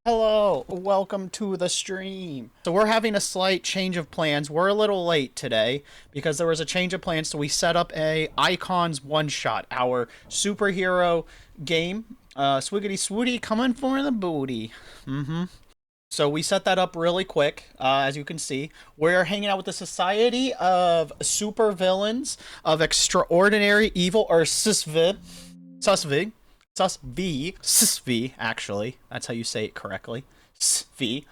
Hello, welcome to the stream. So we're having a slight change of plans. We're a little late today because there was a change of plans, so we set up a Icons one-shot, our superhero game. Swiggity swooty coming for the booty. So we set that up really quick, as you can see. We're hanging out with the Society of Supervillains of Extraordinary Evil, or SSVEE. SoSVoEE. SSVEE, actually. That's how you say it correctly. SSVEE.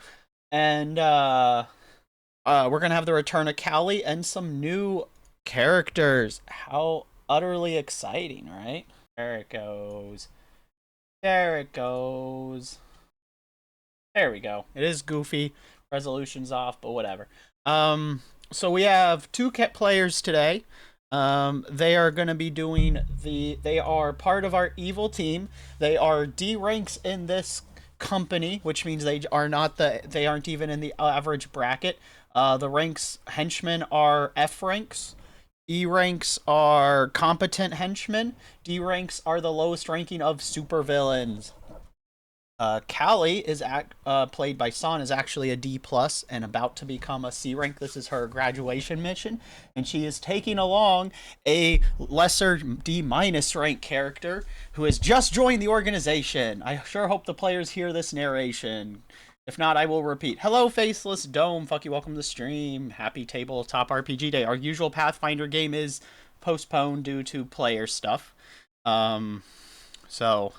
And we're gonna have the return of Callie and some new characters. How utterly exciting, right? There it goes. There it goes. There we go. It is goofy. Resolution's off, but whatever. So we have two players today. They are going to be doing they are part of our evil team. They are D ranks in this company, which means they aren't even in the average bracket. The ranks henchmen are F ranks. E ranks are competent henchmen. D ranks are the lowest ranking of supervillains. Callie is played by San, is actually a D plus and about to become a C rank. This is her graduation mission, and she is taking along a lesser D minus rank character who has just joined the organization. I sure hope the players hear this narration. If not, I will repeat. Hello, Faceless Dome. Fuck you. Welcome to the stream. Happy Tabletop RPG Day. Our usual Pathfinder game is postponed due to player stuff. So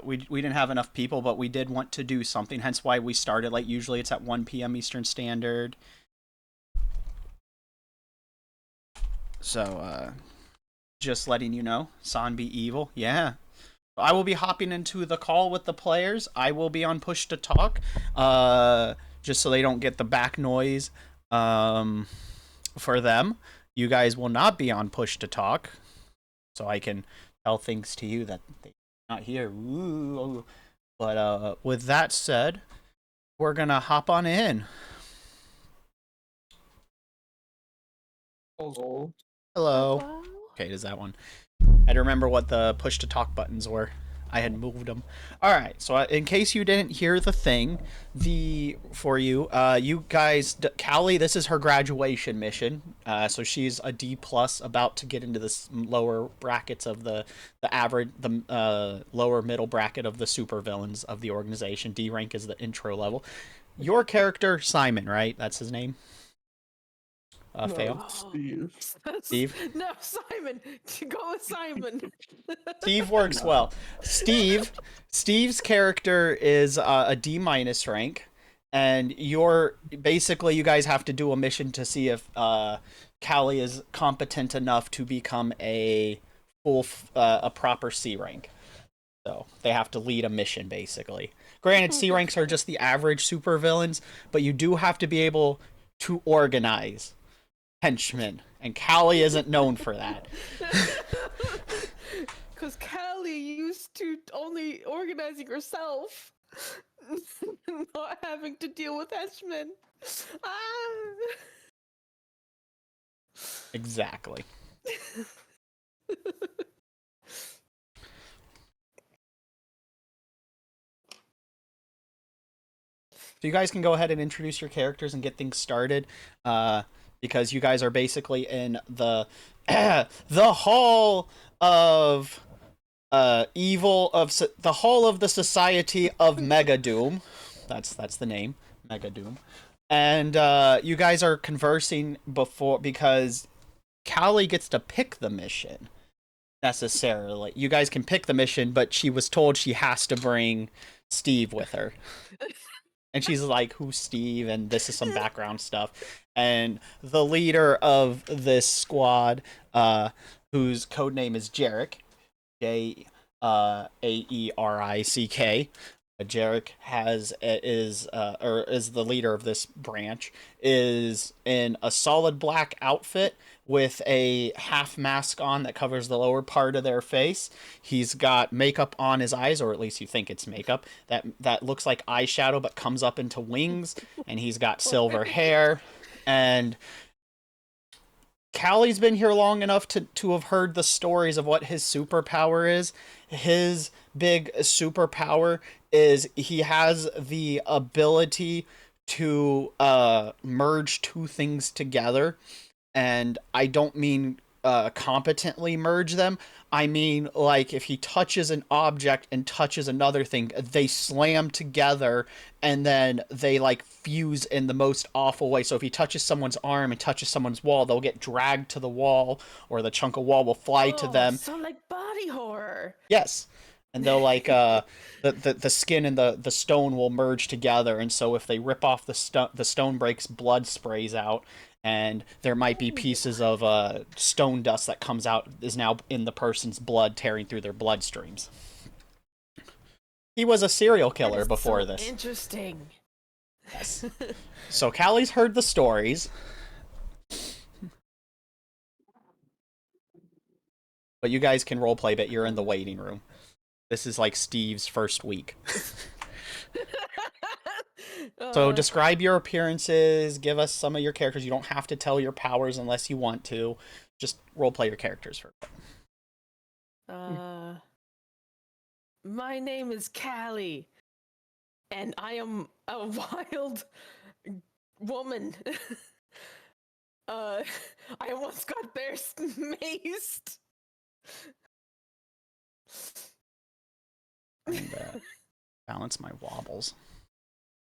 we didn't have enough people, but we did want to do something, hence why we started late. Usually it's at 1 p.m. Eastern Standard. So just letting you know, San be evil. Yeah, I will be hopping into the call with the players. I will be on push to talk, just so they don't get the back noise for them. You guys will not be on push to talk, so I can tell things to you that they not here. Ooh. But with that said, we're gonna hop on in. Hello. Hello. Okay, does that one? I had to remember what the push to talk buttons were. I had moved them. All right. So in case you didn't hear the thing, you guys, Callie, this is her graduation mission. So she's a D plus, about to get into the lower brackets of the average, the lower middle bracket of the supervillains of the organization. D rank is the intro level. Your character, Simon, right? That's his name. Fffail. Steve. Steve? No, Simon. Go with Simon. Steve works well. Steve's character is a D minus rank, and you guys have to do a mission to see if Callie is competent enough to become a proper C rank. So they have to lead a mission, basically. Granted, C ranks are just the average supervillains, but you do have to be able to organize henchmen, and Callie isn't known for that. Because Callie used to only organizing herself, not having to deal with henchmen. Exactly. So you guys can go ahead and introduce your characters and get things started, because you guys are basically in the the hall of the hall of the Society of Mega Doom. That's the name, Mega Doom. And you guys are conversing because Callie gets to pick the mission. Necessarily, you guys can pick the mission, but she was told she has to bring Steve with her. And she's like, who's Steve? And this is some background stuff. And the leader of this squad, whose code name is Jarek, Aerick. Jarek is the leader of this branch, is in a solid black outfit with a half mask on that covers the lower part of their face. He's got makeup on his eyes, or at least you think it's makeup, that looks like eyeshadow but comes up into wings, and he's got silver hair. And Callie's been here long enough to have heard the stories of what his superpower is. His big superpower is he has the ability to merge two things together, and I don't mean competently merge them. I mean, like, if he touches an object and touches another thing, they slam together and then they, like, fuse in the most awful way. So if he touches someone's arm and touches someone's wall, they'll get dragged to the wall, or the chunk of wall will fly to Oh, them. so like body horror. Yes. And they'll, like, the skin and the stone will merge together, and so if they rip off the stone breaks, blood sprays out, and there might be Ooh. pieces of stone dust that comes out is now in the person's blood, tearing through their bloodstreams. He was a serial That killer is before so this. interesting. Yes. So Callie's heard the stories, but you guys can roleplay, but you're in the waiting room. This is like Steve's first week. So describe your appearances, give us some of your characters. You don't have to tell your powers unless you want to. Just roleplay your characters for. My name is Callie, and I am a wild woman. I almost got bear maced. And balance my wobbles.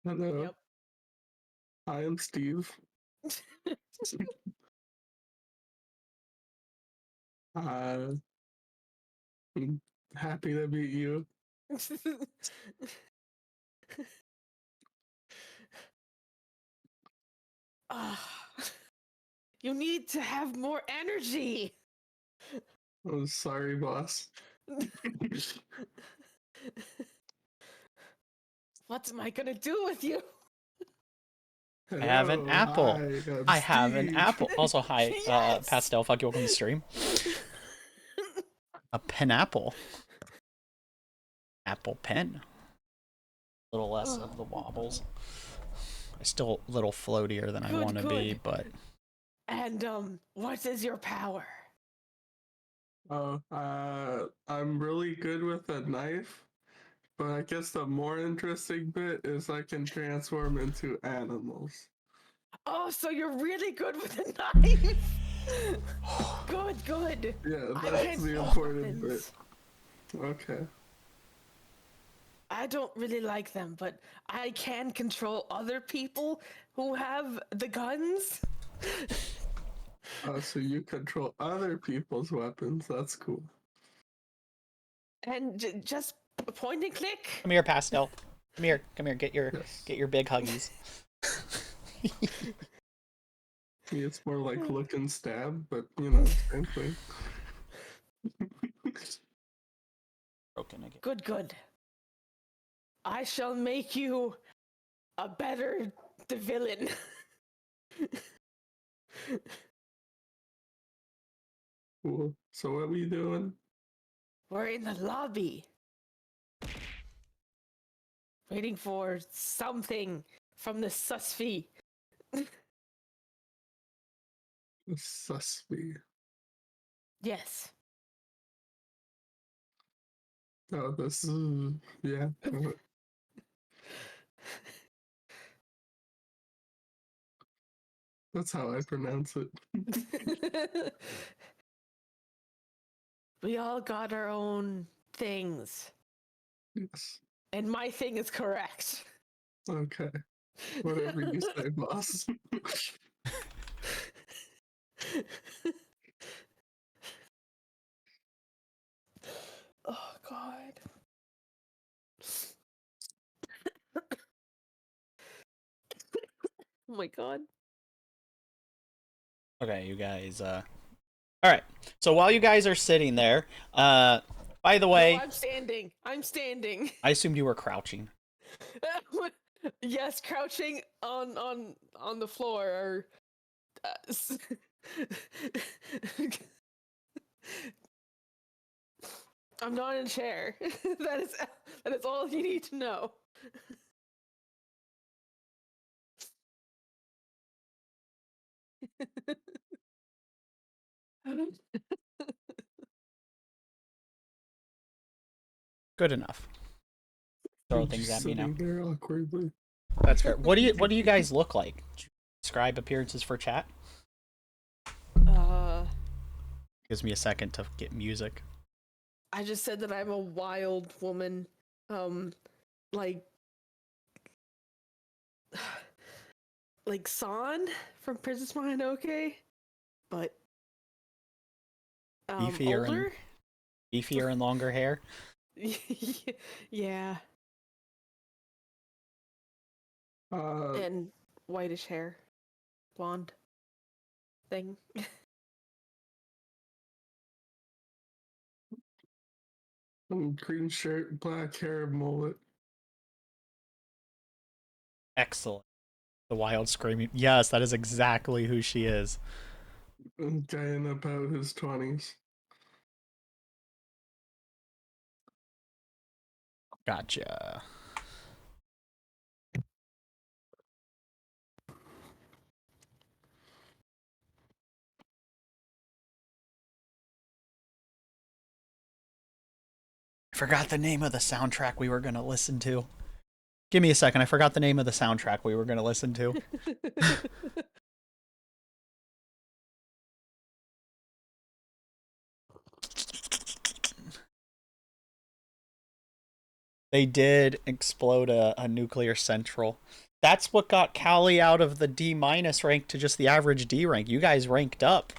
Hello. Yep. I am Steve. I'm happy to meet you. You need to have more energy. I'm sorry, boss. What am I gonna do with you? I have an Hello, apple. I I have an Steve. apple. Also, hi, Yes! Pastel. Fuck you, welcome to the stream. A pineapple. Apple pen. A little less of the wobbles. I'm still a little floatier than I want to be, but. And what is your power? Oh, I'm really good with a knife, but I guess the more interesting bit is I can transform into animals. Oh, so you're really good with a knife. Good, good. Yeah, I that's can't the use important weapons. bit. Okay. I don't really like them, but I can control other people who have the guns. Oh, so you control other people's weapons. That's cool. And just point and click. Come here, Pastel. Come here. Get Yes. your big huggies. It's more like look and stab, but you know, same thing. Broken again. Good, good. I shall make you a better villain. Cool. So what we doing? We're in the lobby. Waiting for something from the SSVEE. SSVEE. Yes. Oh, this is yeah. That's how I pronounce it. We all got our own things. Yes. And my thing is correct. Okay. Whatever you say, boss. Oh, God. Oh, my God. Okay, you guys, all right. So while you guys are sitting there, by the way, No, I'm standing. I'm standing. I assumed you were crouching. Yes, crouching on the floor. Or, I'm not in a chair. that is all you need to know. Good enough. Throw I'm things just at me now. sitting there awkwardly. That's fair. What do you guys look like? Describe appearances for chat. Gives me a second to get music. I just said that I'm a wild woman. Like San from Princess Mononoke, but older. Beefier and longer hair. Yeah. And whitish hair, blonde thing. Green shirt, black hair, mullet. Excellent. The wild screaming. Yes, that is exactly who she is. Guy in about his 20s. Gotcha. I forgot the name of the soundtrack we were going to listen to. Give me a second. I forgot the name of the soundtrack we were going to listen to. They did explode a nuclear central. That's what got Callie out of the D- rank to just the average D rank. You guys ranked up.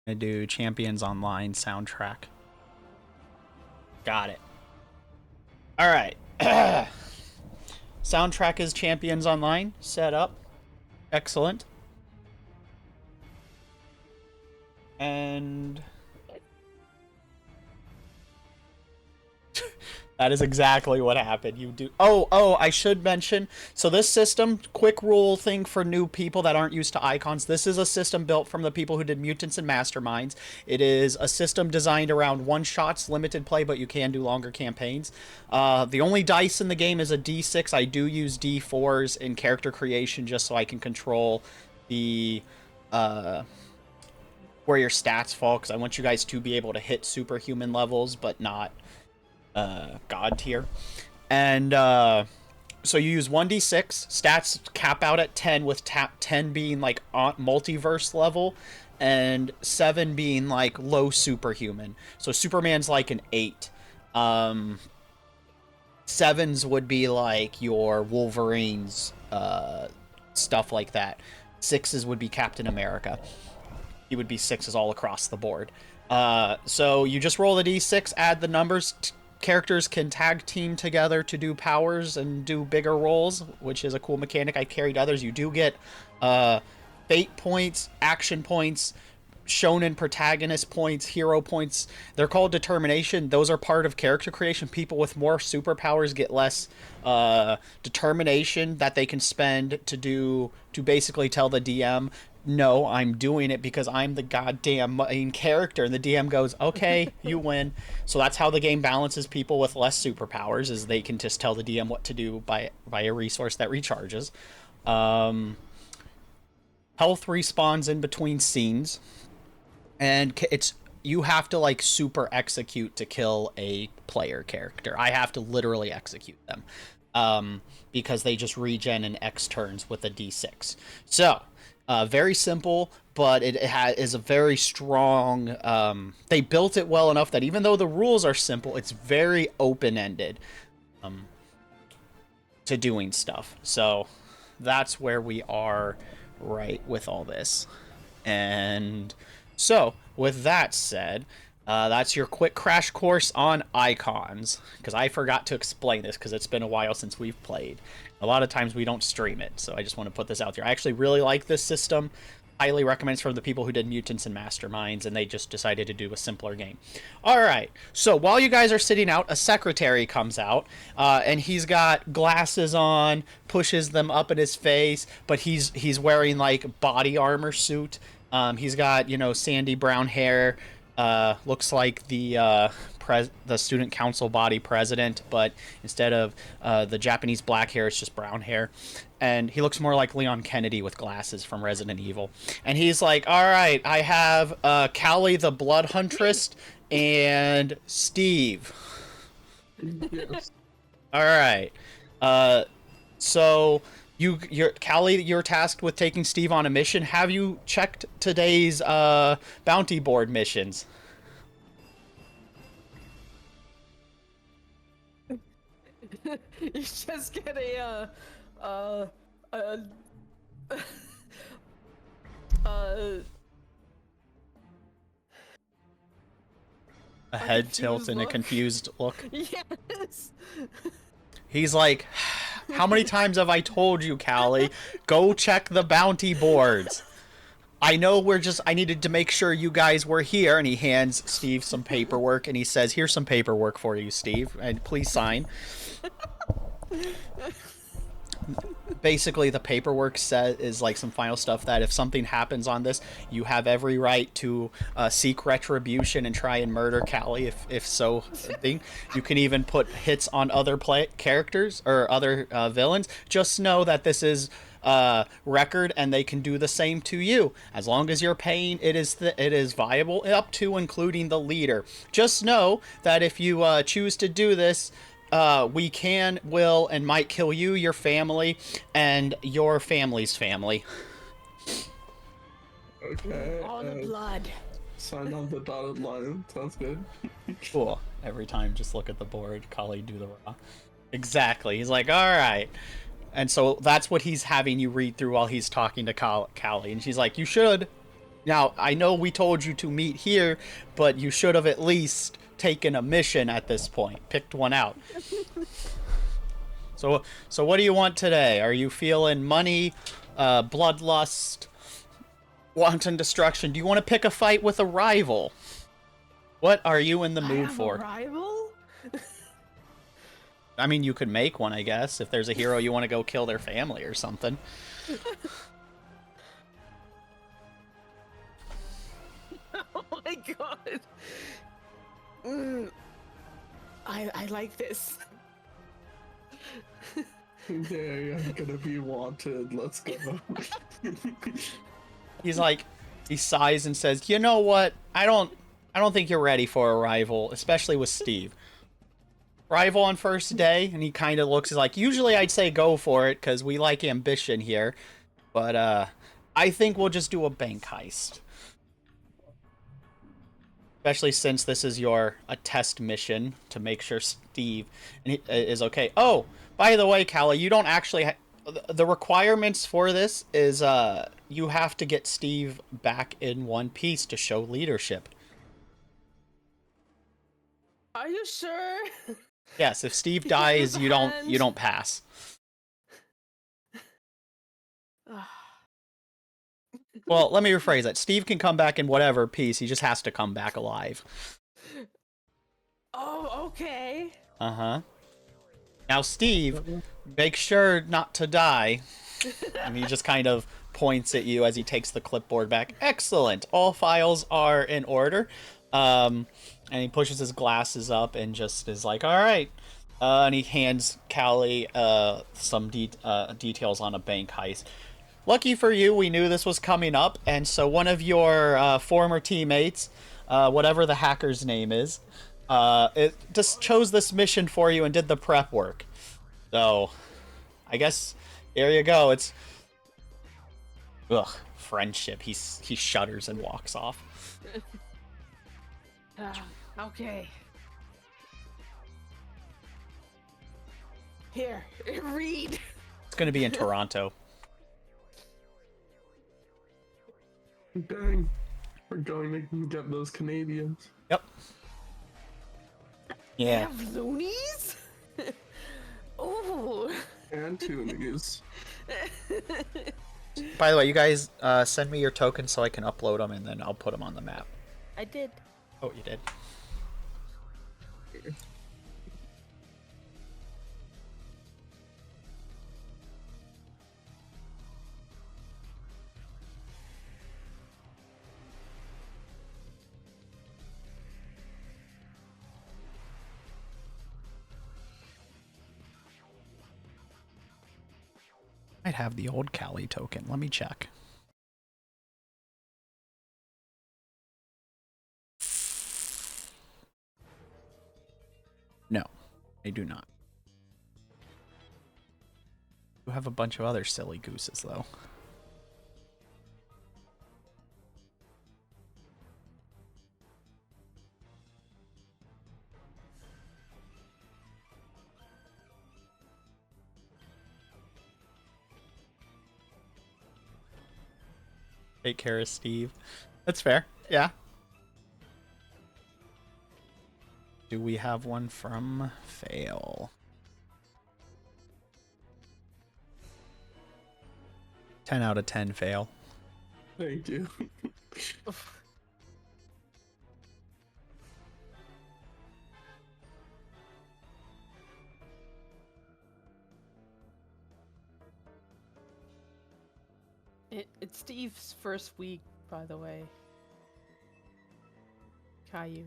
I do Champions Online soundtrack. Got it. All right. Soundtrack is Champions Online. Set up. Excellent. And that is exactly what happened. You do. Oh, I should mention. So this system, quick rule thing for new people that aren't used to icons. This is a system built from the people who did Mutants and Masterminds. It is a system designed around one-shots, limited play, but you can do longer campaigns. The only dice in the game is a D6. I do use D4s in character creation just so I can control the where your stats fall, because I want you guys to be able to hit superhuman levels, but not god tier. And so you use 1d6. Stats cap out at 10, with 10 being like multiverse level and 7 being like low superhuman. So Superman's like an 8. 7s would be like your Wolverines, stuff like that. 6s would be Captain America. He would be 6s all across the board. So you just roll the d6, add the numbers. Characters can tag team together to do powers and do bigger rolls, which is a cool mechanic. I carried others. You do get fate points, action points, shonen protagonist points, hero points. They're called determination. Those are part of character creation. People with more superpowers get less determination that they can spend to basically tell the DM, no, I'm doing it because I'm the goddamn main character. And the DM goes, okay, you win. So that's how the game balances people with less superpowers, is they can just tell the DM what to do by a resource that recharges. Health respawns in between scenes. And you have to like super execute to kill a player character. I have to literally execute them. Because they just regen in X turns with a D6. So very simple, but it is a very strong. They built it well enough that even though the rules are simple, it's very open-ended to doing stuff. So that's where we are right with all this. And so with that said, that's your quick crash course on icons, because I forgot to explain this because it's been a while since we've played. A lot of times we don't stream it, so I just want to put this out there. I actually really like this system. highly recommend. It's from the people who did Mutants and Masterminds, and they just decided to do a simpler game. All right. So while you guys are sitting out, a secretary comes out, and he's got glasses on, pushes them up in his face, but he's wearing like body armor suit. He's got sandy brown hair. Looks like the student council body president, but instead of the Japanese black hair, it's just brown hair. And he looks more like Leon Kennedy with glasses from Resident Evil. And he's like, all right, I have Callie the Blood Huntress and Steve. Yes. All right. So Callie, you're tasked with taking Steve on a mission. Have you checked today's bounty board missions? You just get a head tilt and a confused look. Yes. He's like, how many times have I told you, Callie? Go check the bounty boards. I know I needed to make sure you guys were here. And he hands Steve some paperwork and he says, here's some paperwork for you, Steve, and please sign. Basically, the paperwork is like some final stuff that if something happens on this, you have every right to seek retribution and try and murder Callie if so thing. You can even put hits on other characters or other villains. Just know that this is record and they can do the same to you as long as you're paying. It is viable up to including the leader. Just know that if you choose to do this, we will and might kill you, your family, and your family's family. Okay. All the blood. Sign on the dotted line. Sounds good. Cool. Every time, just look at the board. Kali, do the raw. Exactly. He's like, all right. And so that's what he's having you read through while he's talking to Kali. And she's like, you should. Now, I know we told you to meet here, but you should have at least taken a mission at this point. Picked one out. So what do you want today? Are you feeling money, bloodlust, wanton destruction? Do you want to pick a fight with a rival? What are you in the mood for? A rival? I mean, you could make one, I guess, if there's a hero you want to go kill their family or something. Oh my god. I like this. Yeah, I'm gonna be wanted. Let's go. He's like, he sighs and says, you know what? I don't think you're ready for a rival, especially with Steve. Rival on first day, and he kind of looks, he's like, usually I'd say go for it, because we like ambition here. But, I think we'll just do a bank heist. Especially since this is a test mission to make sure Steve is okay. Oh, by the way, Callie, you don't actually... the requirements for this is you have to get Steve back in one piece to show leadership. Are you sure? Yes, if Steve dies, you don't pass. Well, let me rephrase that. Steve can come back in whatever piece. He just has to come back alive. Oh, okay. Uh-huh. Now, Steve, make sure not to die. And he just kind of points at you as he takes the clipboard back. Excellent. All files are in order. And he pushes his glasses up and just is like, all right. And he hands Callie some details on a bank heist. Lucky for you, we knew this was coming up, and so one of your former teammates, whatever the hacker's name is, it just chose this mission for you and did the prep work. So, I guess, there you go. It's... Ugh, friendship. He shudders and walks off. Okay. Here, read. It's going to be in Toronto. Dang. We're going to get those Canadians. Yep. They Yeah. have loonies? Oh. And toonies. By the way, you guys send me your tokens so I can upload them, and then I'll put them on the map. I did. Oh, you did? Might have the old Cali token. Let me check. No, I do not. You have a bunch of other silly gooses, though. Take care of Steve. That's fair. Yeah. Do we have one from Fffail? 10 out of 10 Fffail. Thank you. It's Steve's first week, by the way. Caillou.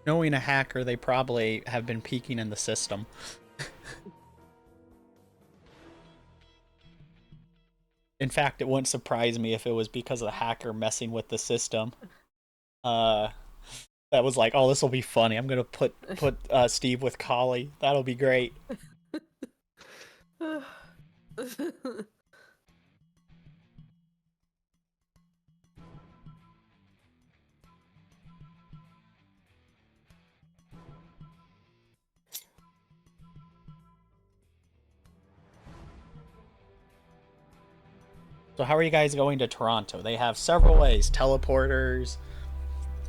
Knowing a hacker, they probably have been peeking in the system. In fact, it wouldn't surprise me if it was because of the hacker messing with the system. That was like, oh, this will be funny. I'm gonna put Steve with Collie. That'll be great. So how are you guys going to Toronto? They have several ways. Teleporters.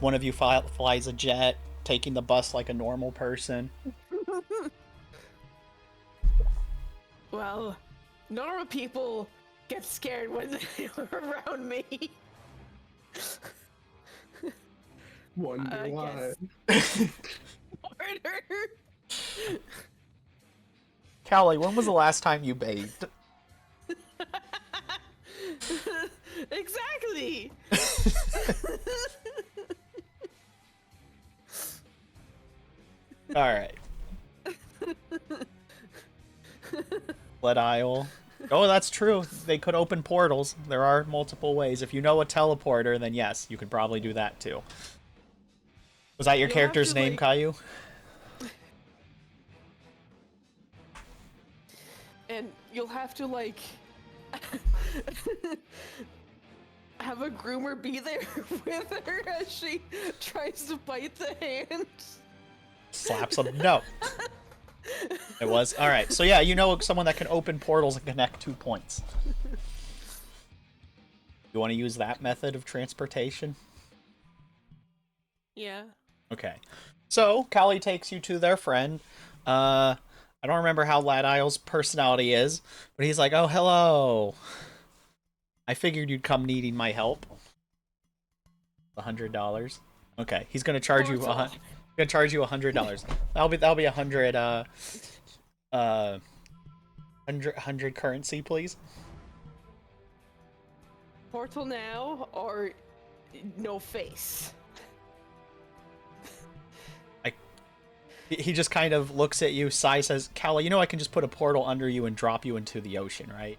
One of you flies a jet, taking the bus like a normal person. Well, normal people get scared when they're around me. Wonder why. Order. Callie, when was the last time you bathed? Exactly. All right. Lead Isle. Oh, that's true. They could open portals. There are multiple ways. If you know a teleporter, then yes, you could probably do that too. Was that your character's name, Caillou? And you'll have to, like, have a groomer be there with her as she tries to bite the hand. Slaps them. No. It was. Alright, so yeah, you know someone that can open portals and connect 2 points. You want to use that method of transportation? Yeah. Okay. So, Callie takes you to their friend. I don't remember how Lad Isle's personality is, but he's like, oh, hello. I figured you'd come needing my help. $100. Okay, he's gonna charge you $100. That'll be 100 100 currency, please. Portal now or no face? He just kind of looks at you, sighs, says, Callie, you know I can just put a portal under you and drop you into the ocean, right?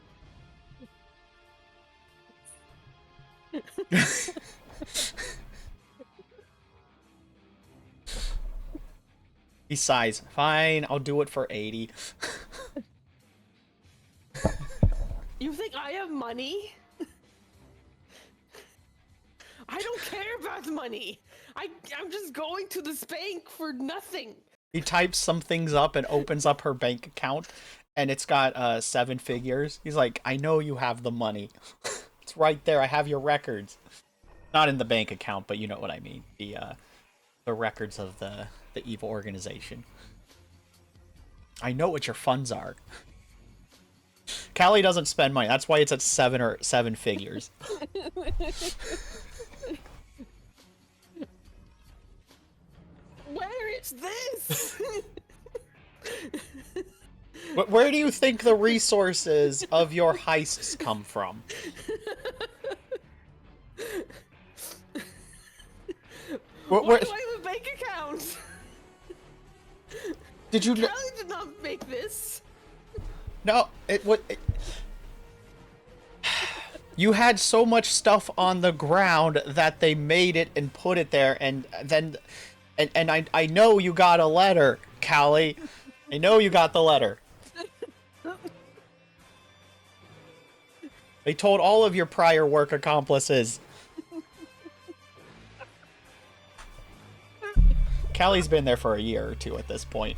He sighs, fine, I'll do it for 80. You think I have money? I don't care about money. I'm just going to this bank for nothing. He types some things up and opens up her bank account, and it's got 7 figures. He's like, I know you have the money. It's right there. I have your records. Not in the bank account, but you know what I mean. The records of the evil organization. I know what your funds are. Callie doesn't spend money. That's why it's at 7 figures. Where is this? But where do you think the resources of your heists come from? Why do I have a bank account? Did you? Kelly did not make this. No, you had so much stuff on the ground that they made it and put it there, and then, and I know you got a letter, Callie. I know you got the letter. They told all of your prior work accomplices. Callie's been there for a year or 2 at this point.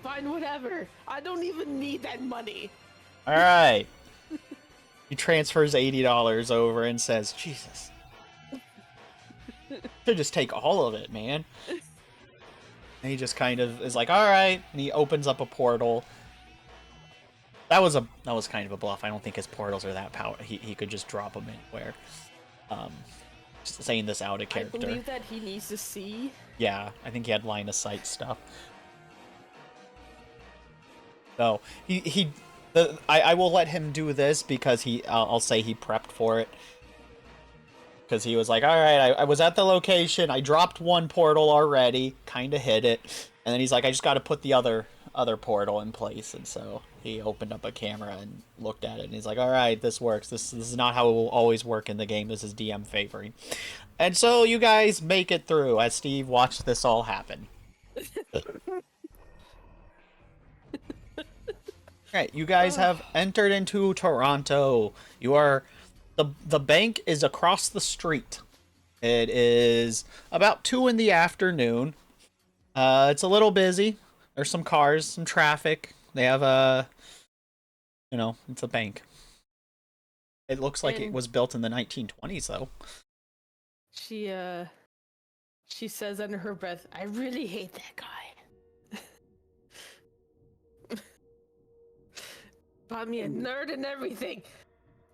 Fine, whatever. I don't even need that money. All right. He transfers $80 over and says, Jesus. Should just take all of it, man. And he just kind of is like, all right. And he opens up a portal. That was kind of a bluff. I don't think his portals are that powerful. He could just drop them anywhere. Just saying this out of character. I believe that he needs to see. Yeah, I think he had line of sight stuff. So I will let him do this because I'll say he prepped for it. Because he was like, all right, I was at the location. I dropped one portal already, kind of hit it, and then he's like, I just got to put the other portal in place. And so he opened up a camera and looked at it, and he's like, all right, this works. This is not how it will always work in the game. This is DM favoring. And so you guys make it through as Steve watched this all happen. Alright, you guys have entered into Toronto. You are... The bank is across the street. It is about 2 in the afternoon. It's a little busy. There's some cars, some traffic. They have a... You know, it's a bank. It looks like it was built in the 1920s, though. She says under her breath, I really hate that guy. Bought me a nerd and everything.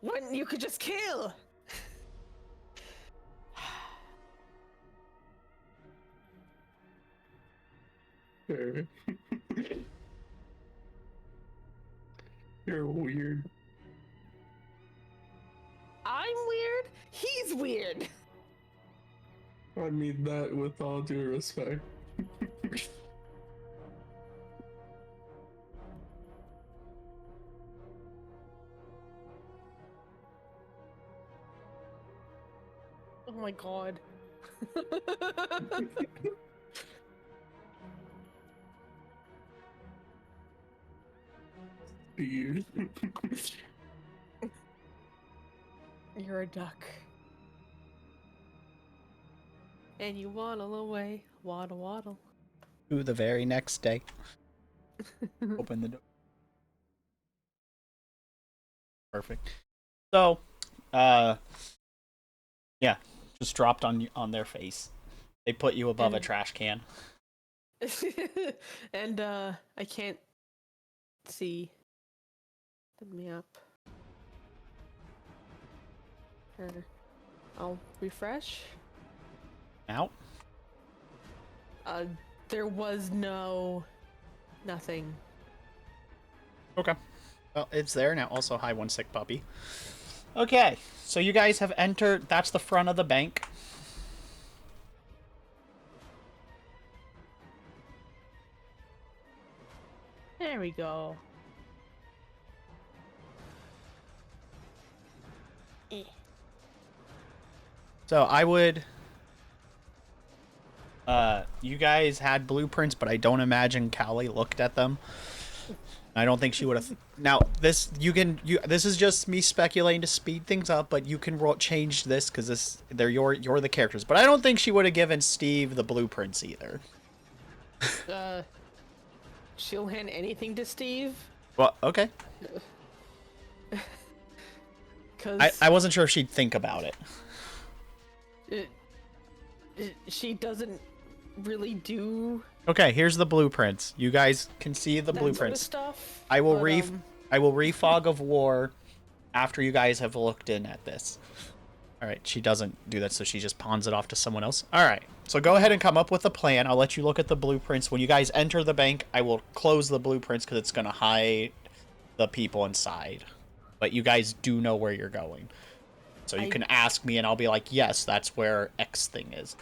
When you could just kill. You're weird. I'm weird? He's weird. I mean that with all due respect. Oh my god. Dude. You're a duck. And you waddle away. Waddle, waddle. To the very next day. Open the door. Perfect. So, yeah, just dropped on their face. They put you above a trash can. And I can't see. Let me up. I'll refresh. Out. There was nothing. Okay. Well, it's there now. Also, hi, one sick puppy. Okay, so you guys have entered. That's the front of the bank. There we go. So I would... you guys had blueprints, but I don't imagine Callie looked at them. I don't think she would have... Now, this is just me speculating to speed things up, but you can change this, because you're the characters. But I don't think she would have given Steve the blueprints either. she'll hand anything to Steve. Well, okay. Cause I wasn't sure if she'd think about it. she doesn't really do Okay, here's the blueprints. You guys can see the that sort of blueprints. stuff. I will but, I will refog of war after you guys have looked in at this. All right, she doesn't do that, so she just pawns it off to someone else. All right, so go ahead and come up with a plan. I'll let you look at the blueprints. When you guys enter the bank, I will close the blueprints because it's going to hide the people inside. But you guys do know where you're going. So you can ask me, and I'll be like, yes, that's where X thing is.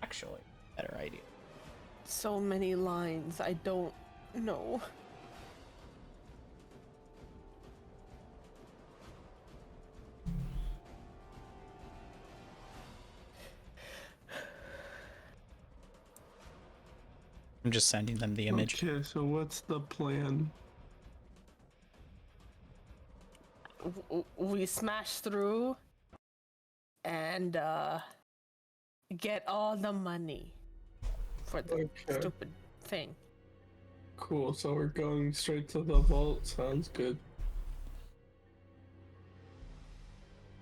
Actually, better idea. So many lines, I don't know. I'm just sending them the image. Okay, so what's the plan? We smash through and get all the money for the Okay. stupid thing. Cool, so we're going straight to the vault. Sounds good.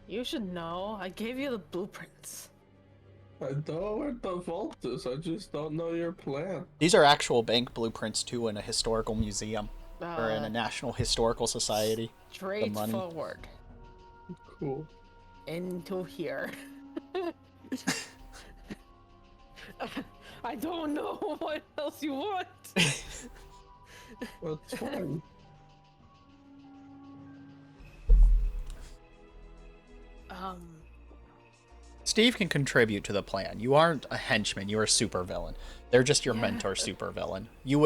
You should know. I gave you the blueprints. I know where the vault is, I just don't know your plan. These are actual bank blueprints, too, in a historical museum. Or in a National Historical Society. Straight money. forward Cool. into here. I don't know what else you want. That's fine. Steve can contribute to the plan. You aren't a henchman, you're a supervillain. They're just your mentor supervillain. You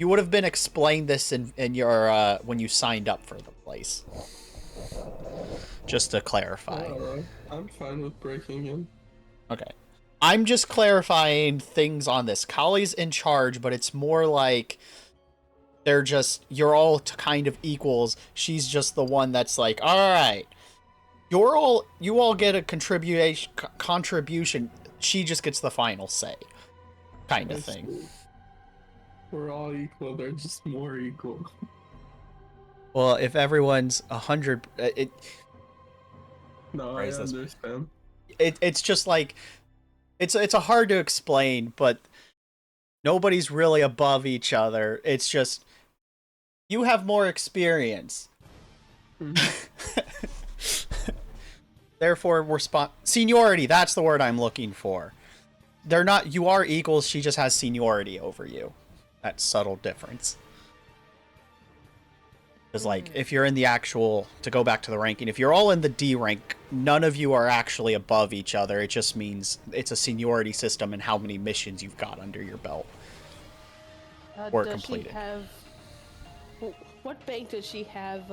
would have been explained this in your when you signed up for the place. Just to clarify. Alright, I'm fine with breaking in. Okay. I'm just clarifying things on this. Kali's in charge, but it's more like you're all kind of equals. She's just the one that's like, all right, you all get a contribution. She just gets the final say, kind of thing. We're all equal. They're just more equal. Well, if everyone's 100, No, I understand. It's just like it's a hard to explain, but nobody's really above each other. It's just you have more experience. Therefore, seniority. That's the word I'm looking for. They're not. You are equals. She just has seniority over you. That subtle difference. Because, like, if you're in the actual, to go back to the ranking, if you're all in the D rank, none of you are actually above each other. It just means it's a seniority system and how many missions you've got under your belt. Or does completed. She have, what bank does she have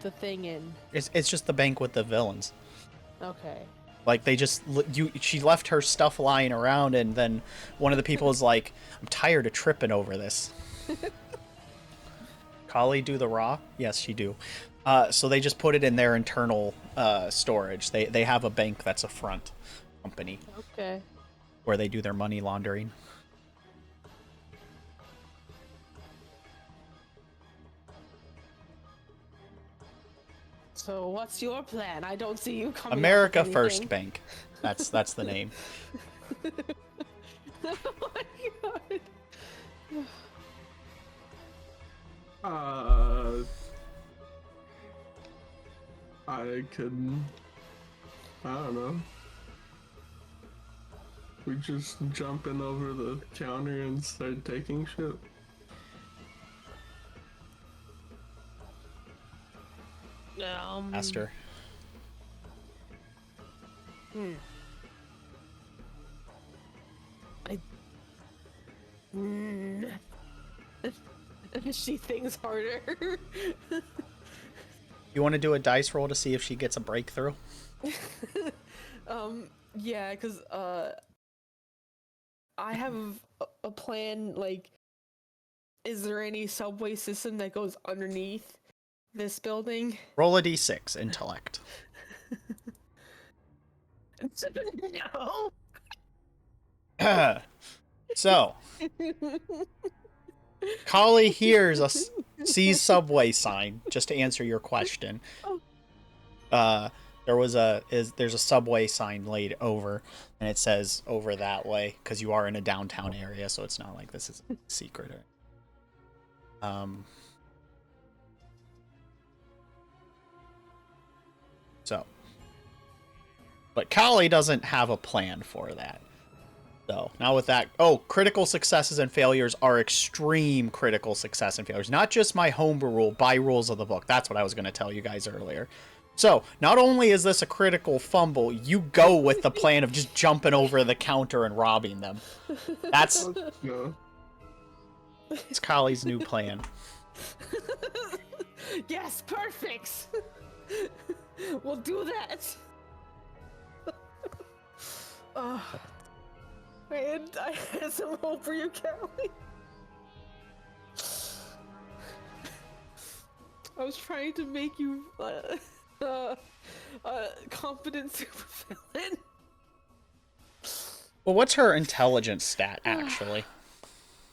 the thing in? It's just the bank with the villains. Okay. Like, they just, she left her stuff lying around, and then one of the people is like, I'm tired of tripping over this. Kali do the raw? Yes, she do. So they just put it in their internal storage. They have a bank that's a front company. Okay. Where they do their money laundering. So what's your plan? I don't see you coming. America up with First anything. Bank. That's the name. Oh my god. I don't know. We just jump in over the counter and start taking shit. Master. She thinks harder. You want to do a dice roll to see if she gets a breakthrough? Yeah, because I have a plan. Like, is there any subway system that goes underneath this building? Roll a d6, intellect. No. So, Kali sees subway sign, just to answer your question. There's a subway sign laid over, and it says over that way, because you are in a downtown area, so it's not like this is a secret. So, but Kali doesn't have a plan for that. So, now with that, critical successes and failures are extreme critical success and failures. Not just my homebrew rule, by rules of the book. That's what I was going to tell you guys earlier. So, not only is this a critical fumble, you go with the plan of just jumping over the counter and robbing them. That's it's Kali's new plan. Yes, perfect. We'll do that. And I had some hope for you, Callie. I was trying to make you confident supervillain. Well, what's her intelligence stat, actually?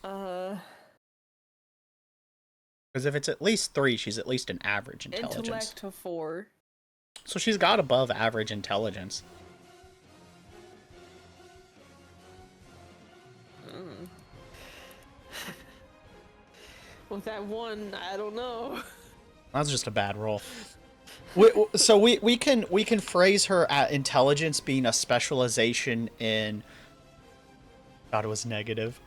Uh, Because if it's at least 3, she's at least an average intelligence. Intellect of 4. So she's got above average intelligence. With that 1, I don't know. That's just a bad roll. So we can phrase her at intelligence being a specialization in. God, it was negative.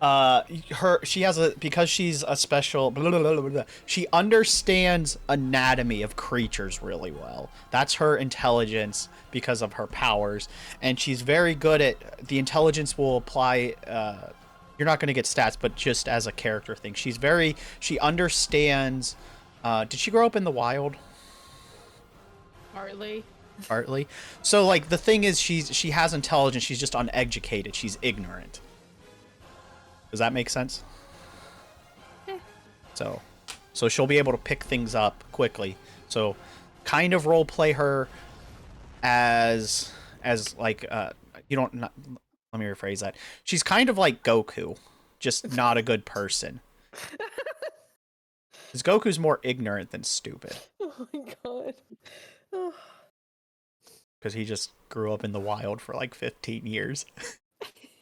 Because she's a special. Blah, blah, blah, blah, she understands anatomy of creatures really well. That's her intelligence because of her powers, and she's very good at the intelligence. Will apply. You're not going to get stats, but just as a character thing, she understands. Did she grow up in the wild? Partly. So, like, the thing is, she has intelligence. She's just uneducated. She's ignorant. Does that make sense? Yeah. So she'll be able to pick things up quickly. So, kind of role play her as like you don't. Let me rephrase that. She's kind of like Goku, just not a good person. Because Goku's more ignorant than stupid. Oh my god. Because he just grew up in the wild for like 15 years.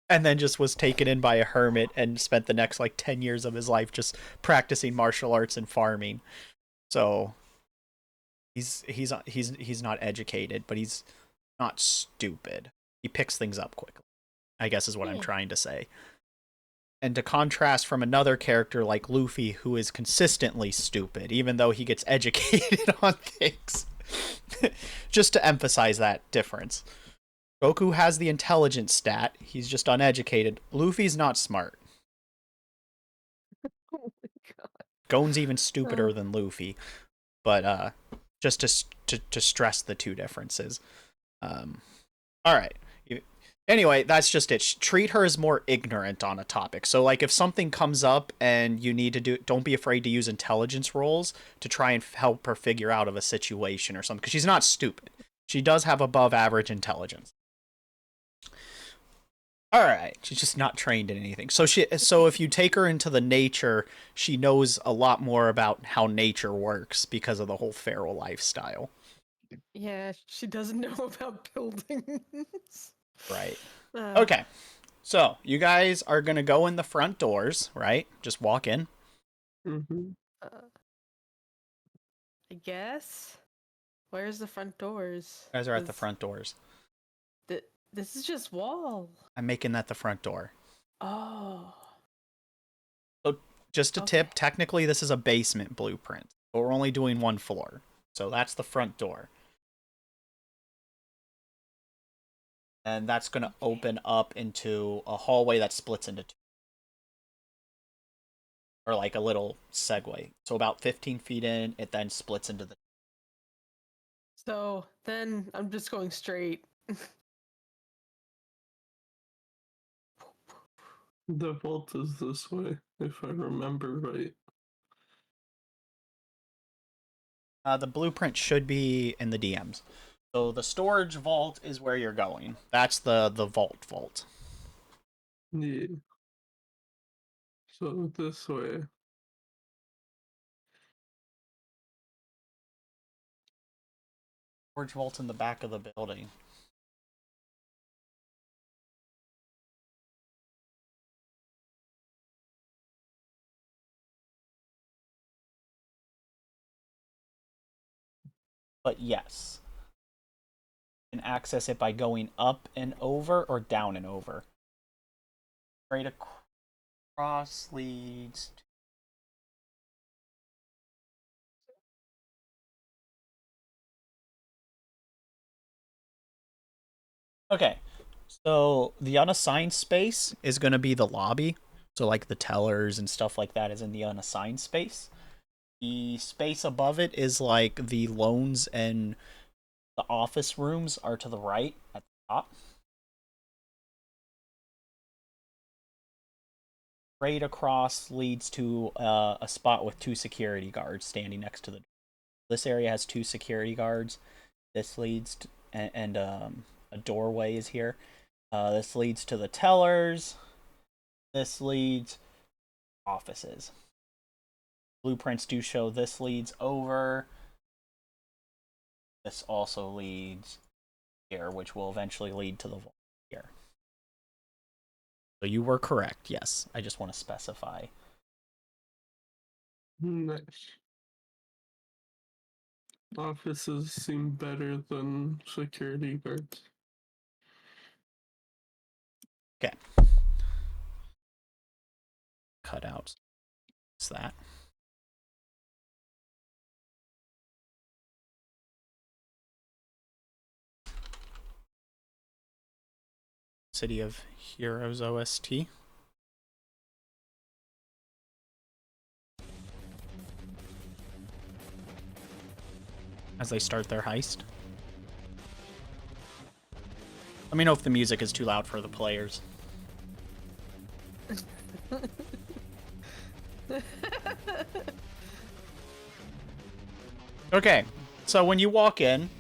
And then just was taken in by a hermit and spent the next like 10 years of his life just practicing martial arts and farming. So he's not educated, but he's not stupid. He picks things up quickly, I guess is what I'm trying to say. And to contrast from another character like Luffy, who is consistently stupid, even though he gets educated on things. Just to emphasize that difference. Goku has the intelligence stat. He's just uneducated. Luffy's not smart. Oh my god. Gon's even stupider than Luffy. But just to stress the two differences. All right. Anyway, that's just it. Treat her as more ignorant on a topic. So, like, if something comes up and you need to don't be afraid to use intelligence rolls to try and help her figure out of a situation or something. Because she's not stupid. She does have above average intelligence. All right, she's just not trained in anything. So if you take her into the nature, she knows a lot more about how nature works because of the whole feral lifestyle. Yeah, she doesn't know about buildings. Right. Okay. So you guys are gonna go in the front doors, right? Just walk in. Mm-hmm. I guess. Where's the front doors? You guys are at the front doors. This is just wall. I'm making that the front door. Oh. So just a tip, technically this is a basement blueprint, but we're only doing one floor. So that's the front door. And that's going to open up into a hallway that splits into 2. Or like a little segue. So about 15 feet in, it then splits into the... So then I'm just going straight. The vault is this way, if I remember right. The blueprint should be in the DMs. So the storage vault is where you're going. That's the vault. Yeah. So this way. Storage vault's in the back of the building. But yes, you can access it by going up and over or down and over. Straight across leads to... Okay, so the unassigned space is going to be the lobby. So like the tellers and stuff like that is in the unassigned space. The space above it is like the loans and the office rooms are to the right at the top. Straight across leads to a spot with 2 security guards standing next to the door. This area has 2 security guards. This leads to, and a doorway is here. This leads to the tellers. This leads to offices. Blueprints do show this leads over. This also leads here, which will eventually lead to the vault here. So you were correct, yes. I just want to specify. Nice. Offices seem better than security guards. Okay. Cut out. What's that? City of Heroes OST. As they start their heist. Let me know if the music is too loud for the players. Okay, so when you walk in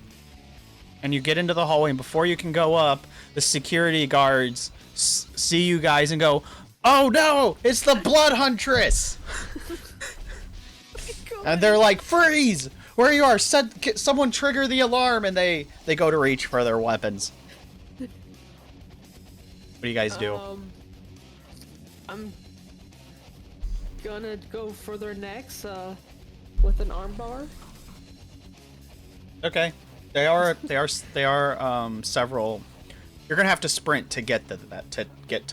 and you get into the hallway, and before you can go up, the security guards see you guys and go, "Oh no, it's the Blood Huntress!" And they're like, "Freeze! Where you are? Someone trigger the alarm!" And they go to reach for their weapons. What do you guys do? I'm gonna go further next, with an armbar. Okay, they are several. You're gonna have to sprint to get to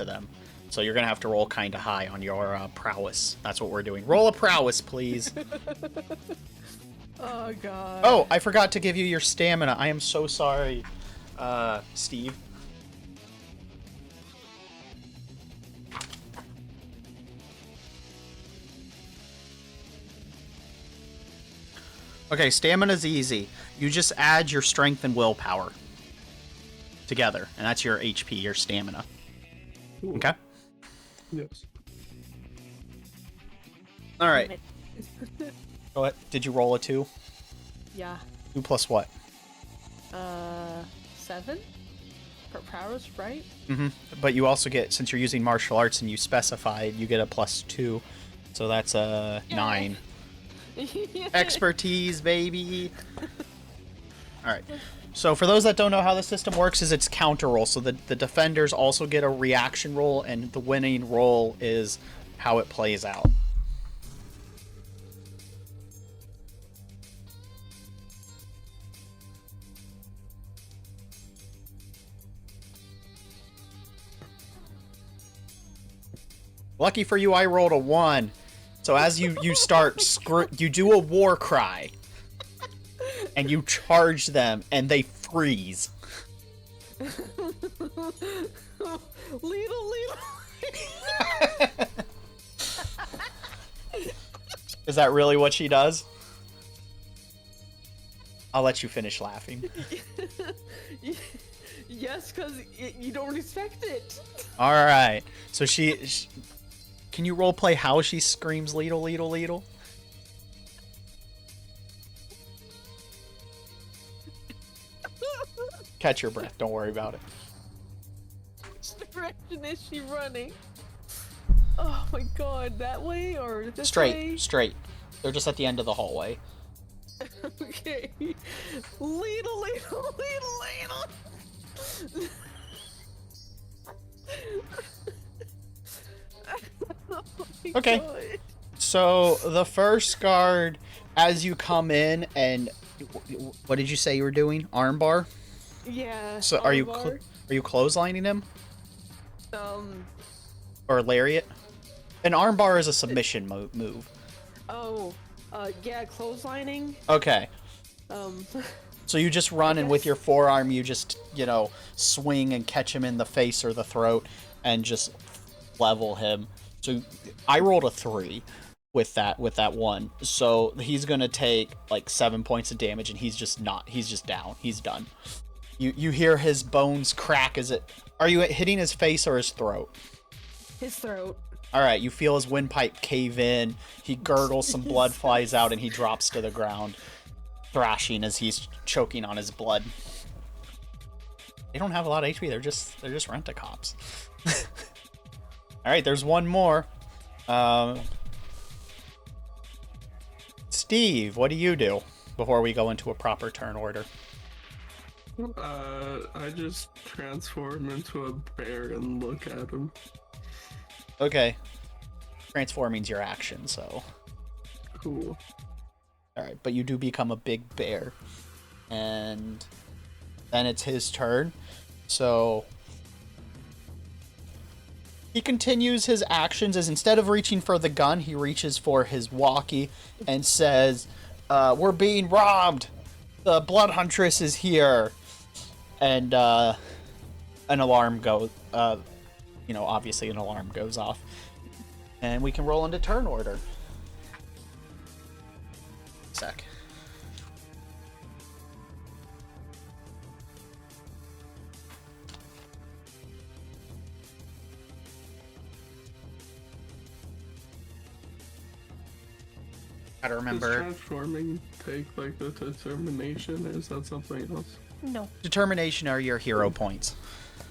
them, so you're gonna have to roll kind of high on your prowess. That's what we're doing. Roll a prowess, please. Oh god. Oh, I forgot to give you your stamina. I am so sorry, Steve. Okay, stamina's easy. You just add your strength and willpower together, and that's your HP, your stamina. Ooh. Okay? Yes. Alright. Go ahead. Did you roll a 2? Yeah. 2 plus what? 7? For prowess, right? Mm-hmm. But you also get, since you're using martial arts and you specified, you get a +2. So that's a 9. Expertise, baby. Alright. So for those that don't know how the system works, is it's counter roll. So the defenders also get a reaction roll, and the winning roll is how it plays out. Lucky for you, I rolled a 1. So as you start, you do a war cry, and you charge them, and they freeze. Little. Is that really what she does? I'll let you finish laughing. Yes, because you don't respect it. All right. So she can you roleplay how she screams "Leedle, Leedle, Leedle"? Catch your breath. Don't worry about it. Which direction is she running? Oh my god, that way or this Straight, way? straight. They're just at the end of the hallway. Okay. Ladle, ladle, ladle, ladle. Oh my Okay. god. So the first guard, as you come in, and what did you say you were doing? Armbar. Yeah. So are you armbar. are you clotheslining him Um. or lariat? An armbar is a submission move. Oh. Yeah. Clotheslining. Okay. Um. So you just run and with your forearm you just, swing and catch him in the face or the throat and just level him. So I rolled a 3 with that one. So he's going to take like 7 points of damage and he's just down. He's done. You hear his bones crack. Are you hitting his face or his throat? His throat. All right, you feel his windpipe cave in. He gurgles, some blood flies out, and he drops to the ground, thrashing as he's choking on his blood. They don't have a lot of HP. They're just rent-a-cops. All right, there's one more. Steve, what do you do before we go into a proper turn order? I just transform into a bear and look at him. Okay. Transforming's your action, so. Cool. Alright, but you do become a big bear. And then it's his turn. So he continues his actions as instead of reaching for the gun, he reaches for his walkie and says, we're being robbed! The Blood Huntress is here! And an alarm goes, obviously an alarm goes off. And we can roll into turn order. Sec. Gotta Does remember. transforming take like the determination, or is that something else? No. Determination are your hero points.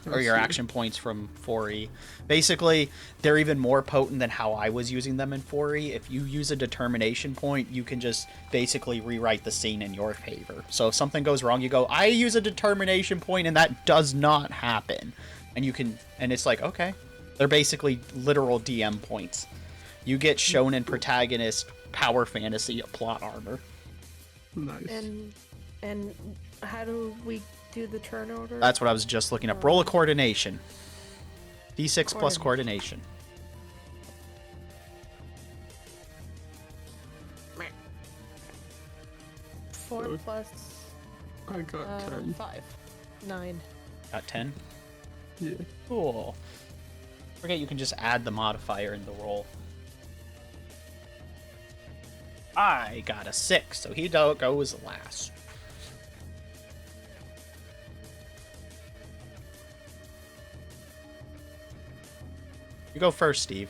Or I your see. action points from 4E. Basically, they're even more potent than how I was using them in 4E. If you use a determination point, you can just basically rewrite the scene in your favor. So if something goes wrong, you go, I use a determination point, and that does not happen. And it's like, okay. They're basically literal DM points. You get shonen protagonist, power fantasy, plot armor. Nice. And how do we do the turn order? That's what I was just looking up. Roll a coordination. D6 plus coordination. Four So- plus I got 10. 5. 9. Got 10? Yeah. Cool. Forget you can just add the modifier in the roll. I got a 6, so he goes last. You go first, Steve.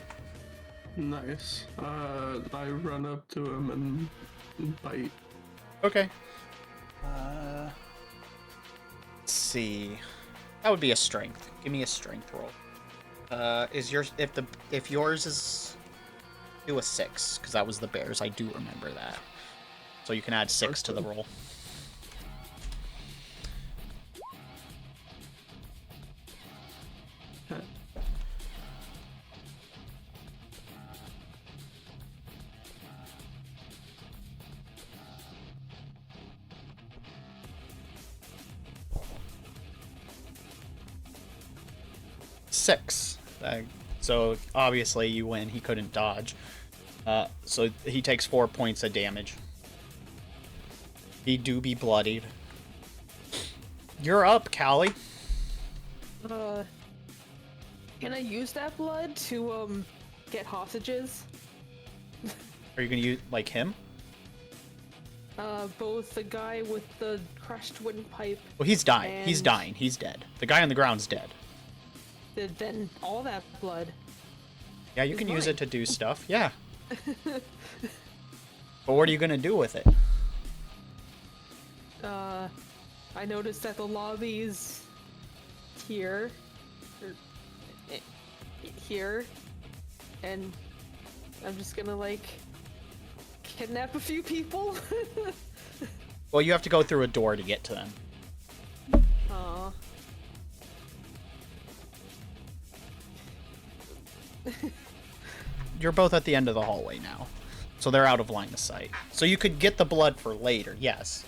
Nice. I run up to him and bite. Okay. Let's see. That would be a strength. Give me a strength roll. Is yours if yours is do a 6 because that was the bears. I do remember that. So you can add 6 to the roll. Okay. Six. So obviously you win. He couldn't dodge. So he takes 4 points of damage. He do be bloodied. You're up, Callie. Can I use that blood to get hostages? Are you gonna use like him? Both the guy with the crushed windpipe, Well, he's dying. He's And- dying. He's dead. The guy on the ground's dead. then all that blood. Yeah, you It's can use mine. it to do stuff. Yeah. But what are you gonna do with it? I noticed that the lobby's here, or, here, and I'm just gonna like kidnap a few people. Well, you have to go through a door to get to them. Aw. You're both at the end of the hallway now, so they're out of line of sight. So you could get the blood for later, yes.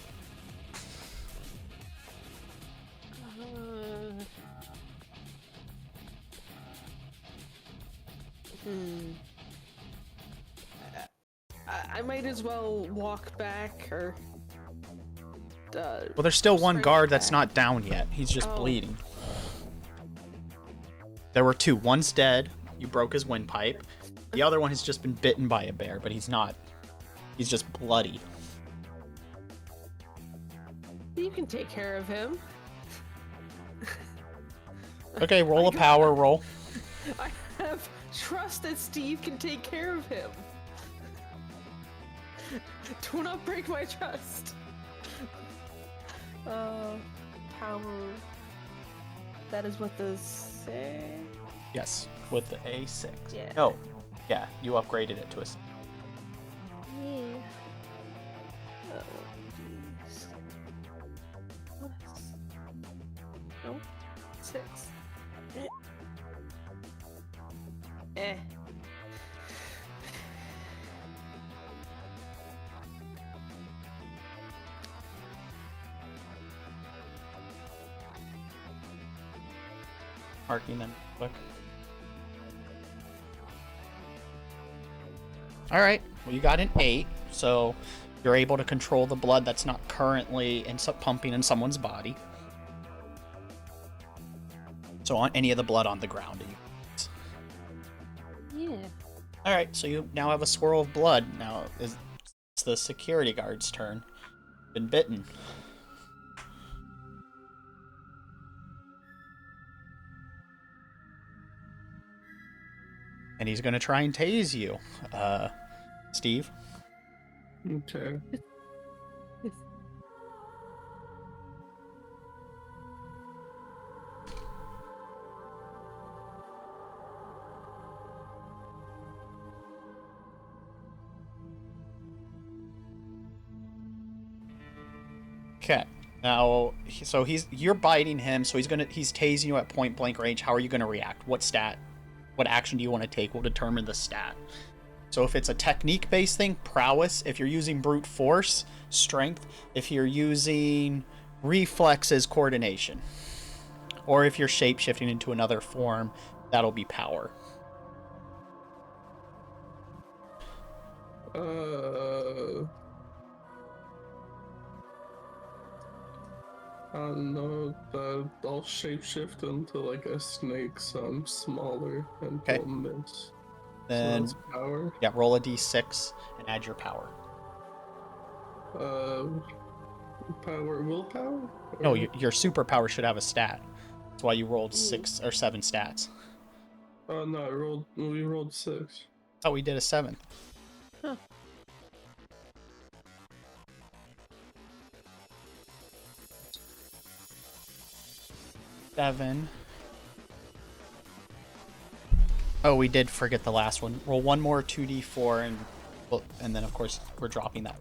I might as well walk back, or Well, there's still one sprint guard that's back. not down yet. He's just Oh. bleeding. There were two. One's dead. You broke his windpipe. The other one has just been bitten by a bear, but he's not. He's just bloody. You can take care of him. Okay, roll a power roll. I have trust that Steve can take care of him. Do not break my trust. Power. That is what the say. Yes, with the A6. Yeah. No. Yeah, you upgraded it to a... Yeah. Oh, jeez. No. 6. Eh. Marking them quick. Alright, well you got an 8, so you're able to control the blood that's not currently pumping in someone's body. So on any of the blood on the ground. Yeah. Alright, so you now have a swirl of blood. Now it's the security guard's turn. Been bitten. And he's gonna try and tase you. Steve? Okay. Okay. Now, so you're biting him, so he's tasing you at point blank range. How are you gonna react? What action do you want to take will determine the stat. So if it's a technique based thing, prowess. If you're using brute force, strength. If you're using reflexes, coordination. Or if you're shape shifting into another form, that'll be power. I don't know. I'll shapeshift into like a snake, so I'm smaller and Okay. will miss. Then So that's power. yeah, roll a d6 and add your power. Power, willpower? No, Or- your superpower should have a stat. That's why you rolled 6 or 7 stats. Oh no, we rolled 6. Oh, we did a 7th. Huh. Seven. Oh, we did forget the last one. Roll one more 2d4 and then of course we're dropping that.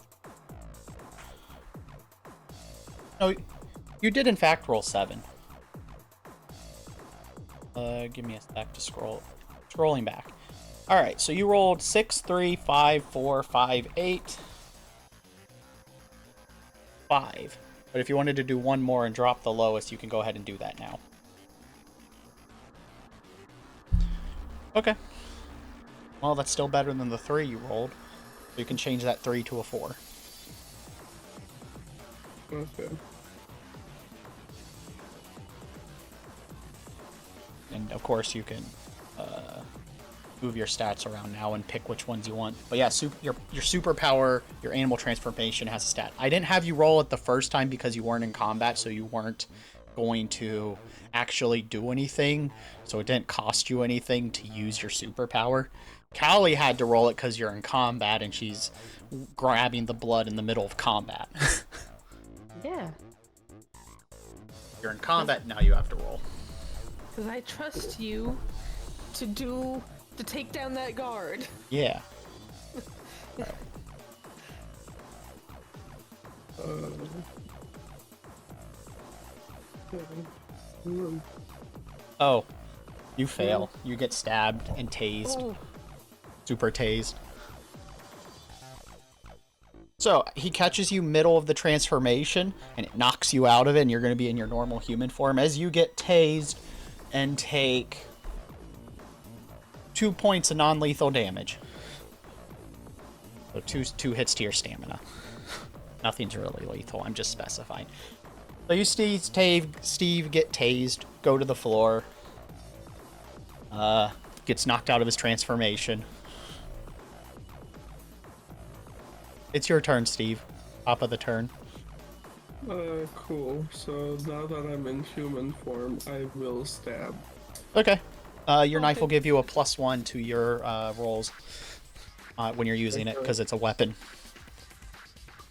Oh, you did in fact roll 7. Give me a sec to scroll. Scrolling back. All right, so you rolled 6, 3, 5, 4, 5, 8, 5. But if you wanted to do one more and drop the lowest, you can go ahead and do that now. Okay. Well, that's still better than the 3 you rolled. So you can change that 3 to a 4. Okay. And of course you can move your stats around now and pick which ones you want. But yeah, your superpower, your animal transformation has a stat. I didn't have you roll it the first time because you weren't in combat, so you weren't going to actually do anything. So it didn't cost you anything to use your superpower. Callie had to roll it because you're in combat and she's grabbing the blood in the middle of combat. Yeah. You're in combat, now you have to roll. Because I trust you to do to take down that guard. Yeah. Oh, you fail. You get stabbed and tased. Oh, Super tased. So, he catches you middle of the transformation, and it knocks you out of it, and you're going to be in your normal human form as you get tased and take 2 points of non-lethal damage. So two hits to your stamina. Nothing's really lethal, I'm just specifying. So you Steve get tased, go to the floor. Gets knocked out of his transformation. It's your turn, Steve. Top of the turn. Cool. So now that I'm in human form, I will stab. Okay. Your knife will give you a +1 to your rolls when you're using it, because it's a weapon.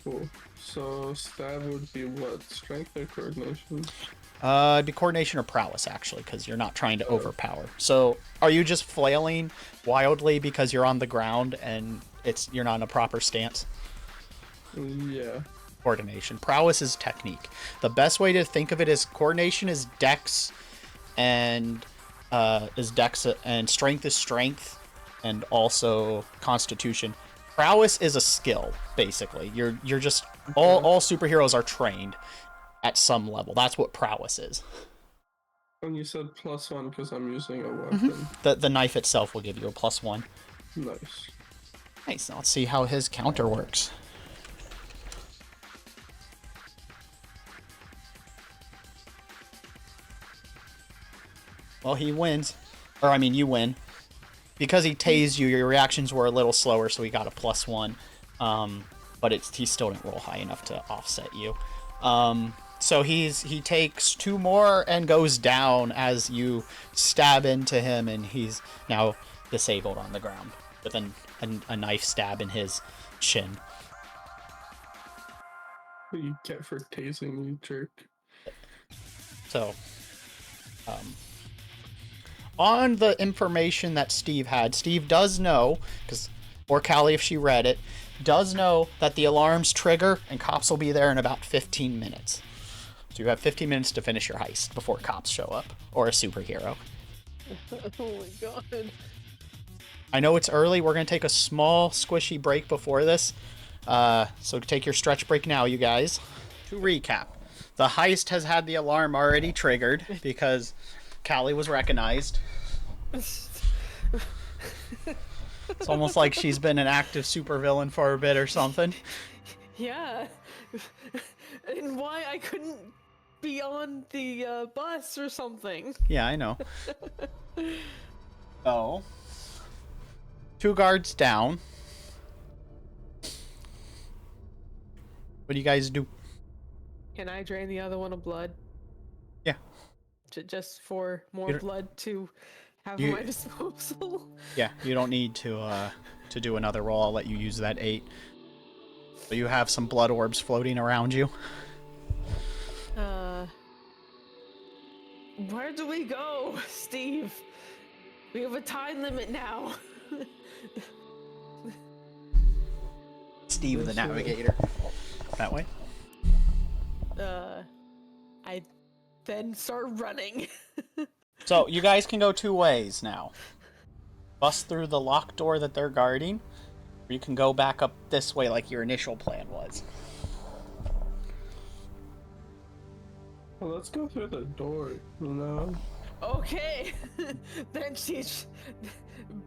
Cool. So stab would be what? Strength or coordination? It'd be coordination or prowess, actually, because you're not trying to overpower. So, are you just flailing wildly because you're on the ground and you're not in a proper stance? Yeah. Coordination. Prowess is technique. The best way to think of it is coordination is dex, and strength is strength, and also constitution. Prowess is a skill, basically. You're just all superheroes are trained at some level. That's what prowess is. And you said +1 because I'm using a weapon. The knife itself will give you a +1. Nice. Nice. Now let's see how his counter works. Well, he wins. Or, I mean, you win. Because he tased you, your reactions were a little slower, so he got a +1. But he still didn't roll high enough to offset you. So he takes 2 more and goes down as you stab into him, and he's now disabled on the ground with a knife stab in his chin. What you get for tasing, you jerk. So, on the information that Steve had, Steve does know, or Callie, if she read it, does know that the alarms trigger and cops will be there in about 15 minutes. So you have 15 minutes to finish your heist before cops show up, or a superhero. oh my god. I know it's early. We're going to take a small, squishy break before this. So take your stretch break now, you guys. To recap, the heist has had the alarm already triggered because Callie was recognized. It's almost like she's been an active supervillain for a bit or something. Yeah. And why I couldn't be on the bus or something. Yeah, I know. So, 2 guards down. What do you guys do? Can I drain the other one of blood? Yeah. Just for more blood to have at my disposal? Yeah, you don't need to do another roll. I'll let you use that 8. So you have some blood orbs floating around you. Where do we go, Steve? We have a time limit now. Steve the navigator. That way? I then start running. So, you guys can go 2 ways now. Bust through the locked door that they're guarding, or you can go back up this way like your initial plan was. Well, let's go through the door, you know? Okay. Then she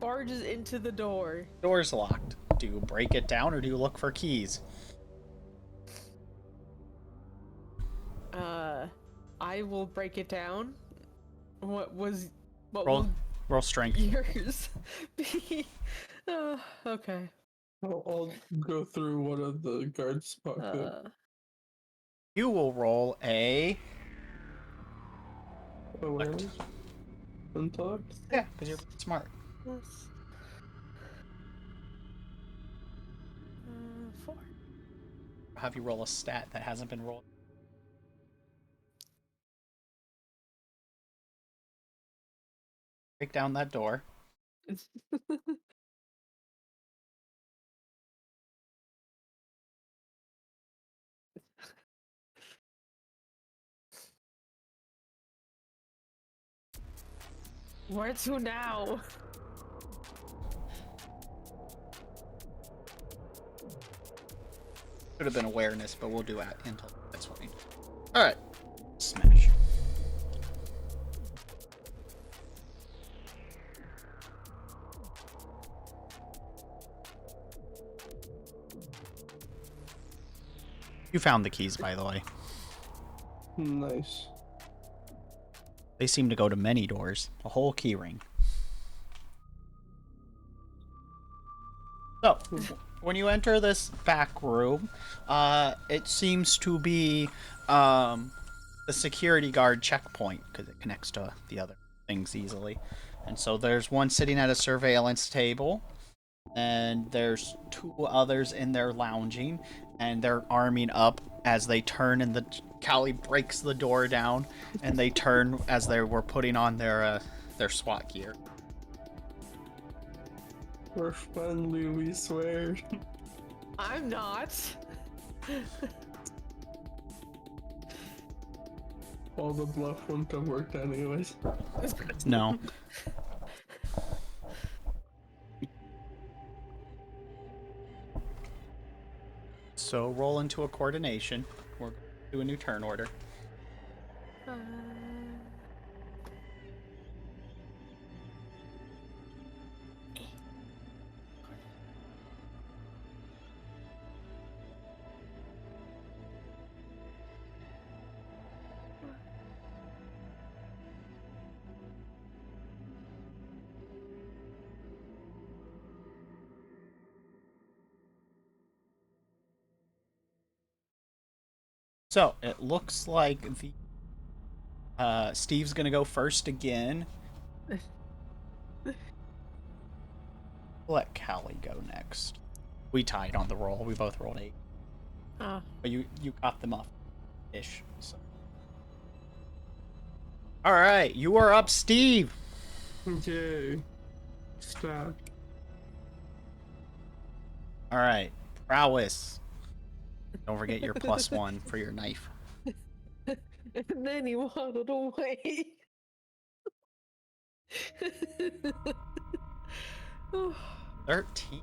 barges into the door. Door's locked. Do you break it down or do you look for keys? I will break it down. What Roll strength. yours be? Okay. I'll go through one of the guards' pocket. You will roll a... Awareness? Intellect? Yeah, because you're smart. Plus, 4. I'll have you roll a stat that hasn't been rolled. Break down that door. Where to now? Should have been awareness, but we'll do it until that's fine. Alright. Smash. You found the keys, by the way. Nice. They seem to go to many doors. A whole key ring. So, when you enter this back room, it seems to be the security guard checkpoint because it connects to the other things easily. And so there's one sitting at a surveillance table, and there's two others in there lounging, and they're arming up as they turn, and the Callie breaks the door down, and they turn as they were putting on their SWAT gear. We're friendly, we swear. I'm not. All the bluff wouldn't have worked anyways. No. So roll into a coordination. We're going to do a new turn order. So it looks like the Steve's gonna go first again. Let Callie go next. We tied on the roll. We both rolled 8. But you got them off ish. So. All right, you are up, Steve. Yay. Stab. All right, prowess. Don't forget your +1 for your knife. And then he waddled away. 13.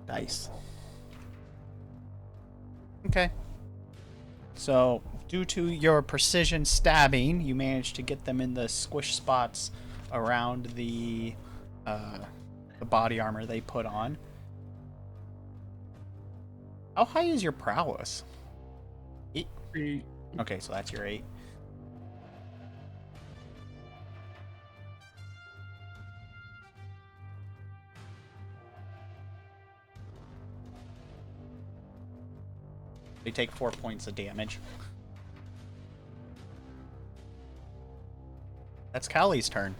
Dice. Okay. So, due to your precision stabbing, you managed to get them in the squish spots around the body armor they put on. How high is your prowess? 8? 8. Okay, so that's your 8. They take 4 points of damage. That's Callie's turn.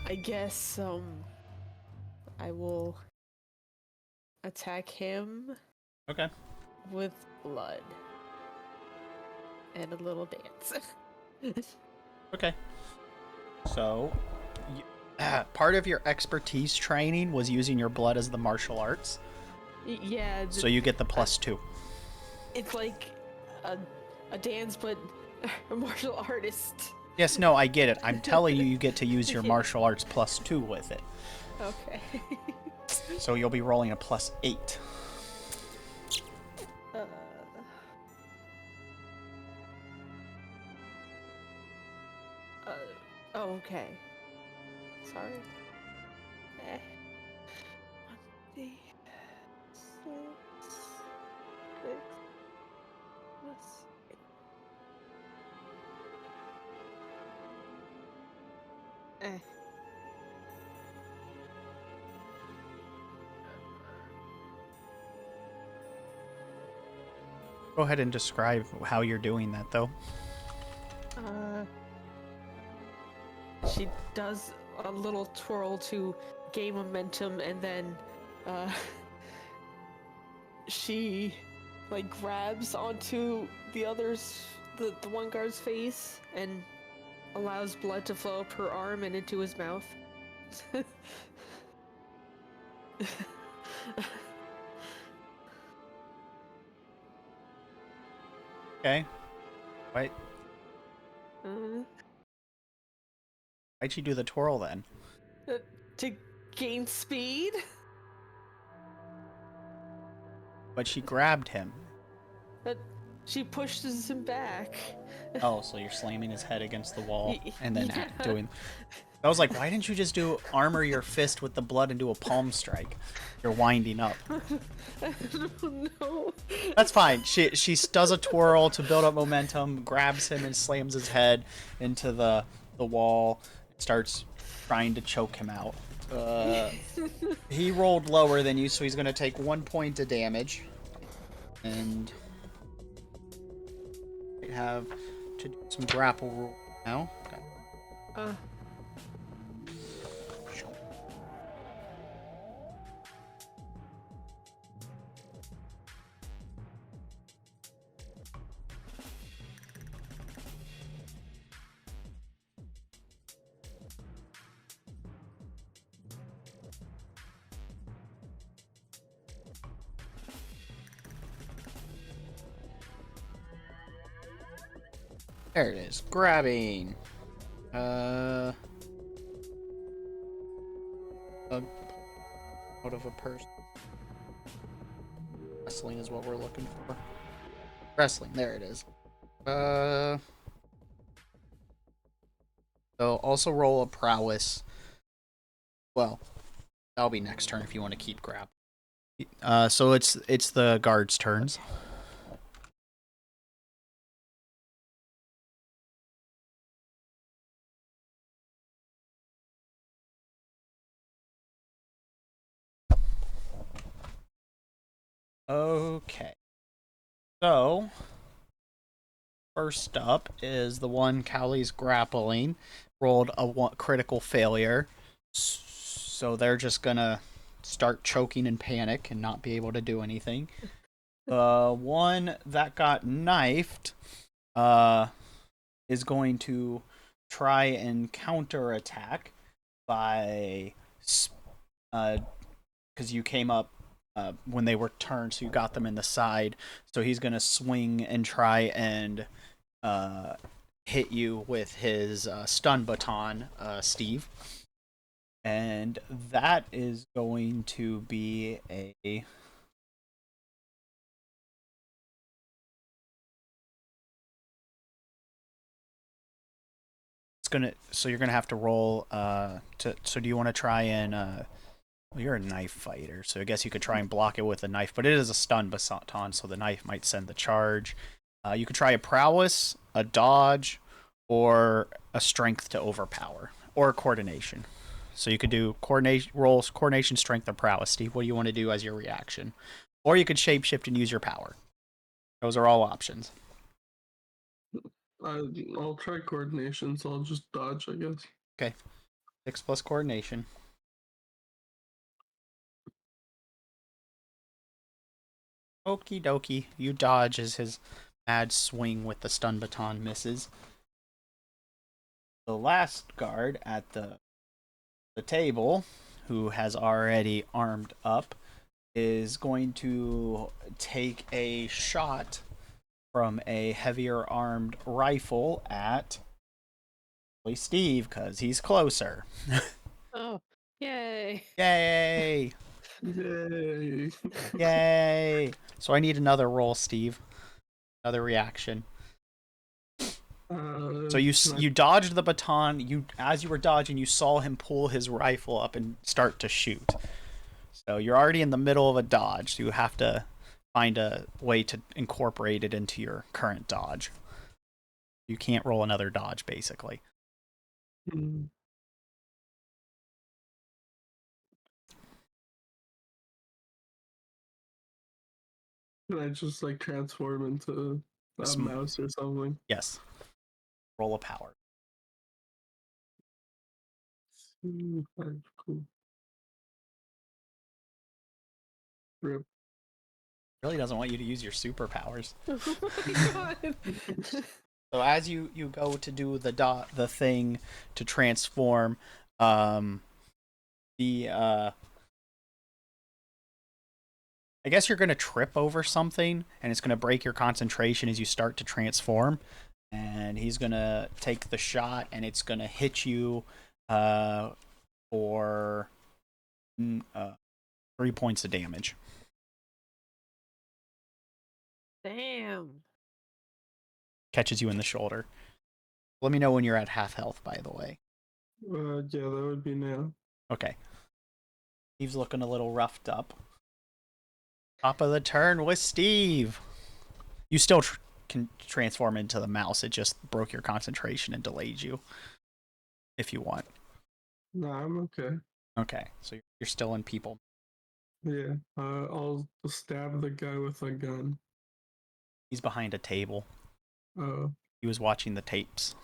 I guess I will attack him Okay. with blood and a little dance. Okay. So, part of your expertise training was using your blood as the martial arts. Yeah. So you get the +2. It's like a dance, but a martial artist. Yes, no, I get it. I'm telling you, you get to use your martial arts +2 with it. Okay. So you'll be rolling a +8. Oh, okay. sorry. 1d6, 6 plus. Go ahead and describe how you're doing that, though. She does a little twirl to gain momentum, and then she like grabs onto the one guard's face and allows blood to flow up her arm and into his mouth. Okay. Why, Uh, why'd you do the twirl then? to gain speed? But she grabbed him. She pushes him back. Oh, so you're slamming his head against the wall and then Yeah. doing... I was like, why didn't you just armor your fist with the blood and do a palm strike? You're winding up. I don't know. That's fine. She does a twirl to build up momentum, grabs him and slams his head into the wall, starts trying to choke him out. He rolled lower than you, so he's going to take 1 point of damage. And we have to do some grapple rule now. Okay. There it is. Grabbing. Out of a person. Wrestling is what we're looking for. Wrestling. There it is. So also roll a prowess. Well, that'll be next turn if you want to keep grab. So it's the guards' turns. Okay. So, first up is the one Cowley's grappling. Rolled a critical failure. So they're just gonna start choking in panic and not be able to do anything. The one that got knifed is going to try and counterattack by... because you came up when they were turned, so you got them in the side. So he's going to swing and try and hit you with his stun baton, Steve. And that is going to be a... So you're gonna have to roll so do you want to try and well, you're a knife fighter, so I guess you could try and block it with a knife, but it is a stun baton, so the knife might send the charge. You could try a prowess, a dodge, or a strength to overpower, or coordination. So you could do rolls, coordination, strength, or prowess. Steve, what do you want to do as your reaction? Or you could shapeshift and use your power. Those are all options. I'll try coordination, so I'll just dodge, I guess. Okay. 6 plus coordination. Okie dokie. You dodge as his mad swing with the stun baton misses. The last guard at the table, who has already armed up, is going to take a shot from a heavier armed rifle at Steve, because he's closer. Oh, yay. Yay! Yay! Yay! So I need another roll, Steve. Another reaction. So you can I- you dodged the baton. As you were dodging, you saw him pull his rifle up and start to shoot. So you're already in the middle of a dodge. So you have to find a way to incorporate it into your current dodge. You can't roll another dodge, basically. Hmm. Can I just like transform into a Sm- mouse or something? Yes. Roll a power. Cool. Rip. Really doesn't want you to use your superpowers. Oh my god. So as you go to do the thing to transform, the I guess you're gonna trip over something, and it's gonna break your concentration as you start to transform. And he's gonna take the shot, and it's gonna hit you for 3 points of damage. Damn. Catches you in the shoulder. Let me know when you're at half health, by the way. Yeah, that would be now. Okay. Steve's looking a little roughed up. Top of the turn with Steve. You still can transform into the mouse. It just broke your concentration and delayed you. If you want. Nah, I'm okay. Okay, so you're still in people. Yeah, I'll stab the guy with a gun. He's behind a table. Oh, He was watching the tapes.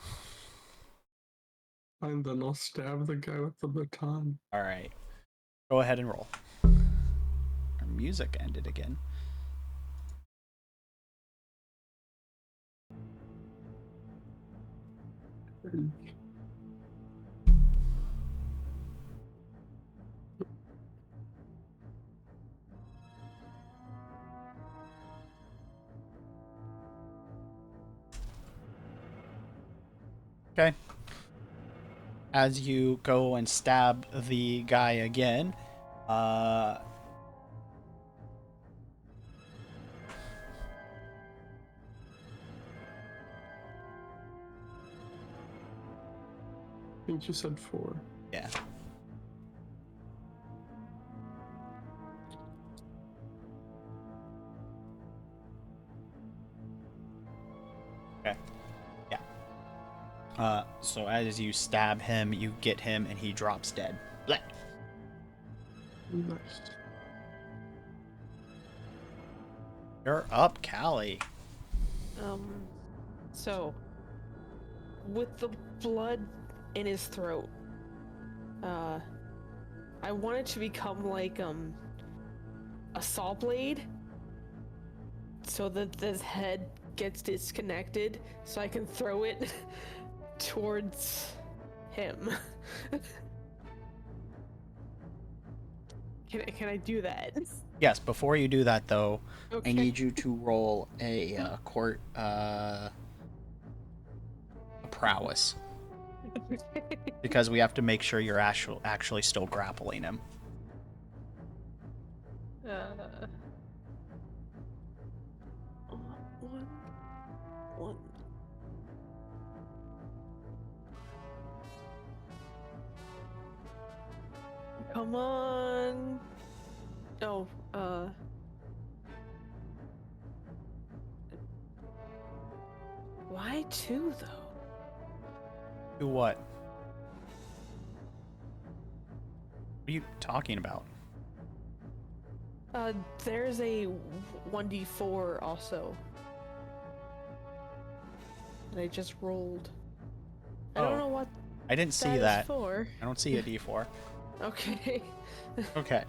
and then I'll stab the guy with the baton. All right. Go ahead and roll. Our music ended again. Okay. As you go and stab the guy again, I think you said 4. yeah. Okay. Yeah. So as you stab him, you get him, and he drops dead. Blech. Nice. You're up, Callie. So with the blood in his throat, I want it to become like a saw blade, so that his head gets disconnected, so I can throw it towards him. Can I do that? Yes, before you do that, though, Okay. I need you to roll a prowess. Because we have to make sure you're actually still grappling him. One. Come on. Oh, why 2 though? Do what? What are you talking about? There's a 1d4 also that I just rolled. I don't Oh. know what I didn't see that that. is for. I don't see a d4. Okay. Okay.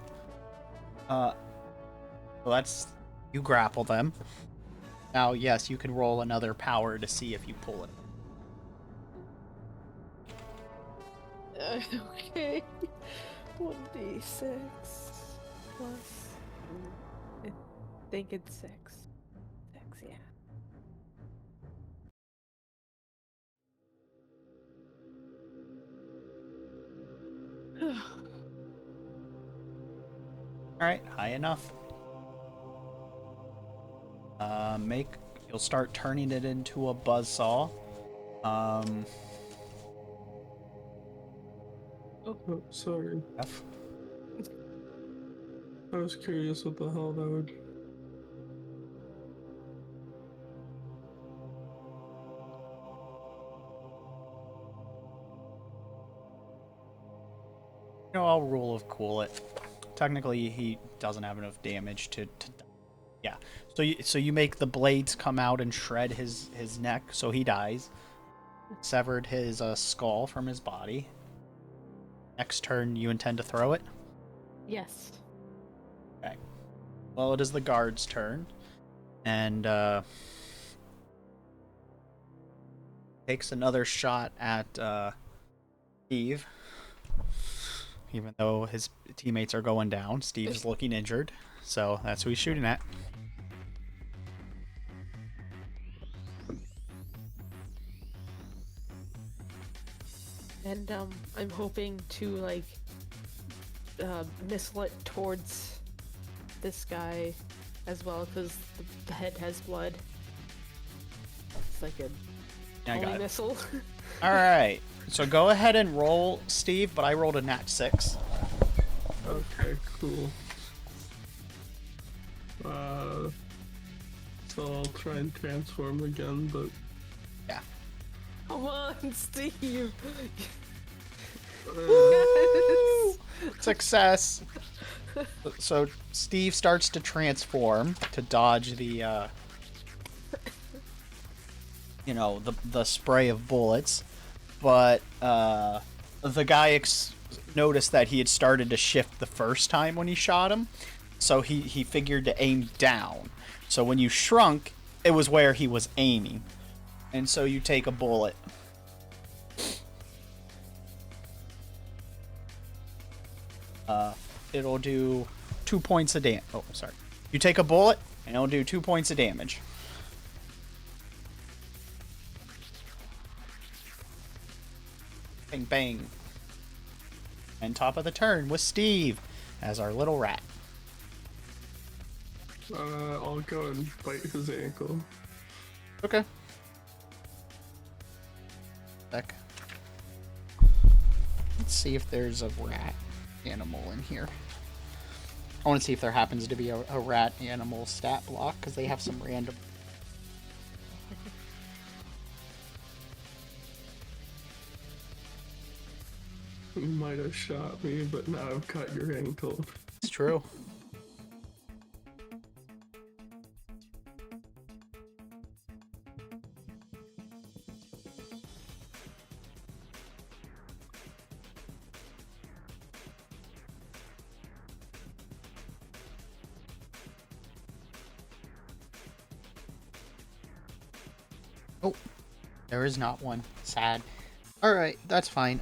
Well, that's... You grapple them. Now, yes, you can roll another power to see if you pull it. Okay. 1d6 plus. I think it's 6. 6, yeah. Alright, high enough. You'll start turning it into a buzzsaw. Um, Oh, sorry. F. I was curious what the hell that would. You know, I'll rule of cool it. Technically, he doesn't have enough damage to yeah. So you make the blades come out and shred his neck, so he dies. Severed his skull from his body. Next turn, you intend to throw it? Yes. Okay. Well, it is the guard's turn, and takes another shot at Steve. Even though his teammates are going down, Steve's looking injured, so that's who he's shooting at. And I'm hoping to like missile it towards this guy as well, because the head has blood. It's like a Yeah, I got it. missile. All right. So go ahead and roll, Steve, but I rolled a nat 6. Okay, cool. So I'll try and transform again, but Yeah. Come on, Steve. Woo! Success. So Steve starts to transform to dodge the the spray of bullets, but the guy noticed that he had started to shift the first time when he shot him, so he figured to aim down. So when you shrunk, it was where he was aiming, and so you take a bullet. It'll do 2 points of damage. Oh, sorry. You take a bullet, and it'll do 2 points of damage. Bang, bang. And top of the turn with Steve as our little rat. I'll go and bite his ankle. Okay. Back. Let's see if there's a rat animal in here. I want to see if there happens to be a rat animal stat block, because they have some random... You might have shot me, but now I've cut your ankle. It's true. Oh, there is not one. Sad. Alright, that's fine.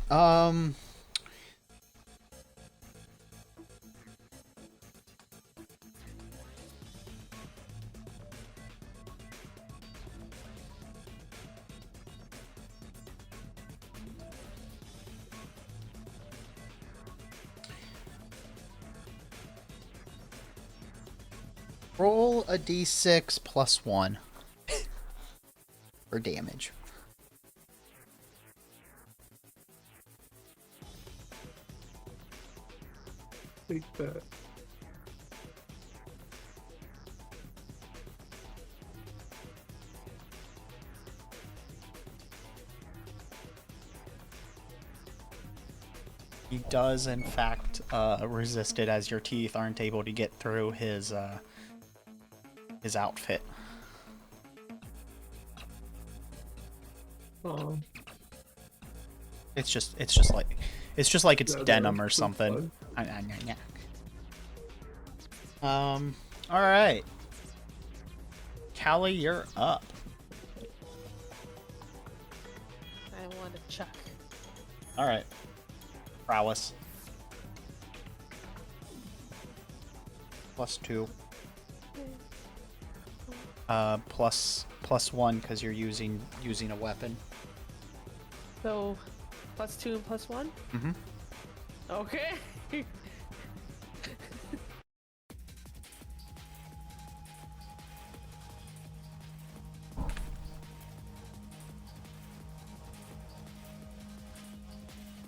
Roll a d6 plus 1 for damage. Take that. He does, in fact, resist it, as your teeth aren't able to get through his outfit. Oh. It's just like it's Yeah, denim no, or it's something. fine. All right. Callie, you're up. I want to chuck. All right. Prowess. +2. Plus 1 because you're using a weapon. So, +2 and +1? Mm-hmm. Okay.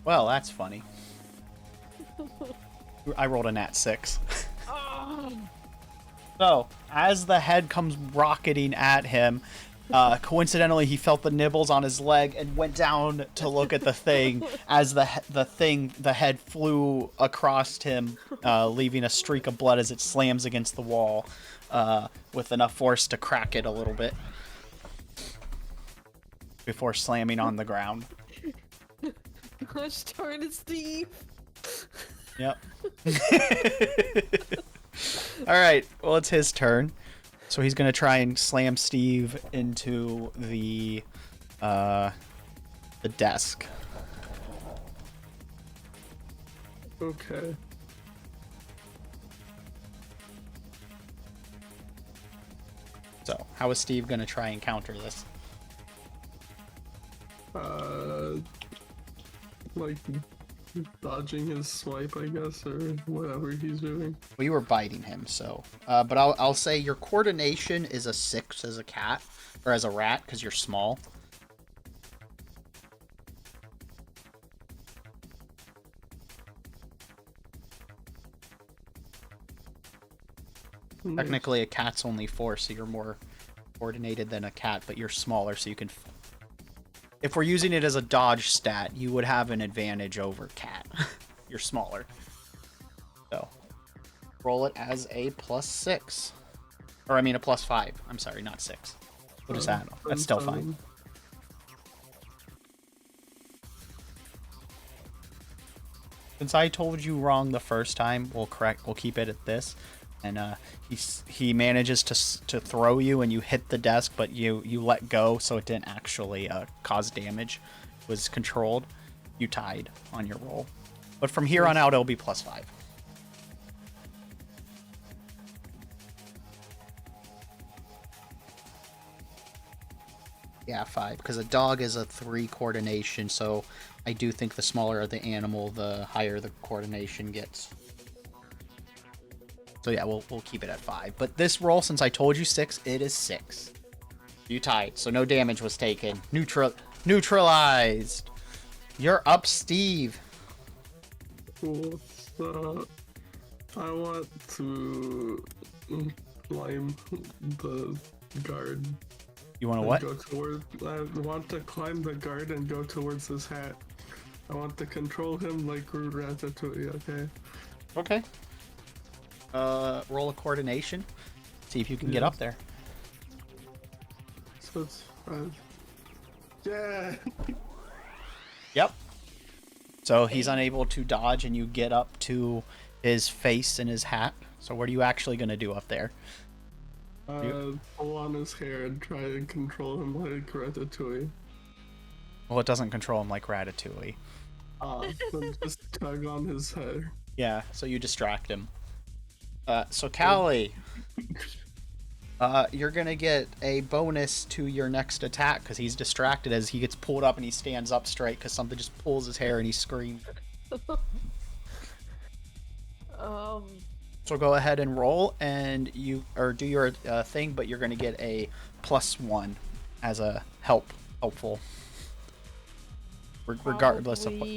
Well, that's funny. I rolled a nat 6. Oh. So, as the head comes rocketing at him, coincidentally, he felt the nibbles on his leg and went down to look at the thing as the head flew across him, leaving a streak of blood as it slams against the wall, with enough force to crack it a little bit before slamming on the ground. Gosh darn it, Steve. Yep. Alright, well, it's his turn. So he's gonna try and slam Steve into the desk. Okay. So, how is Steve gonna try and counter this? Like dodging his swipe, I guess, or whatever he's doing. Well, you were biting him, so. But I'll say your coordination is a 6 as a cat, or as a rat, because you're small. Technically, a cat's only 4, so you're more coordinated than a cat, but you're smaller, so you can... If we're using it as a dodge stat, you would have an advantage over cat. You're smaller. So, roll it as a +6. Or, I mean, a +5. I'm sorry, not 6. What is that? That's still fine. Since I told you wrong the first time, we'll keep it at this. And he manages to throw you, and you hit the desk, but you let go, so it didn't actually cause damage. It was controlled. You tied on your roll. But from here on out, it'll be +5. Yeah, 5, because a dog is a 3 coordination, so I do think the smaller the animal, the higher the coordination gets. So yeah, we'll keep it at 5. But this roll, since I told you 6, it is 6. You tied, so no damage was taken. Neutralized. You're up, Steve. Cool. So I want to climb the guard. You want to what? I want to climb the guard and go towards his hat. I want to control him like Ratatouille, okay? Okay. Roll a coordination. See if you can get up there. So it's 5. Yeah! Yep. So he's unable to dodge, and you get up to his face and his hat. So what are you actually going to do up there? Pull on his hair and try and control him like Ratatouille. Well, it doesn't control him like Ratatouille. Then just tug on his head. Yeah, so you distract him. So Callie, you're gonna get a bonus to your next attack because he's distracted as he gets pulled up and he stands up straight because something just pulls his hair and he screams. So go ahead and roll, and do your thing, but you're gonna get a +1 as a helpful, regardless of what.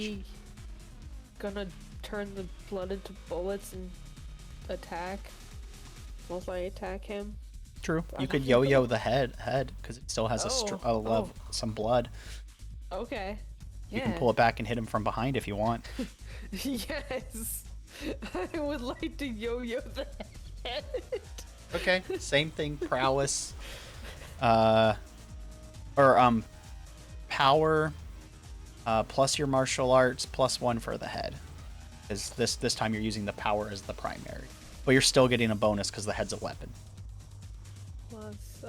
Gonna turn the blood into bullets and attack. Once I attack him. True. You could yo-yo the head because it still has some blood. Okay. Yeah. You can pull it back and hit him from behind if you want. Yes. I would like to yo-yo the head. Okay. Same thing. Prowess. Power. Plus your martial arts, +1 for the head. Because this time you're using the power as the primary. But you're still getting a bonus because the head's a weapon. Plus,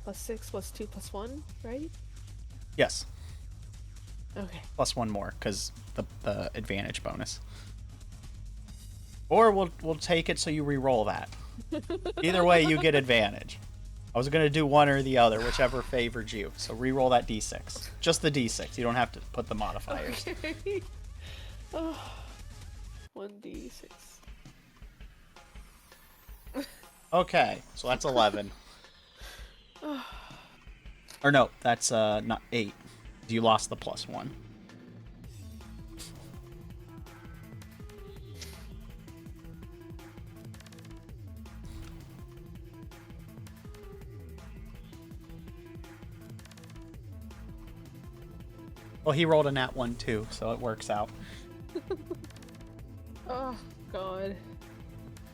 +6, +2, +1, right? Yes. Okay. +1 more because the advantage bonus. Or we'll take it so you re-roll that. Either way, you get advantage. I was gonna do one or the other, whichever favored you. So re-roll that d6. Just the d6. You don't have to put the modifiers. Okay. 1d6. Okay, so that's 11. Or no, that's not 8. You lost the +1. Well, he rolled a nat 1 too, so it works out. Oh, God.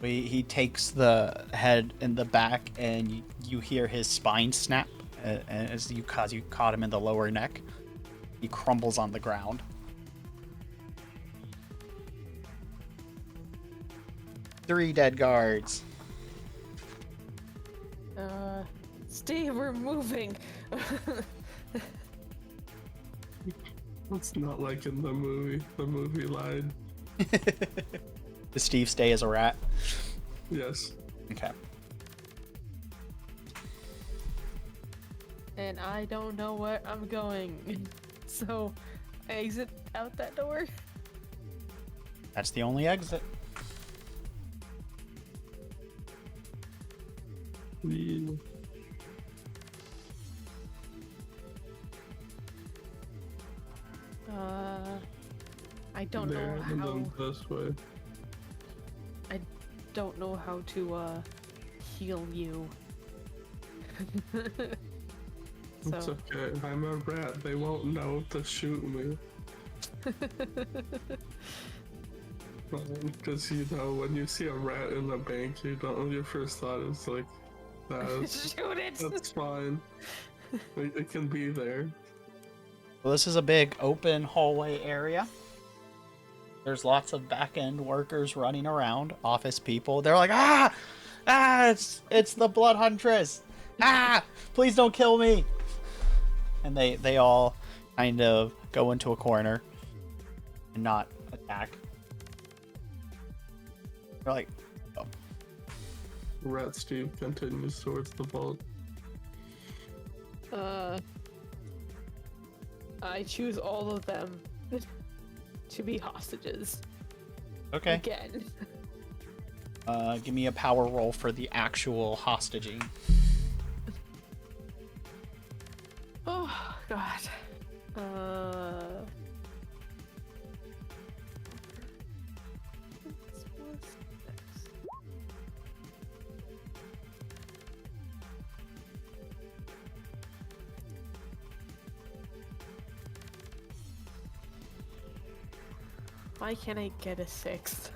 He takes the head in the back, and you hear his spine snap as you caught him in the lower neck. He crumbles on the ground. 3 dead guards. Steve, we're moving. It's not like in the movie. The movie lied. Does Steve stay as a rat? Yes. Okay. And I don't know where I'm going. So, I exit out that door. That's the only exit. We I don't there know and how. then this way. I don't know how to heal you. It's So, okay. I'm a rat. They won't know to shoot me. Because you know, when you see a rat in the bank, you don't. Your first thought is like, shoot it. that's fine. It can be there. Well, this is a big open hallway area. There's lots of back-end workers running around, office people. They're like, it's the Blood Huntress. Please don't kill me. And they all kind of go into a corner and not attack. They're like, oh. Rat Steve continues towards the vault. I choose all of them to be hostages. Okay. Again. Give me a power roll for the actual hostaging. Oh, God. Why can't I get a 6?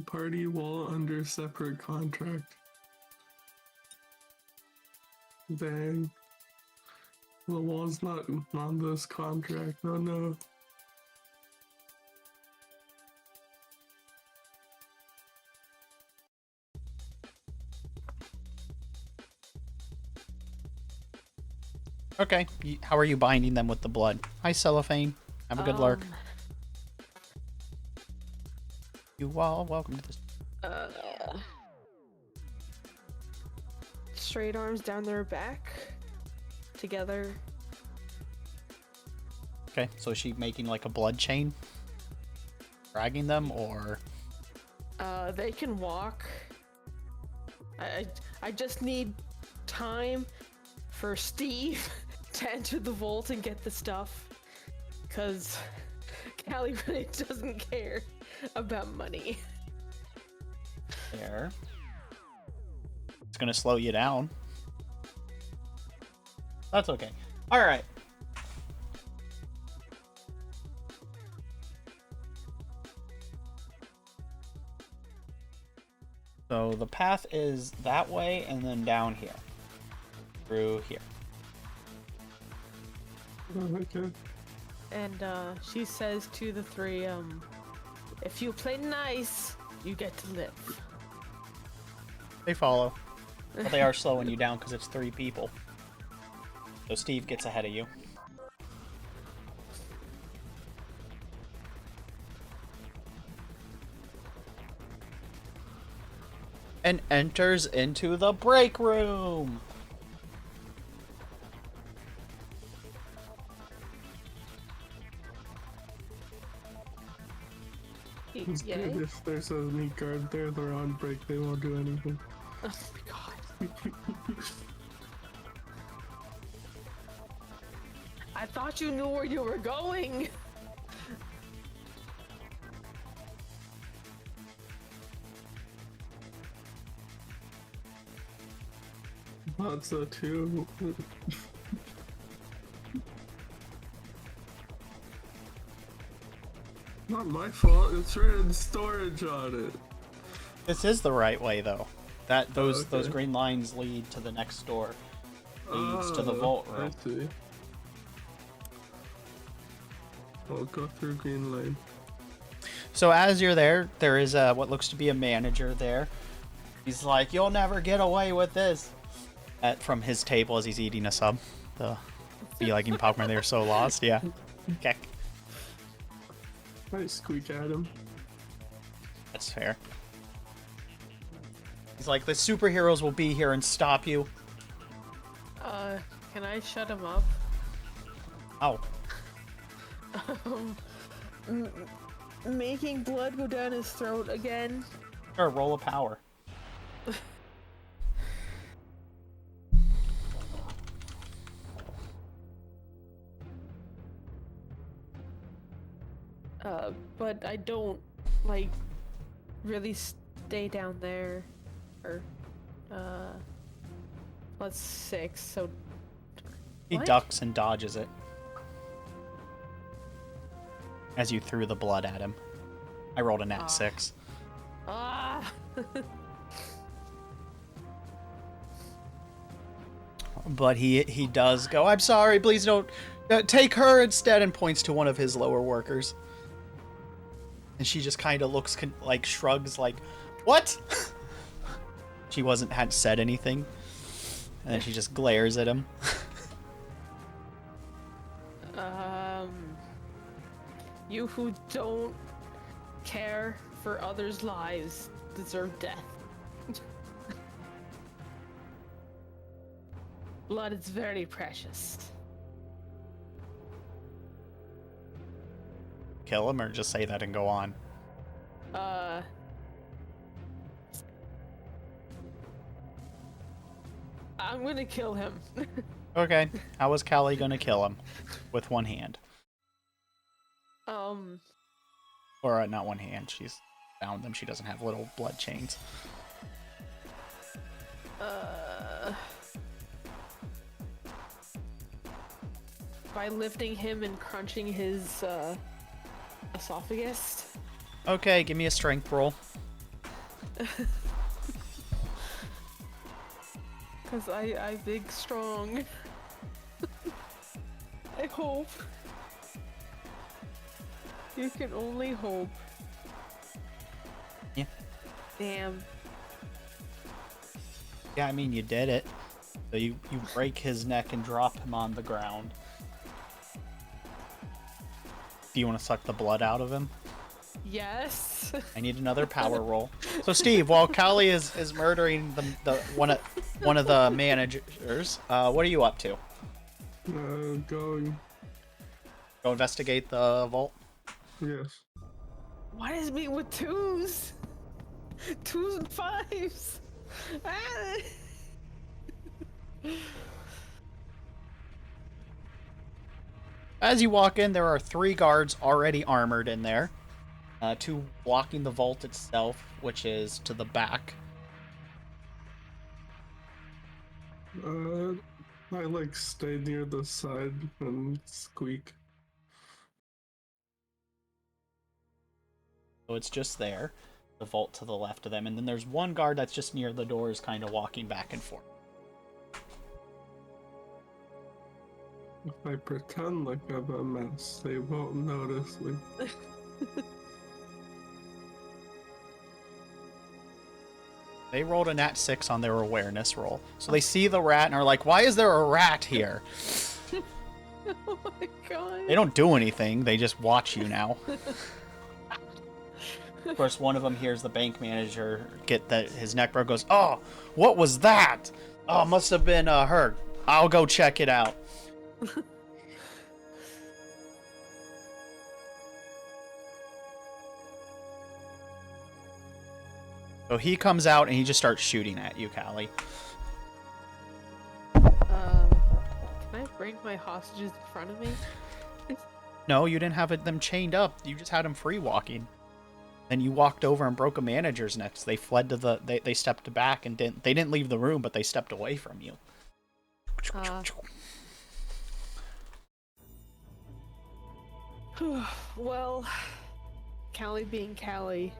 Party wall under separate contract. Dang. The wall's not on this contract. Oh no. Okay. How are you binding them with the blood? Hi, Cellophane. Have a good lurk. You all welcome to this. Straight arms down their back. Together. Okay, so is she making like a blood chain? Dragging them, or? They can walk. I just need time for Steve to enter the vault and get the stuff. Cause Callie really doesn't care about money. There. It's gonna slow you down. That's okay. Alright. So the path is that way and then down here. Through here. Oh, okay. And she says to the three, if you play nice, you get to live. They follow. But they are slowing you down because it's 3 people. So Steve gets ahead of you. And enters into the break room. It's Yay. good if there's any guard there, they're on break, they won't do anything. Oh my god. I thought you knew where you were going. Thought so too. Not my fault, it's written storage on it. This is the right way, though. Those Okay. green lines lead to the next door. Leads to the vault room. I see. I'll go through green lane. So as you're there, there is what looks to be a manager there. He's like, "You'll never get away with this." From his table as he's eating a sub. Be liking popcorn. They were so lost. Yeah. Okay. I squeak at him. That's fair. He's like, "The superheroes will be here and stop you." Can I shut him up? Oh. Making blood go down his throat again. Sure, roll of power. But I don't, like, really stay down there. Or, plus 6, so... He What? ducks and dodges it. As you threw the blood at him. I rolled a nat 6. Ah! But he does go, "I'm sorry, please don't take her instead," and points to one of his lower workers. And she just kind of looks like shrugs like, "What?" She hadn't said anything. And then she just glares at him. You who don't care for others' lives deserve death. Blood is very precious. Kill him or just say that and go on? I'm gonna kill him. Okay. How is Callie gonna kill him? With one hand. Or not one hand. She's bound them. She doesn't have little blood chains. By lifting him and crunching his, esophagus. Okay, give me a strength roll. Cause I big strong. I hope. You can only hope. Yeah. Damn. Yeah, I mean, you did it. So you break his neck and drop him on the ground. Do you want to suck the blood out of him? Yes. I need another power roll. So Steve, while Callie is murdering one of the managers, what are you up to? Going. Go investigate the vault? Yes. What is me with 2s? 2s and 5s. Ah. As you walk in, there are 3 guards already armored in there. 2 blocking the vault itself, which is to the back. I like stay near the side and squeak. So it's just there. The vault to the left of them. And then there's 1 guard that's just near the doors, kind of walking back and forth. If I pretend like I'm a mess, they won't notice me. They rolled a nat 6 on their awareness roll. So they see the rat and are like, why is there a rat here? Oh my god. They don't do anything. They just watch you now. Of course, one of them hears the bank manager get that his neck broke, goes, oh, what was that? Oh, must have been her. I'll go check it out. So he comes out and he just starts shooting at you, Callie. Can I bring my hostages in front of me? No, you didn't have them chained up. You just had them free walking. Then you walked over and broke a manager's neck. They fled to the. They stepped back and didn't. They didn't leave the room, but they stepped away from you. Well, Callie being Callie.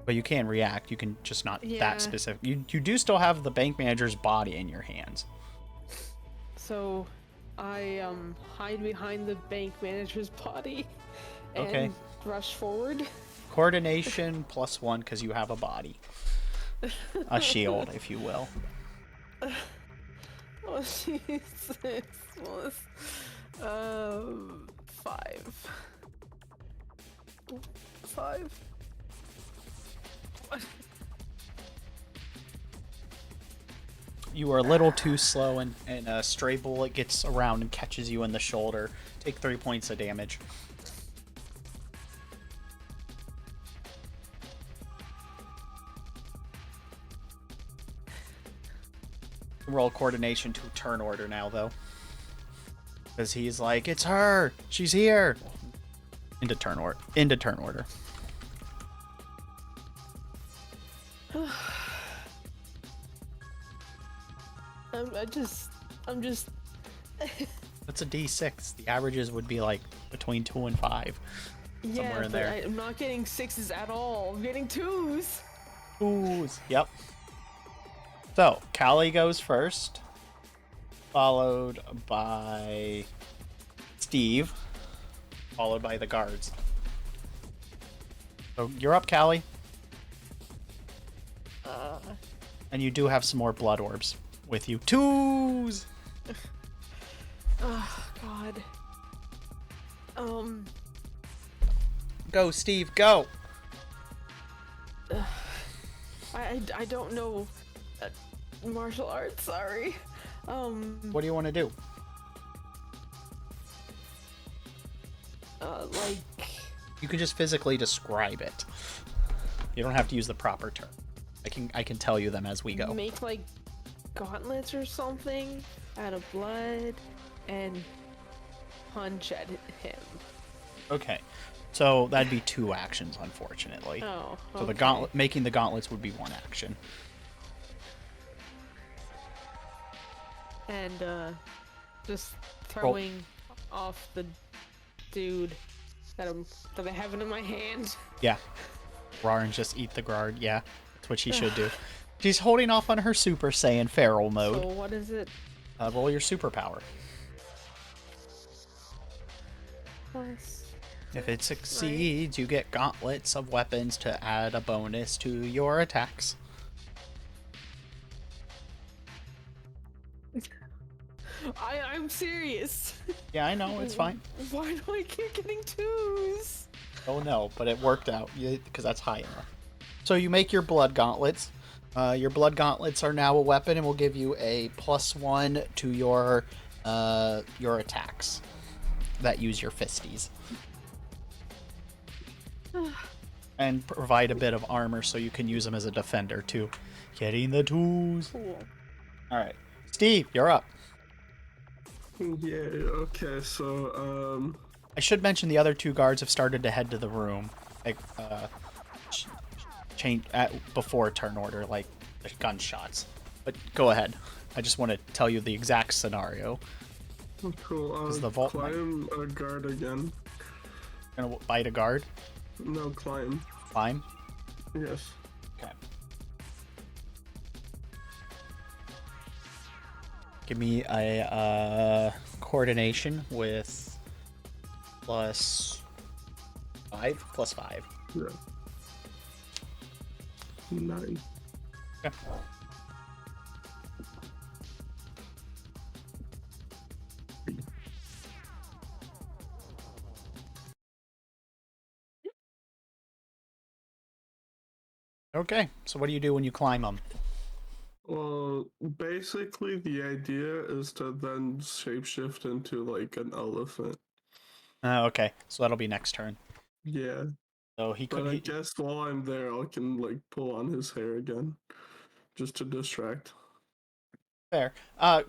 But you can react. You can just not Yeah. that specific. You do still have the bank manager's body in your hands. So, I hide behind the bank manager's body and Okay. rush forward. Coordination +1 because you have a body. A shield, if you will. Oh, Jesus. Was 5. 5. You are a little too slow, and a stray bullet gets around and catches you in the shoulder. Take 3 points of damage. Roll coordination to turn order now, though. Because he's like, it's her! She's here! Into turn order. I'm just. That's a D6. The averages would be like between 2 and 5. Yeah, Somewhere in but there. I'm not getting 6s at all. I'm getting 2s. Oohs. Yep. So, Callie goes first. Followed by Steve. Followed by the guards. So, you're up, Callie. And you do have some more blood orbs with you. 2s! Oh, God. Go, Steve, go! I don't know martial arts, sorry. What do you want to do? Like, You can just physically describe it. You don't have to use the proper term. I can tell you them as we go. make like gauntlets or something out of blood and punch at him. Okay. So that'd be 2 actions, unfortunately. Oh, So the okay. making the gauntlets would be 1 action. And just throwing off the dude that I have in my hand. Yeah. Rarn just eat the guard. Yeah, that's what she should do. She's holding off on her Super Saiyan feral mode. So what is it? Roll your superpower. Plus. If it succeeds, you get gauntlets of weapons to add a bonus to your attacks. I'm serious. Yeah, I know, it's fine. Why do I keep getting 2s? Oh no, but it worked out because that's high enough. So you make your blood gauntlets. Your blood gauntlets are now a weapon and will give you a +1 to your attacks that use your fisties. And provide a bit of armor so you can use them as a defender too. Getting the 2s. Cool. Alright. Steve, you're up. Yeah, okay, so, I should mention the other 2 guards have started to head to the room. Like, change before turn order, like the gunshots. But go ahead. I just want to tell you the exact scenario. cool, the vault climb a guard again. Gonna bite a guard. No, climb. Climb. Yes. Okay. Give me a coordination with +5. +5. Yeah. 9. Okay. Okay, so what do you do when you climb them? Well, basically the idea is to then shapeshift into like an elephant. Okay, so that'll be next turn. Yeah. So he could. But I guess while I'm there, I can like pull on his hair again, just to distract. Fair.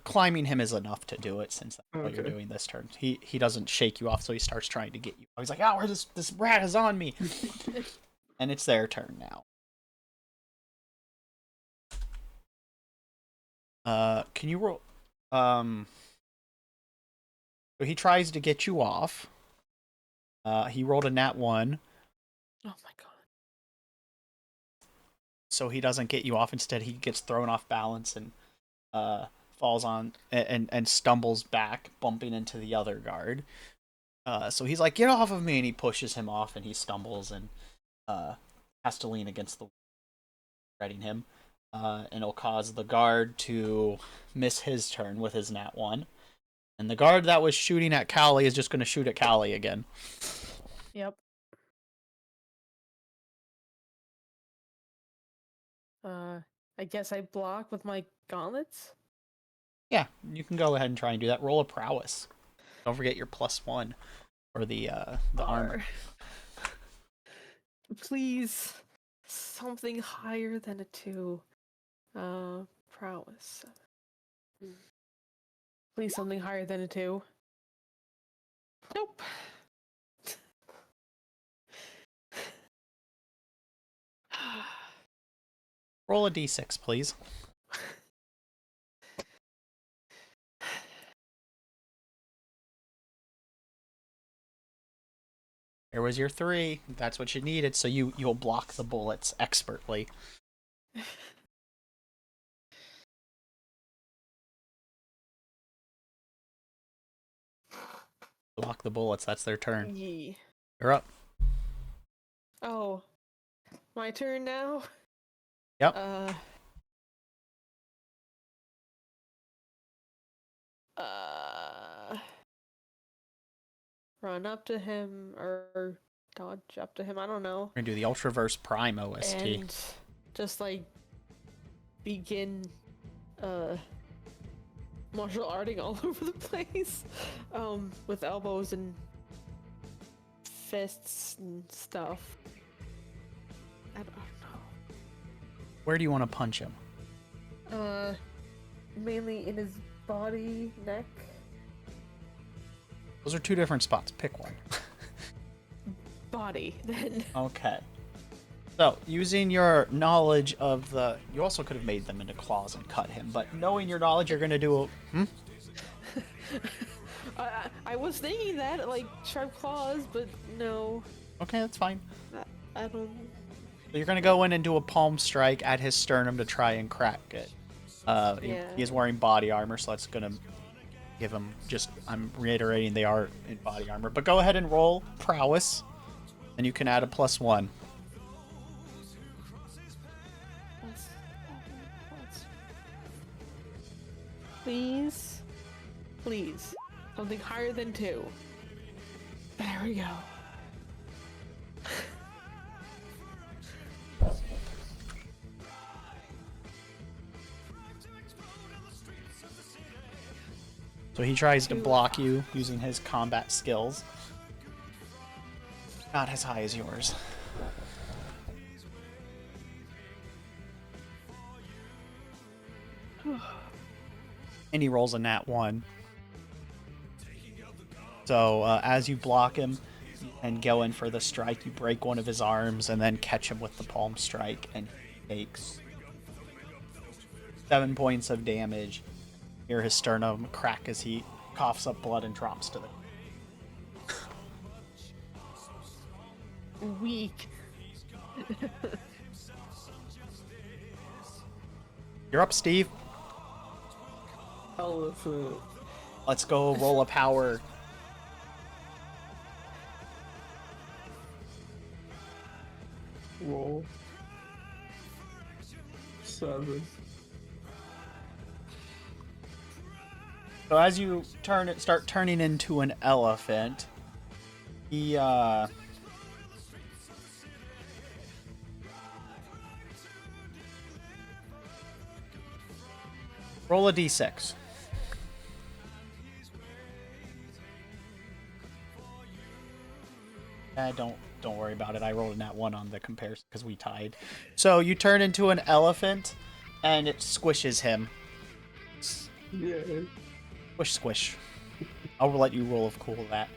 Climbing him is enough to do it since that's what you're Okay. doing this turn. He doesn't shake you off, so he starts trying to get you. He's like, "Oh, this rat is on me," and it's their turn now. Can you roll? So he tries to get you off. He rolled a nat 1. Oh my god. So he doesn't get you off. Instead, he gets thrown off balance and falls on and stumbles back, bumping into the other guard. So he's like, "Get off of me!" And he pushes him off, and he stumbles and has to lean against the wall, reading him. And it'll cause the guard to miss his turn with his nat 1. And the guard that was shooting at Callie is just going to shoot at Callie again. Yep. I guess I block with my gauntlets? Yeah, you can go ahead and try and do that. Roll a prowess. Don't forget your +1 for the armor. Please, something higher than a 2. Prowess. Please, something higher than a 2. Nope. Roll a d6, please. There was your 3. That's what you needed, so you'll block the bullets expertly. Block the bullets, that's their turn. Yee. You're up. Oh. My turn now? Yep. Run up to him or dodge up to him, I don't know. We're gonna do the Ultraverse Prime OST. And just like begin martial arting all over the place. With elbows and fists and stuff. I don't know. Where do you want to punch him? Mainly in his body, neck. Those are 2 different spots. Pick one. Body, then. Okay. So, using your knowledge of the... You also could have made them into claws and cut him, but knowing your knowledge, you're going to do a... I was thinking that, like, sharp claws, but no. Okay, that's fine. I don't... So you're going to go in and do a palm strike at his sternum to try and crack it. Yeah. He is wearing body armor, so that's going to give him just... I'm reiterating they are in body armor. But go ahead and roll prowess, and you can add a +1. Please? Please. Something higher than 2. There we go. So he tries to block you using his combat skills. Not as high as yours. And he rolls a nat 1. So as you block him and go in for the strike, you break one of his arms and then catch him with the palm strike, and he takes 7 points of damage. Hear his sternum crack as he coughs up blood and drops to the... Weak. You're up, Steve. Elephant. Let's go roll a power. Roll. 7. So as you start turning into an elephant, he roll a d6. Don't worry about it. I rolled a nat 1 on the comparison because we tied. So you turn into an elephant, and it squishes him. Yeah. Squish, squish. I'll let you roll of cool that.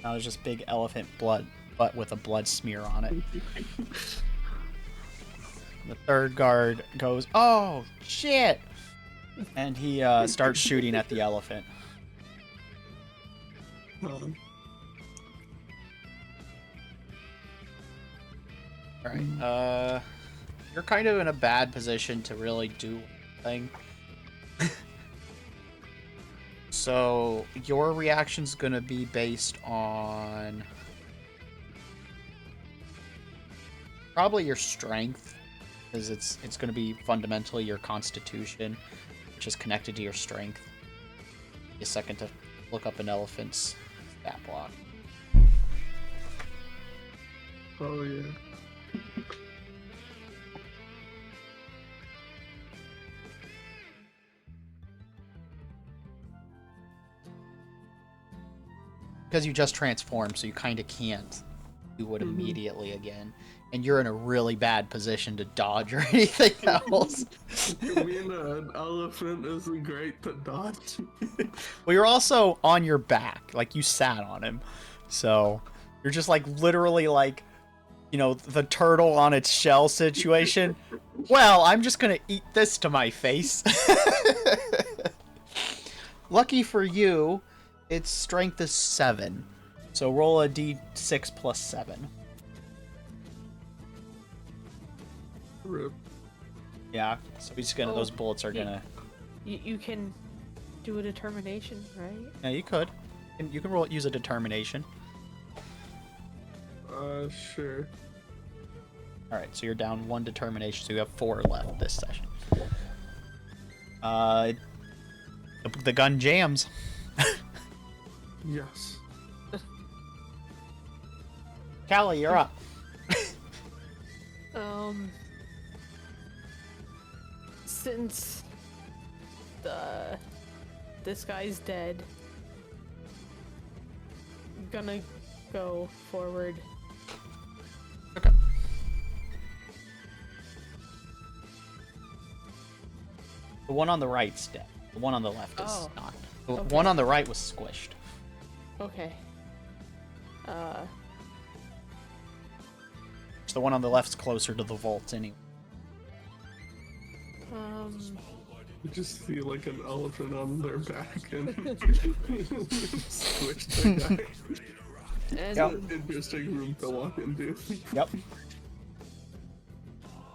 Now there's just big elephant butt with a blood smear on it. The third guard goes, "Oh shit!" and he starts shooting at the elephant. Alright, you're kind of in a bad position to really do anything. So, your reaction's gonna be based on probably your strength, because it's gonna be fundamentally your constitution, which is connected to your strength. Take a second to look up an elephant's stat block. Oh yeah. Because you just transformed, so you kind of can't do it immediately again. And you're in a really bad position to dodge or anything else. Being an elephant isn't great to dodge. Well, you're also on your back. Like, you sat on him. So, you're just, like, literally, like, you know, the turtle on its shell situation. Well, I'm just gonna eat this to my face. Lucky for you, its strength is 7. So roll a d6 plus 7. Rip. Yeah, so he's gonna, those bullets are gonna... You can do a determination, right? Yeah, you could. You can roll, use a determination. Sure. Alright, so you're down 1 determination, so you have 4 left this session. The gun jams. Yes. Callie, you're up. Since this guy's dead, I'm gonna go forward. Okay. The one on the right's dead. The one on the left is not. The one on the right was squished. Okay. The one on the left's closer to the vault anyway. You just see like an elephant on their back and switch the guy. And Yep. Interesting room to walk into. Yep.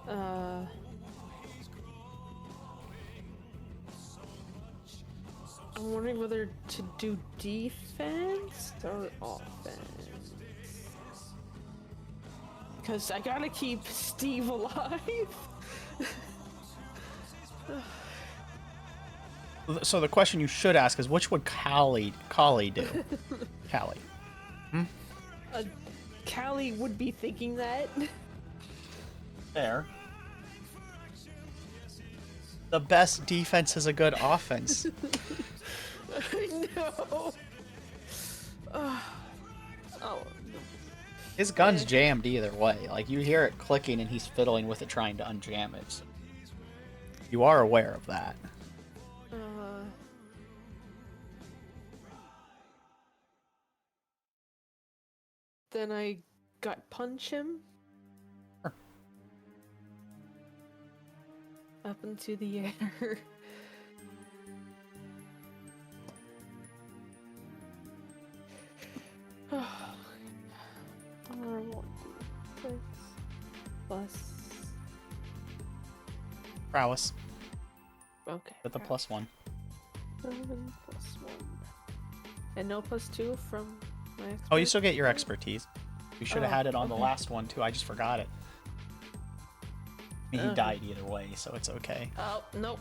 I'm wondering whether to do defense or offense. Because I gotta keep Steve alive. So the question you should ask is, which would Callie do? Callie. Callie would be thinking that. Fair. The best defense is a good offense. I know. Oh. His gun's jammed either way. Like, you hear it clicking and he's fiddling with it trying to unjam it. So you are aware of that. Then I gut punch him. Sure. Up into the air. Plus. Prowess. Okay. With a +1. 7 plus 1. And no +2 from my expert? Oh, you still get your expertise. You should have had it on the okay. last one too. I just forgot it. He died either way, so it's okay. Oh, nope.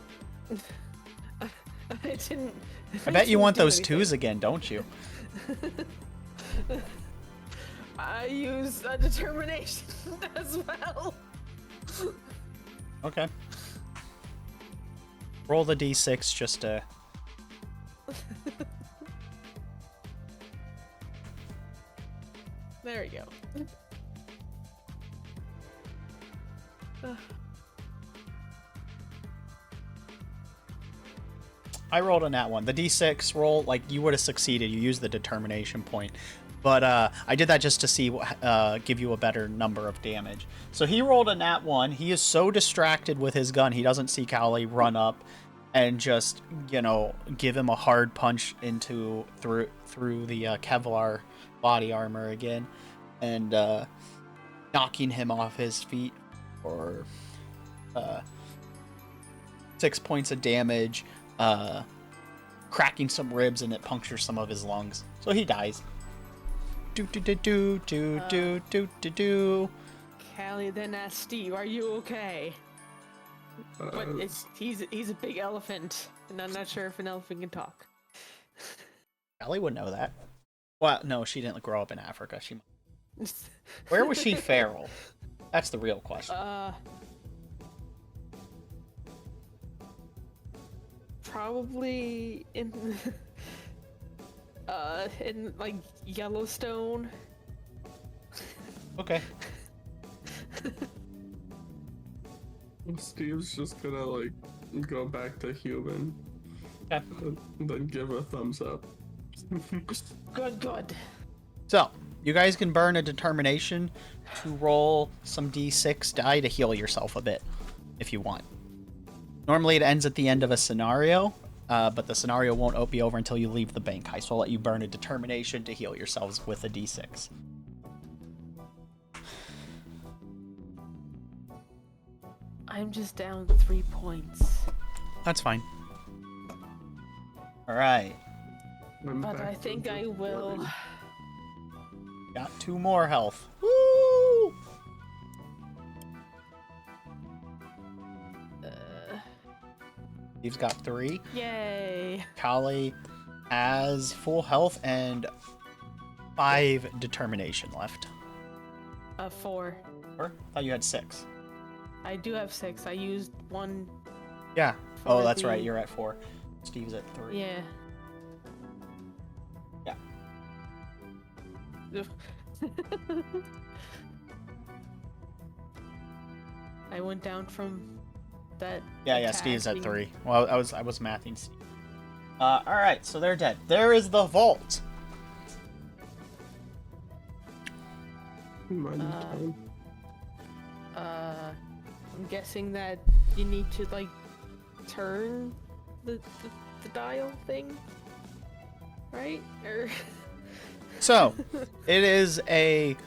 I didn't. I bet you want do those anything. 2s again, don't you? I use a determination as well. Okay. Roll the d6 just to... There we go. I rolled a nat 1. The d6 roll, like, you would have succeeded. You used the determination point. But I did that just to see, give you a better number of damage. So he rolled a nat 1. He is so distracted with his gun, he doesn't see Cowley run up and just, you know, give him a hard punch through the Kevlar body armor again, and knocking him off his feet for 6 points of damage, cracking some ribs, and it punctures some of his lungs. So he dies. Do. Callie then asked Steve, "Are you okay?" But he's a big elephant, and I'm not sure if an elephant can talk. Callie would know that. Well, no, she didn't grow up in Africa. Where was she feral? That's the real question. Probably in like Yellowstone. Okay. Steve's just gonna like go back to human. Okay. And then give a thumbs up. Good. So, you guys can burn a determination to roll some d6 die to heal yourself a bit, if you want. Normally it ends at the end of a scenario, but the scenario won't be over until you leave the bank heist, so I'll let you burn a determination to heal yourselves with a d6. I'm just down 3 points. That's fine. Alright. But I think I will. Got 2 more health. Woo! Steve's got 3. Yay! Callie has full health and 5 determination left. 4. Or? I thought you had 6. I do have 6. I used 1. Yeah. Oh, For that's the- right. You're at 4. Steve's at 3. Yeah. Yeah. I went down from that. Yeah. attack Steve's at being- 3. Well, I was mathing Steve. All right. So they're dead. There is the vault. Mine's down. I'm guessing that you need to like turn the dial thing, right? Or So it is a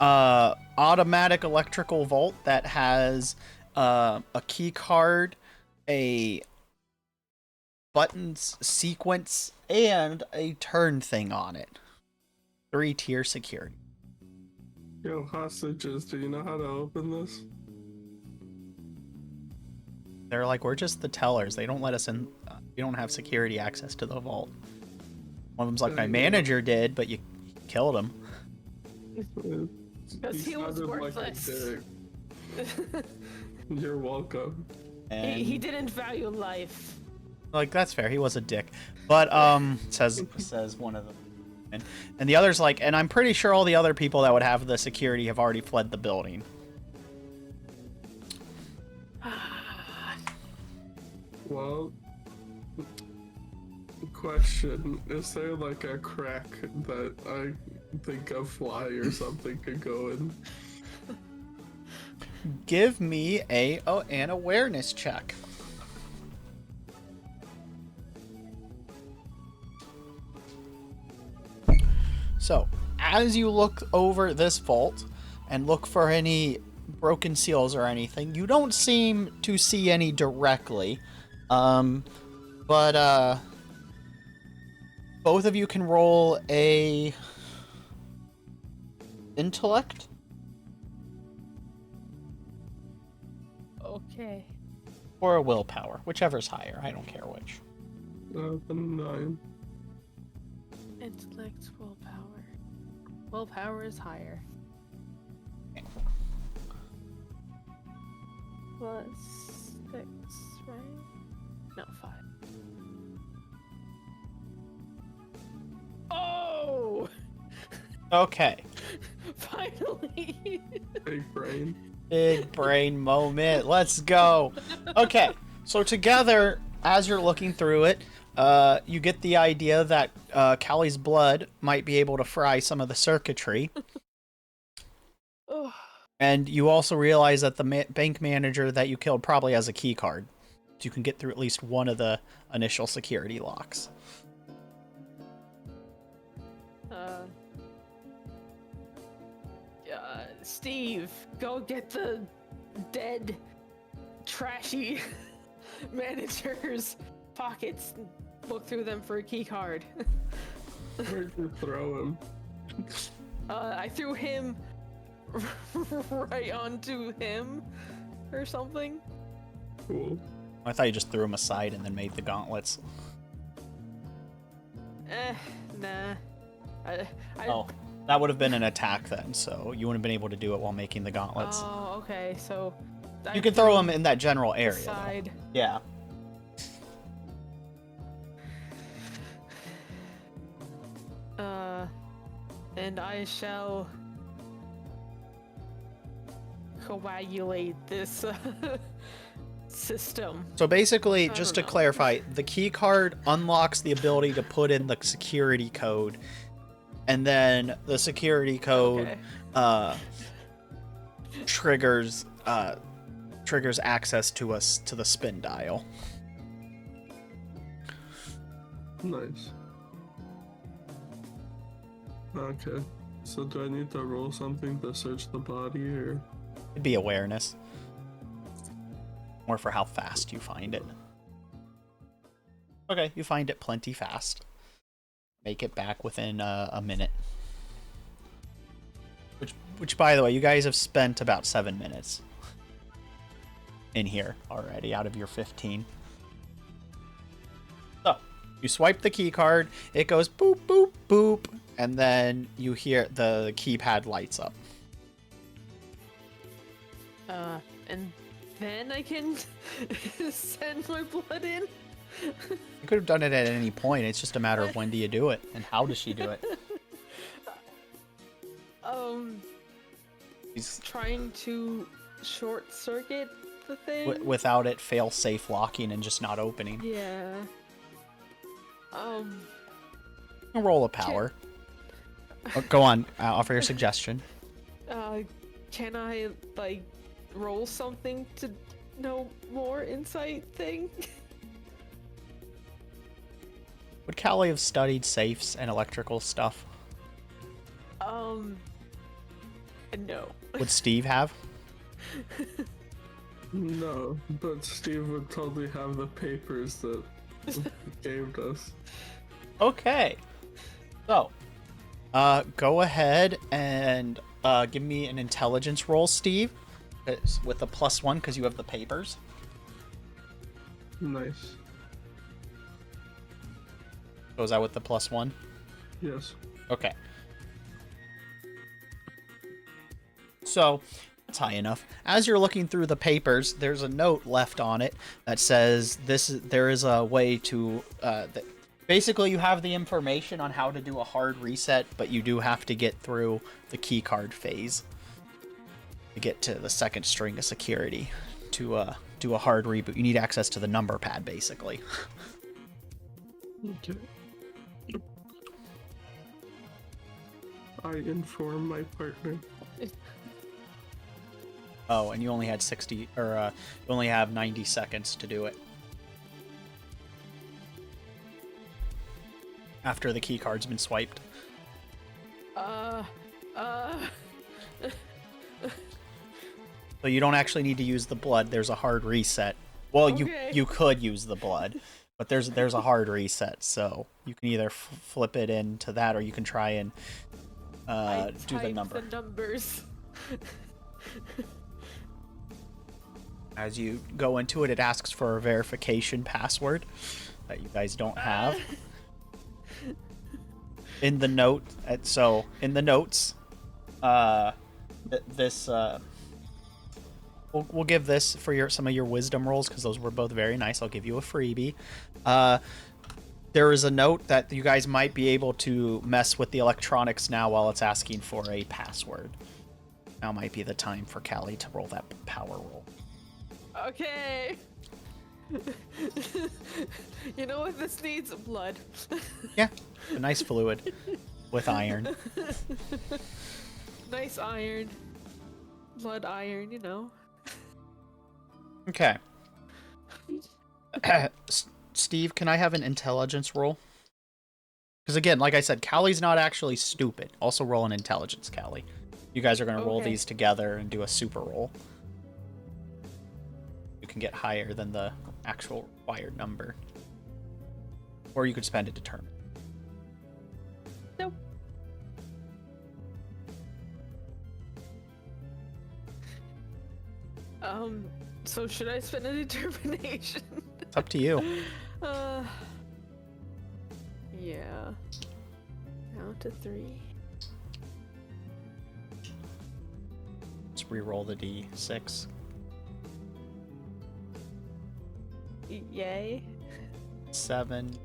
automatic electrical vault that has a key card, a buttons sequence, and a turn thing on it. 3-tier security. Yo, hostages, do you know how to open this? They're like, we're just the tellers. They don't let us in. We don't have security access to the vault. One of them's like, my manager did, but you killed him. because he was sounded like a worthless. dick. You're welcome. And He didn't value life. like, that's fair. He was a dick. But says one of them. And the other's like, and I'm pretty sure all the other people that would have the security have already fled the building. Well, question, is there like a crack that I think a fly or something could go in? Give me an awareness check. So, as you look over this vault and look for any broken seals or anything, you don't seem to see any directly. But both of you can roll a intellect. Okay. Or a willpower, whichever's higher. I don't care which. The 9. Intellect, willpower. Willpower is higher. Plus 6, right? No, 5. Oh! Okay. Finally! Big brain. Big brain moment. Let's go. Okay. So together, as you're looking through it, you get the idea that Callie's blood might be able to fry some of the circuitry. Oh. And you also realize that the bank manager that you killed probably has a key card. So you can get through at least one of the initial security locks. Steve, go get the dead, trashy manager's pockets and look through them for a key card. Where'd you throw him? I threw him right onto him or something. Cool. I thought you just threw him aside and then made the gauntlets. Nah. Oh, that would have been an attack then, so you wouldn't have been able to do it while making the gauntlets. Oh, okay, so... You can throw them in that general area. Side. Yeah. And I shall coagulate this system. So basically, I just don't to know. clarify, the key card unlocks the ability to put in the security code, and then the security code triggers access to us to the spin dial. Nice. Okay. So do I need to roll something to search the body, or? It'd be awareness. More for how fast you find it. Okay, you find it plenty fast. Make it back within a minute. Which, by the way, you guys have spent about 7 minutes in here already out of your 15. So, you swipe the key card, it goes boop, boop, boop, and then you hear the keypad lights up. And then I can send my blood in? You could have done it at any point. It's just a matter of when do you do it and how does she do it. He's Trying to short circuit the thing? without it fail safe locking and just not opening. Yeah. Roll a power. Oh, go on. Offer your suggestion. Can I, like, roll something to know more insight thing? Would Callie have studied safes and electrical stuff? No. Would Steve have? No, but Steve would totally have the papers that gave us. Okay. So, go ahead and give me an intelligence roll, Steve, with a +1 because you have the papers. Nice. So is that with the +1? Yes. Okay. So, it's high enough. As you're looking through the papers, there's a note left on it that says there is a way to basically you have the information on how to do a hard reset, but you do have to get through the key card phase to get to the second string of security to do a hard reboot. You need access to the number pad basically. Okay. I inform my partner. Oh, and you only had 60 or you only have 90 seconds to do it. After the key card's been swiped. So you don't actually need to use the blood. There's a hard reset. Well, Okay. you could use the blood, but there's a hard reset. So you can either flip it into that, or you can try and do the type number. the numbers. As you go into it, it asks for a verification password that you guys don't have. In the note, in the notes, this we'll give this for some of your wisdom rolls because those were both very nice. I'll give you a freebie. There is a note that you guys might be able to mess with the electronics now while it's asking for a password. Now might be the time for Callie to roll that power roll. Okay. You know what this needs? Blood. Yeah, a nice fluid with iron. Nice iron. Blood iron, you know. Okay. Steve, can I have an intelligence roll? Because again, like I said, Callie's not actually stupid. Also roll an intelligence, Callie. You guys are going to roll these together and do a super roll. You can get higher than the actual required number. Or you could spend a determinant. Nope. So should I spend a determination? It's up to you. Yeah. Down to 3. Let's re-roll the D6. Yay. 7.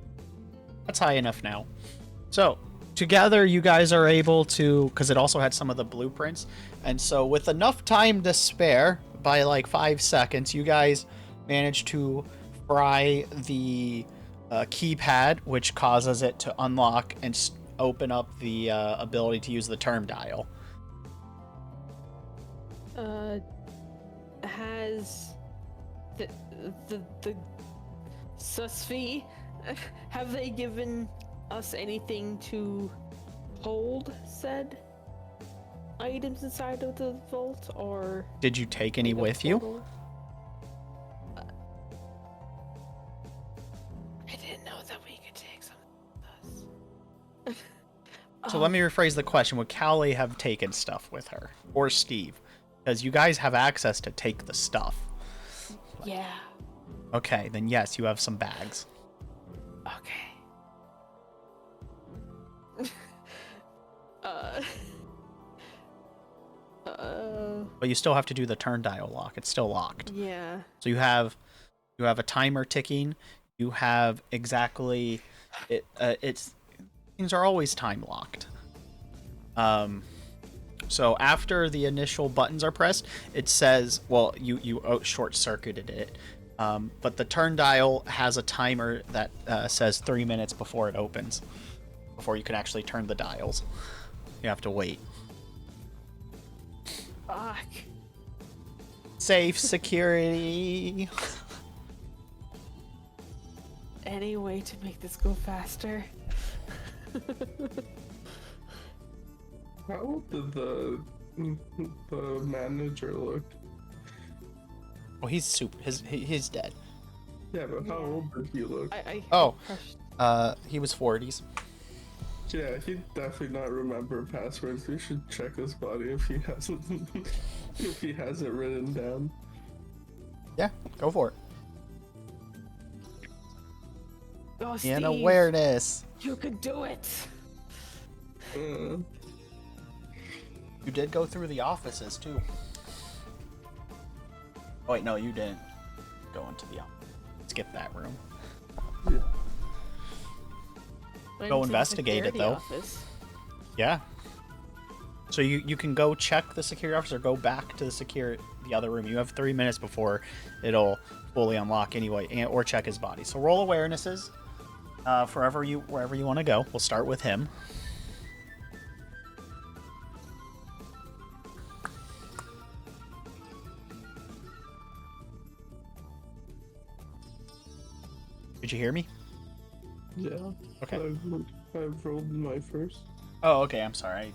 That's high enough now. So, together you guys are able to, because it also had some of the blueprints, and so with enough time to spare, by like 5 seconds, you guys managed to fry the keypad, which causes it to unlock and open up the ability to use the term dial. Has the SSVEE, have they given us anything to hold said items inside of the vault, or did you take any with you? I didn't know that we could take some with us. So let me rephrase the question. Would Callie have taken stuff with her? Or Steve? Because you guys have access to take the stuff. Yeah. Okay, then yes, you have some bags. Okay. But you still have to do the turn dial lock. It's still locked. Yeah. So you have a timer ticking. You have exactly it's things are always time locked. So after the initial buttons are pressed, it says, well, you short circuited it. But the turn dial has a timer that says 3 minutes before it opens, before you can actually turn the dials. You have to wait. Fuck. Safe security. Any way to make this go faster? How did the manager look? Well, he's super. He's dead. Yeah, but how old did he look? He was 40s. Yeah, he'd definitely not remember passwords. We should check his body if he hasn't if he has it written down. Yeah, go for it. Oh, In Steve, awareness. you could do it. You did go through the offices too. Oh wait, no, you didn't go into the office. Skip that room. Yeah. Go investigate it though. Office. Yeah. So you can go check the security office or go back to the other room. You have 3 minutes before it'll fully unlock anyway, or check his body. So roll awarenesses wherever you want to go. We'll start with him. Did you hear me? Yeah. Okay. I've rolled my first. Oh, okay. I'm sorry.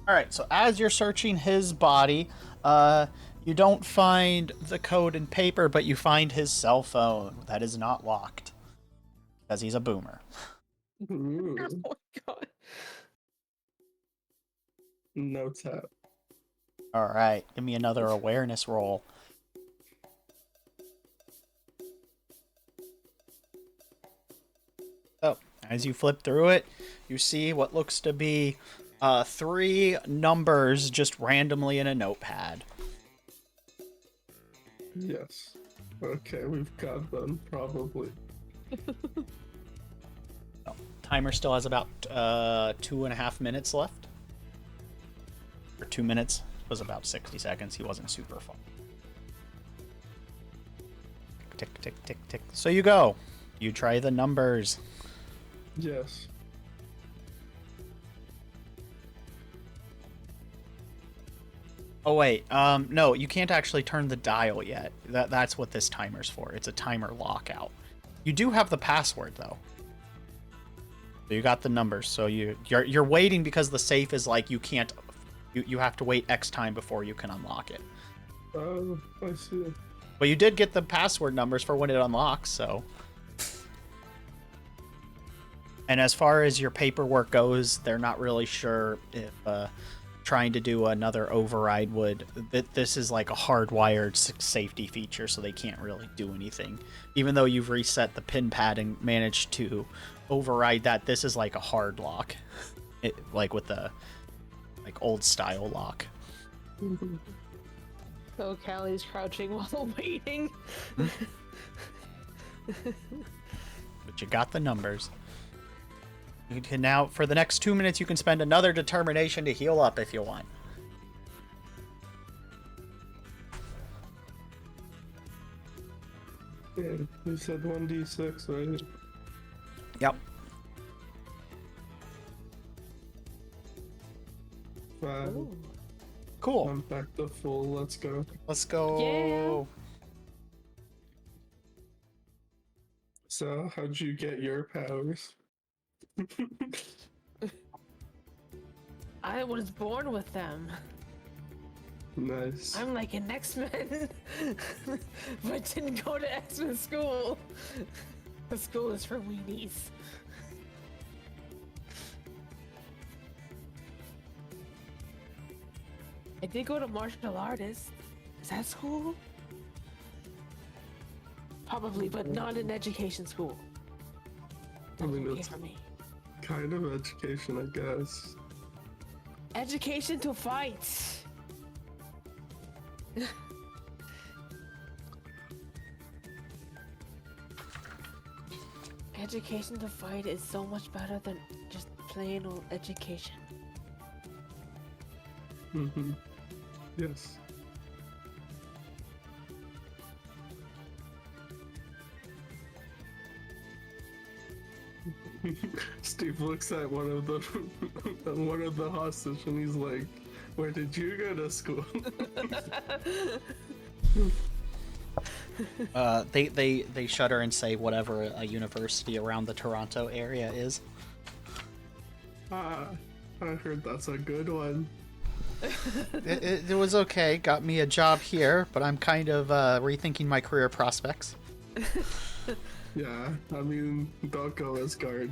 All right. So as you're searching his body, you don't find the code in paper, but you find his cell phone that is not locked because he's a boomer. Ooh, Oh my god. no tap. All right, give me another awareness roll. Oh, as you flip through it, you see what looks to be 3 numbers just randomly in a notepad. Yes. Okay, we've got them, probably. Timer still has about 2.5 minutes left. Or 2 minutes. It was about 60 seconds. He wasn't super far. Tick, tick, tick, tick. So you go. You try the numbers. Yes. Oh wait, no, you can't actually turn the dial yet. That's what this timer's for. It's a timer lockout. You do have the password though. So you got the numbers. So you're waiting because the safe is like you can't. You have to wait X time before you can unlock it. Oh, I see. But you did get the password numbers for when it unlocks, so. And as far as your paperwork goes, they're not really sure if trying to do another override would. This is like a hardwired safety feature, so they can't really do anything. Even though you've reset the pin pad and managed to override that, this is like a hard lock, like with the old style lock. So Callie's crouching while waiting. But you got the numbers. You can now, for the next 2 minutes, you can spend another determination to heal up if you want. Yeah, you said 1d6, right? Yep. 5. Ooh. Cool. I'm back to full, let's go. Let's go. So, how'd you get your powers? I was born with them. Nice. I'm like an X-Men, but didn't go to X-Men school. The school is for weenies. I did go to martial artist. Is that school? Probably, but not an education school. I mean, Okay it's for me. kind of education, I guess. Education to fight. Education to fight is so much better than just plain old education. Mm-hmm. Yes. Steve looks at one of the hostage and he's like, "Where did you go to school?" They shudder and say whatever a university around the Toronto area is. Ah, I heard that's a good one. It was okay. Got me a job here, but I'm kind of rethinking my career prospects. Yeah, I mean, don't go as guard.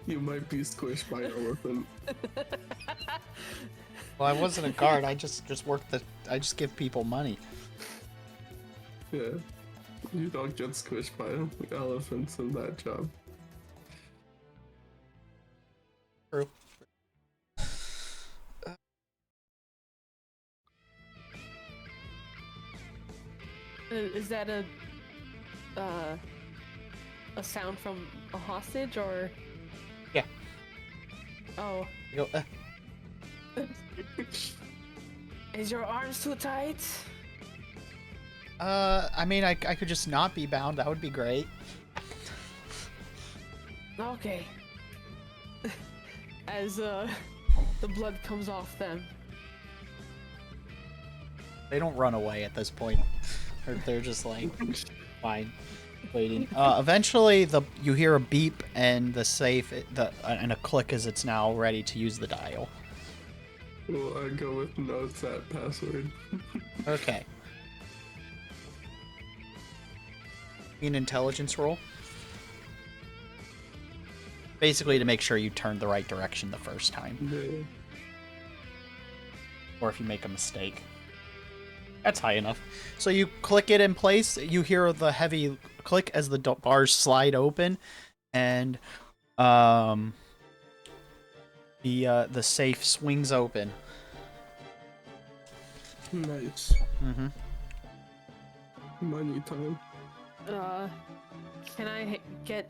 You might be squished by an elephant. Well, I wasn't a guard. I just worked I just give people money. Yeah, you don't get squished by elephants in that job. True. Is that a sound from a hostage or? Yeah. Oh. You go, Is your arms too tight? I mean, I could just not be bound. That would be great. Okay. As the blood comes off them. They don't run away at this point. They're just like, fine, waiting. Eventually, you hear a beep and the safe, and a click as it's now ready to use the dial. Well, I go with notes that password. Okay. An intelligence roll. Basically to make sure you turned the right direction the first time. Yeah. or if you make a mistake. That's high enough. So you click it in place, you hear the heavy click as the bars slide open, and the safe swings open. Nice. Mm-hmm. Money time. Can I get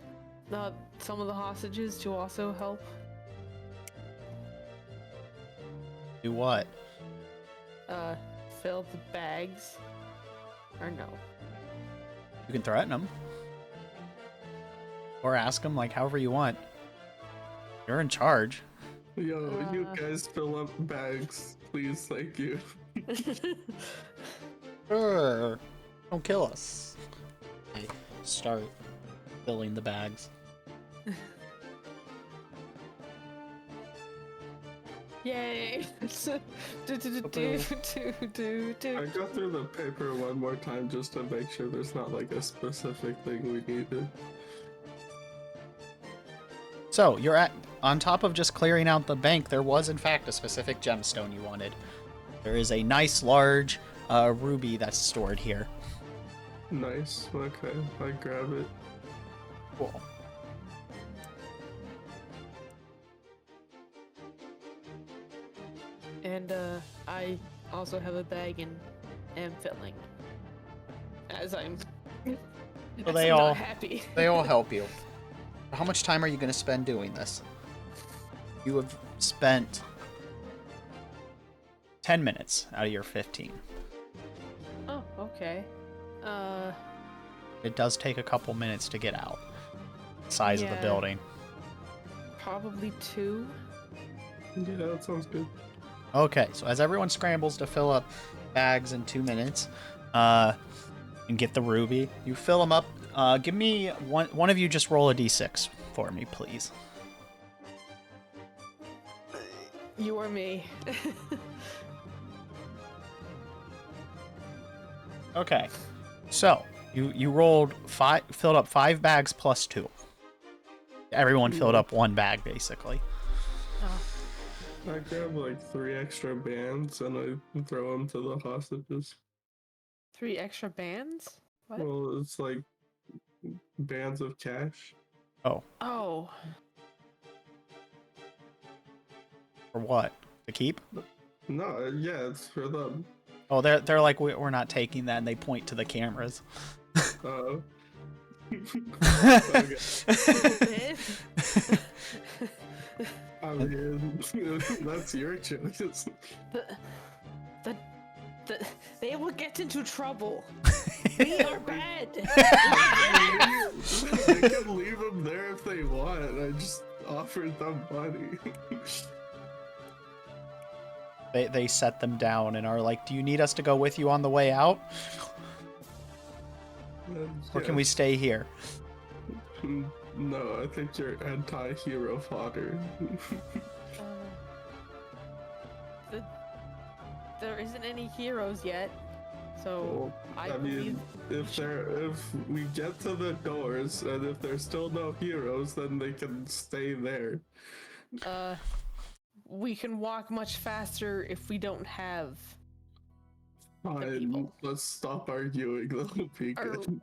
some of the hostages to also help? Do what? Fill the bags. Or no? You can threaten them. Or ask them, like, however you want. You're in charge. Yo, you guys fill up bags, please, thank you. Sure. Don't kill us. Okay, start filling the bags. Yay! I go through the paper one more time just to make sure there's not like a specific thing we needed. So, you're on top of just clearing out the bank, there was in fact a specific gemstone you wanted. There is a nice large ruby that's stored here. Nice, okay, I grab it. Cool. And I also have a bag and am filling. As I'm So they all not happy. they all help you. How much time are you going to spend doing this? You have spent 10 minutes out of your 15. Oh, okay. It does take a couple minutes to get out. Size of the Yeah. building. Probably 2. Yeah, that sounds good. Okay, so as everyone scrambles to fill up bags in 2 minutes, and get the ruby, you fill them up. Give me one of you just roll a d6 for me, please. You or me. Okay, so you rolled filled up 5 bags plus 2. Everyone filled up 1 bag basically. Oh. I grab like 3 extra bands and I throw them to the hostages. 3 extra bands? What? Well, it's like bands of cash. Oh, Oh. for what? To keep? No, yeah, it's for them. Oh, they're like, we're not taking that, and they point to the cameras. Uh-oh. I mean, that's your choice. They will get into trouble. We are bad. They can leave them there if they want. I just offered them money. They set them down and are like, do you need us to go with you on the way out? Or can we stay here? No, I think you're anti-hero fodder. There isn't any heroes yet, so Well, I believe. if we get to the doors and if there's still no heroes, then they can stay there. We can walk much faster if we don't have. Fine, people. let's stop arguing. That'll be Or good.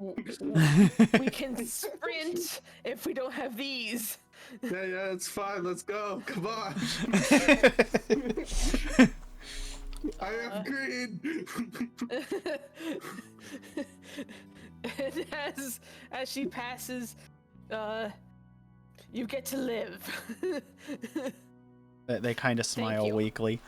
we can sprint if we don't have these. Yeah, it's fine. Let's go. Come on. I am green. And as she passes, you get to live. They kind of smile you. weakly.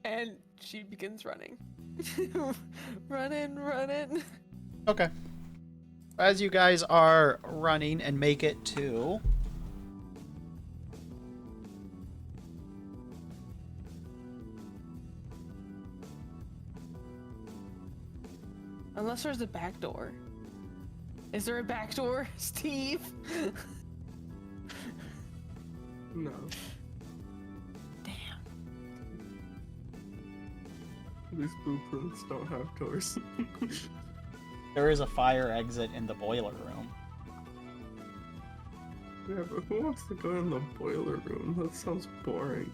And she begins running. Running. Okay. As you guys are running and make it to... Unless there's a back door. Is there a back door, Steve? No. Damn. These blueprints don't have doors. There is a fire exit in the boiler room. Yeah, but who wants to go in the boiler room? That sounds boring.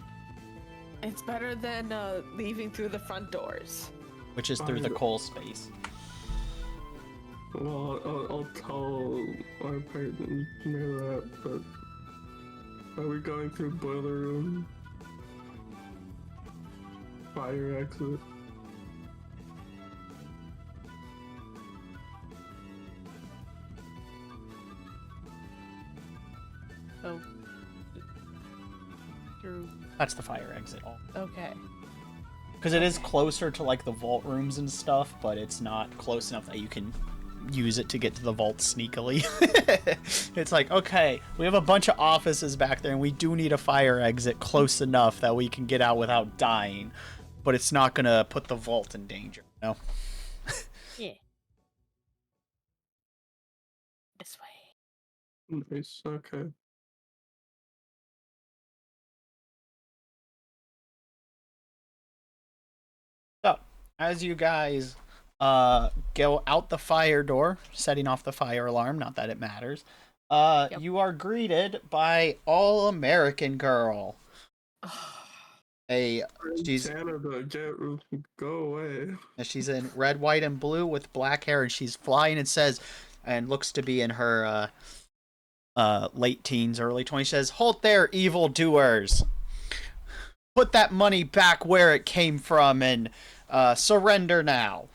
It's better than leaving through the front doors. Which is through the coal space. Well, I'll tell our partner that, but are we going through boiler room? Fire exit? Oh. Through. That's the fire exit. Okay. Because it is closer to like the vault rooms and stuff, but it's not close enough that you can use it to get to the vault sneakily. It's like, okay, we have a bunch of offices back there and we do need a fire exit close enough that we can get out without dying, but it's not gonna put the vault in danger, you know? Yeah. This way. Nice, okay. So, as you guys go out the fire door, setting off the fire alarm, not that it matters, you are greeted by All American Girl. She's Canada, go away. she's in red, white, and blue with black hair, and she's flying and says, and looks to be in her late teens, early 20s, says, "Halt there, evil doers! Put that money back where it came from and surrender now."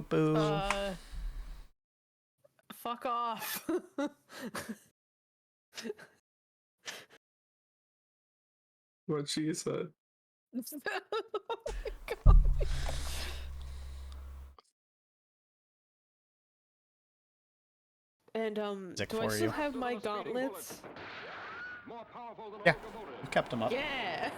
Boo. Fuck off. What she said. Oh my God. And do I still have my gauntlets? Yeah, you kept them up. Yeah.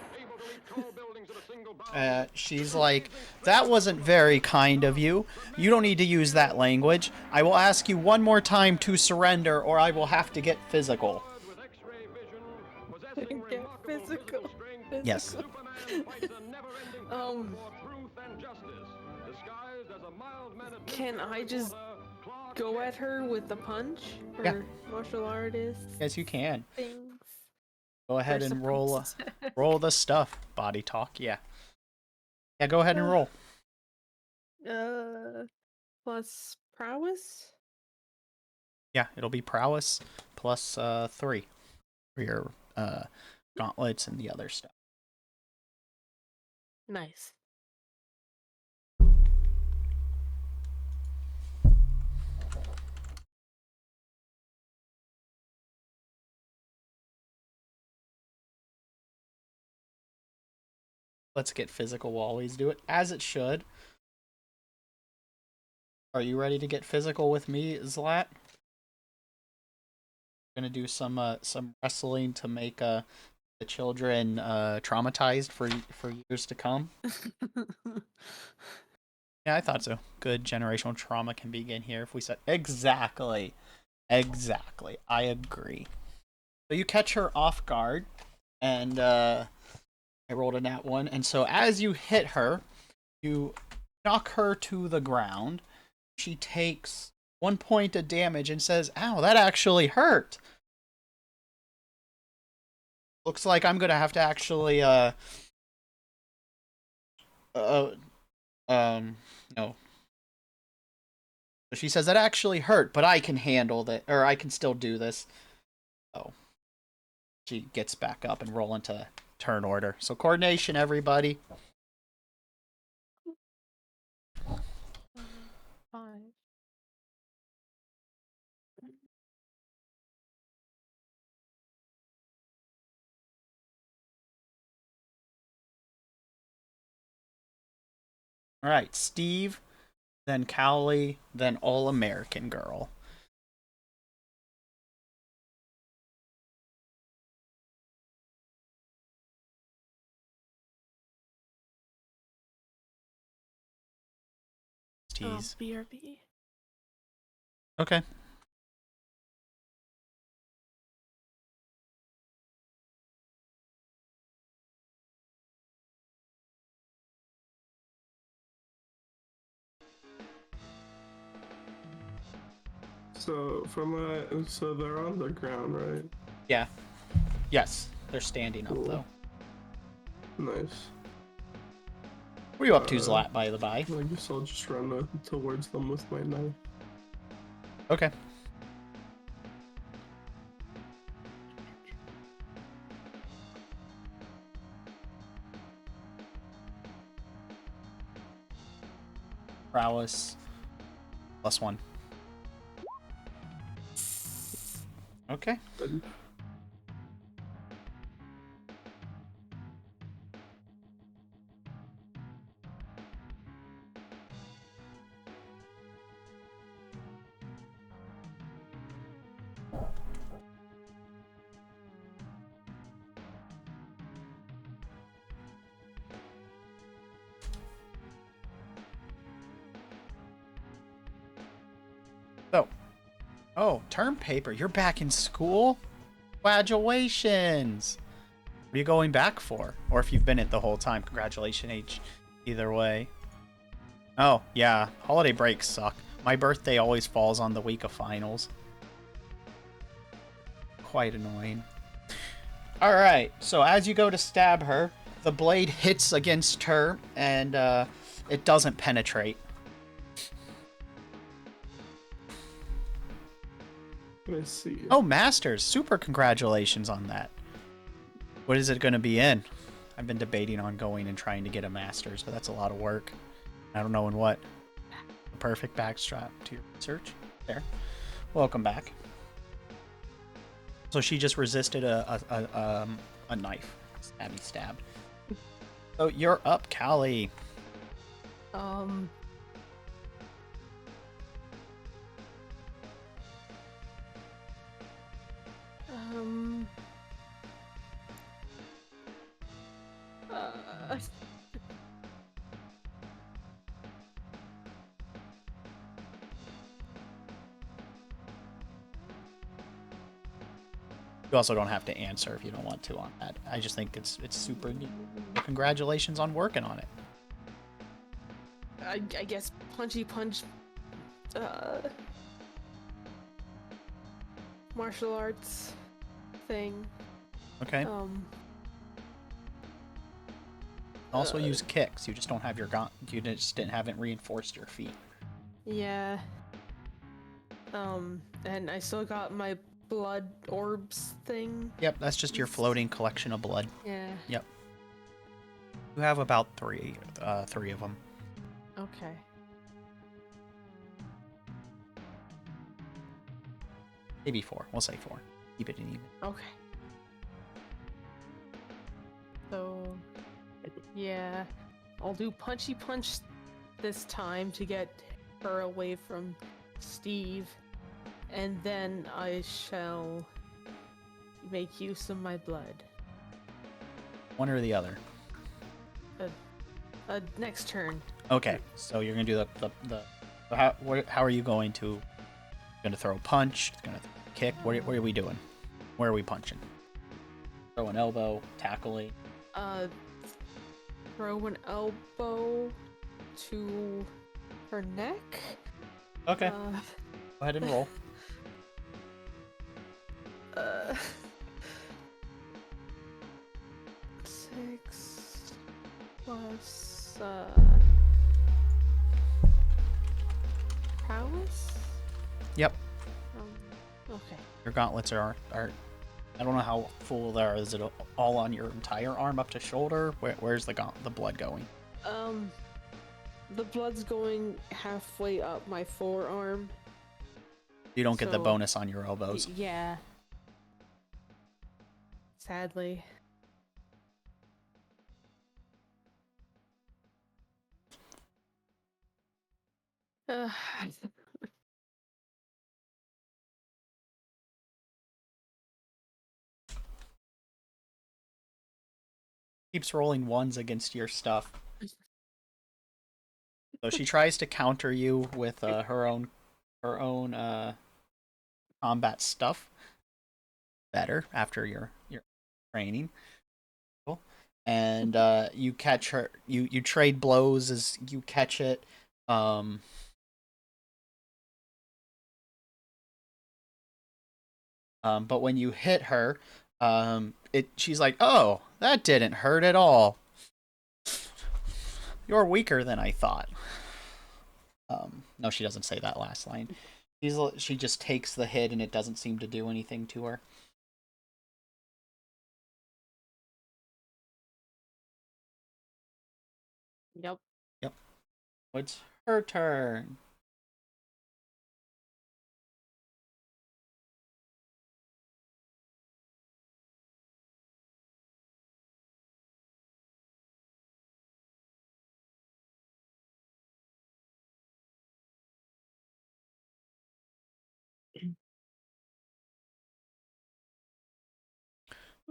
She's like, "That wasn't very kind of you. You don't need to use that language. I will ask you one more time to surrender, or I will have to get physical." Get physical. Yes. Can I just go at her with the punch? Or Yeah. martial artist? Yes, you can. Things. Go ahead First and approach roll the stuff. Body talk, yeah. Yeah, go ahead and roll. Plus prowess? Yeah, it'll be prowess plus 3 for your gauntlets and the other stuff. Nice. Let's get physical. We'll always do it as it should. Are you ready to get physical with me, Zlat? Gonna do some wrestling to make the children traumatized for years to come. Yeah, I thought so. Good generational trauma can begin here if we said exactly. I agree. So you catch her off guard, and I rolled a nat 1, and so as you hit her, you knock her to the ground. She takes 1 point of damage and says, "Ow, that actually hurt." Looks like I'm gonna have to actually no. So she says that actually hurt, but I can handle that, or I can still do this. Oh. She gets back up and roll into turn order. So coordination, everybody. 5. All right, Steve, then Cowley, then All American Girl. Tease. BRB. Okay. So so they're on the ground, right? Yeah. Yes. They're standing up, Cool. though. Nice. What are you up to, Zlat, by the by? I guess I'll just run towards them with my knife. Okay. Prowess. +1. Okay. Good. So. Oh, term paper. You're back in school? Congratulations. What are you going back for? Or if you've been it the whole time, congratulations, H. Either way. Oh, yeah. Holiday breaks suck. My birthday always falls on the week of finals. Quite annoying. Alright, so as you go to stab her, the blade hits against her, and it doesn't penetrate. Let's see. Oh, Masters. Super congratulations on that. What is it going to be in? I've been debating on going and trying to get a Masters, but that's a lot of work. I don't know in what. The perfect backstrap to your research. There. Welcome back. So she just resisted a knife. Stabby stabbed. So you're up, Callie. You also don't have to answer if you don't want to on that. I just think it's super neat. So congratulations on working on it. I guess punchy punch. Martial arts thing. Okay. Also use kicks. You just don't have your you just haven't reinforced your feet. Yeah. And I still got my blood orbs thing. Yep, that's just your floating collection of blood. Yeah. Yep. You have about three of them. Okay. Maybe 4. We'll say 4. Keep it in even. Okay. So, yeah, I'll do punchy punch this time to get her away from Steve, and then I shall make use of my blood. One or the other. Next turn. Okay, so you're gonna do the how are you going to? You're gonna throw a punch. Gonna kick. What are we doing? Where are we punching? Throw an elbow, tackling. Throw an elbow to her neck. Okay. Go ahead and roll. 6 plus prowess. Yep. Okay. Your gauntlets are I don't know how full they are. Is it all on your entire arm up to shoulder? Where's the blood going? The blood's going halfway up my forearm. You don't get the So- bonus on your elbows. Yeah. Sadly. Uh, Keeps rolling ones against your stuff. So she tries to counter you with her own combat stuff. Better after your training. And you catch her. You trade blows as you catch it. But when you hit her, she's like, "Oh, that didn't hurt at all. You're weaker than I thought." No, she doesn't say that last line. She just takes the hit, and it doesn't seem to do anything to her. Yep. Yep. It's her turn.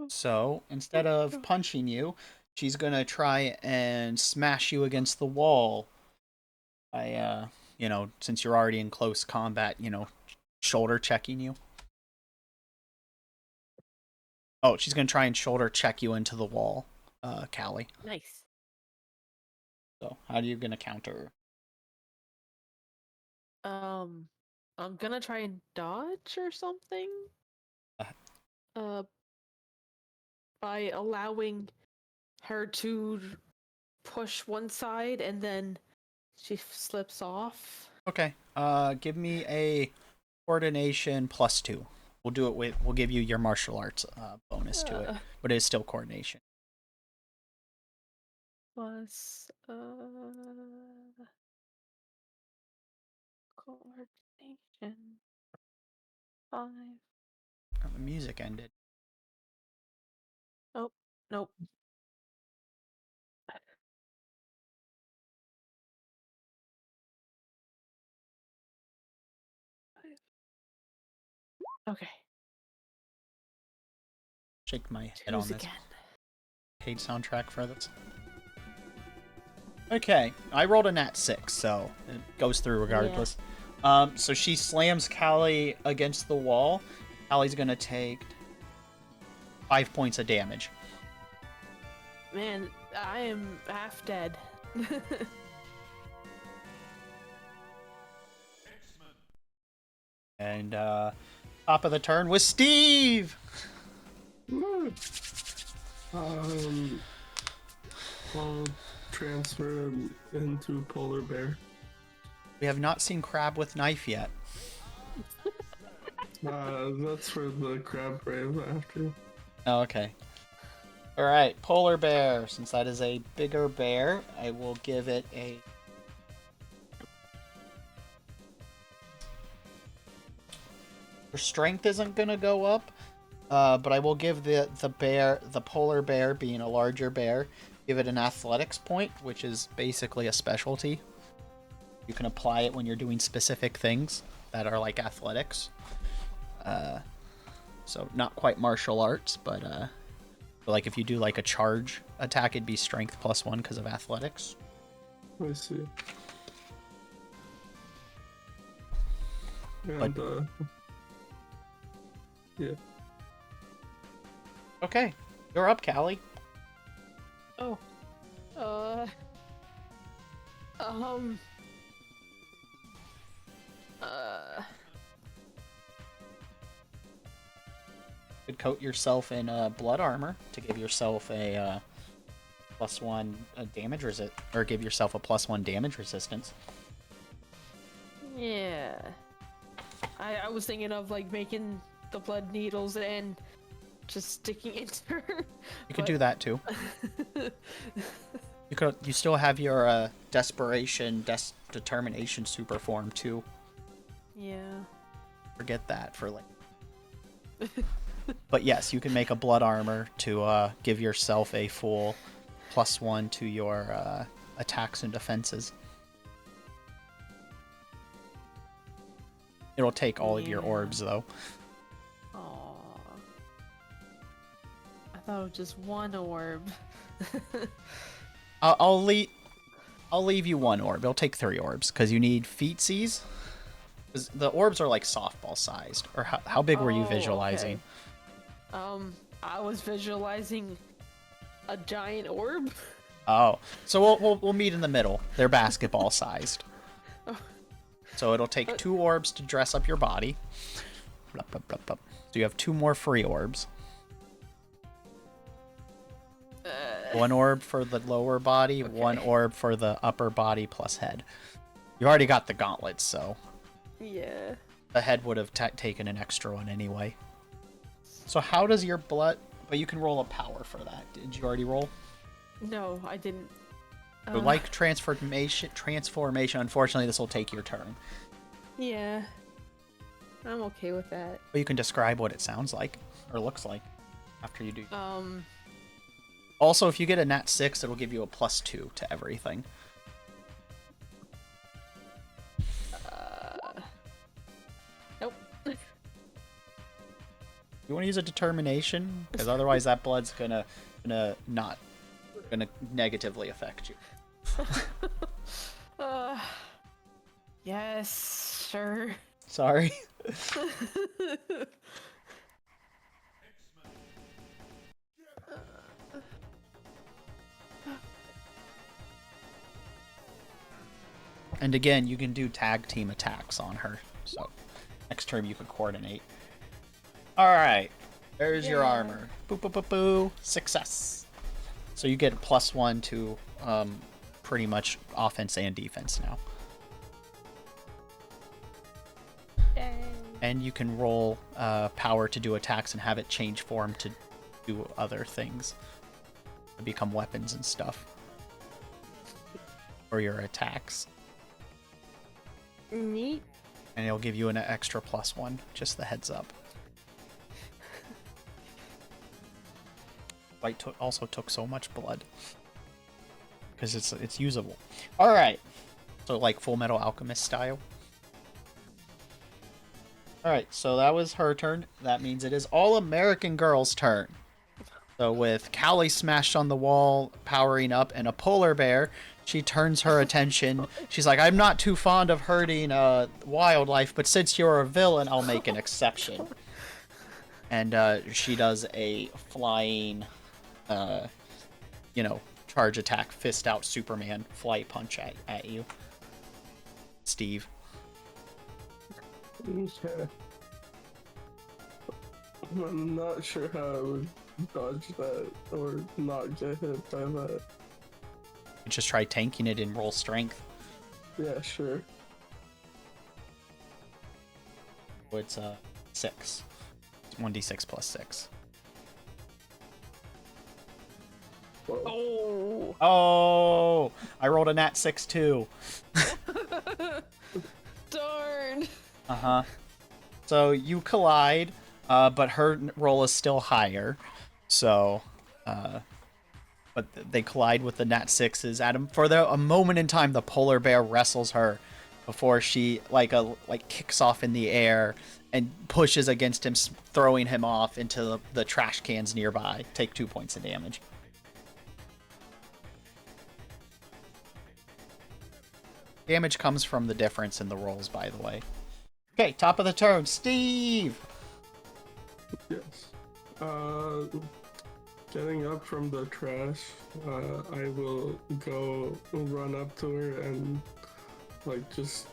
So, instead of punching you, she's gonna try and smash you against the wall by, since you're already in close combat, shoulder checking you. Oh, she's gonna try and shoulder check you into the wall, Callie. Nice. So, how are you gonna counter? I'm gonna try and dodge or something. By allowing her to push one side and then she slips off. Okay. Give me a coordination +2. We'll give you your martial arts bonus to it, but it is still coordination. Plus coordination 5. Oh, the music ended. Oh, nope. Okay. Shake my head on this. Again. Paid soundtrack for this. Okay, I rolled a nat 6, so it goes through regardless. Yeah. So she slams Callie against the wall. Callie's gonna take 5 points of damage. Man, I am half dead. And top of the turn with Steve. I'll transfer him into Polar Bear. We have not seen Crab with knife yet. That's for the Crab Brave after. Oh, okay. Alright, Polar Bear. Since that is a bigger bear, I will give it a... Her strength isn't going to go up, but I will give the Polar Bear, being a larger bear, give it an athletics point, which is basically a specialty. You can apply it when you're doing specific things that are like athletics. So not quite martial arts, but like if you do like a charge attack, it'd be strength +1 because of athletics. I see. And, yeah. Okay, you're up, Callie. Oh. Could coat yourself in blood armor to give yourself a +1 damage resist, or give yourself a +1 damage resistance. Yeah. I was thinking of like making the blood needles and just sticking into her. You could do that too. You still have your determination super form too. Yeah. Forget that for like. But yes, you can make a blood armor to give yourself a full +1 to your attacks and defenses. It'll take all of your orbs though. Aww. I thought it was just one orb. I'll leave you one orb. It'll take 3 orbs because you need feetsies. Because the orbs are like softball sized. Or how big were you visualizing? Okay. I was visualizing a giant orb. Oh, so we'll meet in the middle. They're basketball sized. So it'll take 2 orbs to dress up your body. So you have 2 more free orbs. 1 orb for the lower body, Okay. 1 orb for the upper body plus head. You already got the gauntlets, so Yeah. the head would have taken an extra one anyway. So how does your blood... But you can roll a power for that. Did you already roll? No, I didn't. So like transformation, unfortunately this will take your turn. Yeah. I'm okay with that. But you can describe what it sounds like, or looks like, after you do. Um, Also, if you get a nat 6, it'll give you a +2 to everything. nope. You want to use a determination? Because otherwise that blood's gonna negatively affect you. Yes, sure. Sorry. And again, you can do tag team attacks on her. So next turn you can coordinate. Alright. There's your Yeah. armor. Boo boo boo boo. Success. So you get a +1 to pretty much offense and defense now. Yay. And you can roll power to do attacks and have it change form to do other things. To become weapons and stuff. For your attacks. Neat. And it'll give you an extra +1, just the heads up. White also took so much blood. Because it's usable. Alright. So like Full Metal Alchemist style. Alright, so that was her turn. That means it is All American Girl's turn. So with Callie smashed on the wall, powering up, and a polar bear, she turns her attention. She's like, I'm not too fond of hurting wildlife, but since you're a villain, I'll make an exception. And she does a flying, charge attack, fist out Superman, flight punch at you. Steve. Okay. I'm not sure how I would dodge that or not get hit by that. You just try tanking it and roll strength. Yeah, sure. So it's 6. 1d6 plus 6. Whoa. Oh. Oh! I rolled a nat 6 too. Darn. Uh-huh. So you collide, but her roll is still higher. So, but they collide with the nat 6s. For a moment in time, the polar bear wrestles her before she kicks off in the air and pushes against him, throwing him off into the trash cans nearby. Take 2 points of damage. Damage comes from the difference in the rolls, by the way. Okay, top of the turn, Steve! Yes. Getting up from the trash, I will go run up to her and just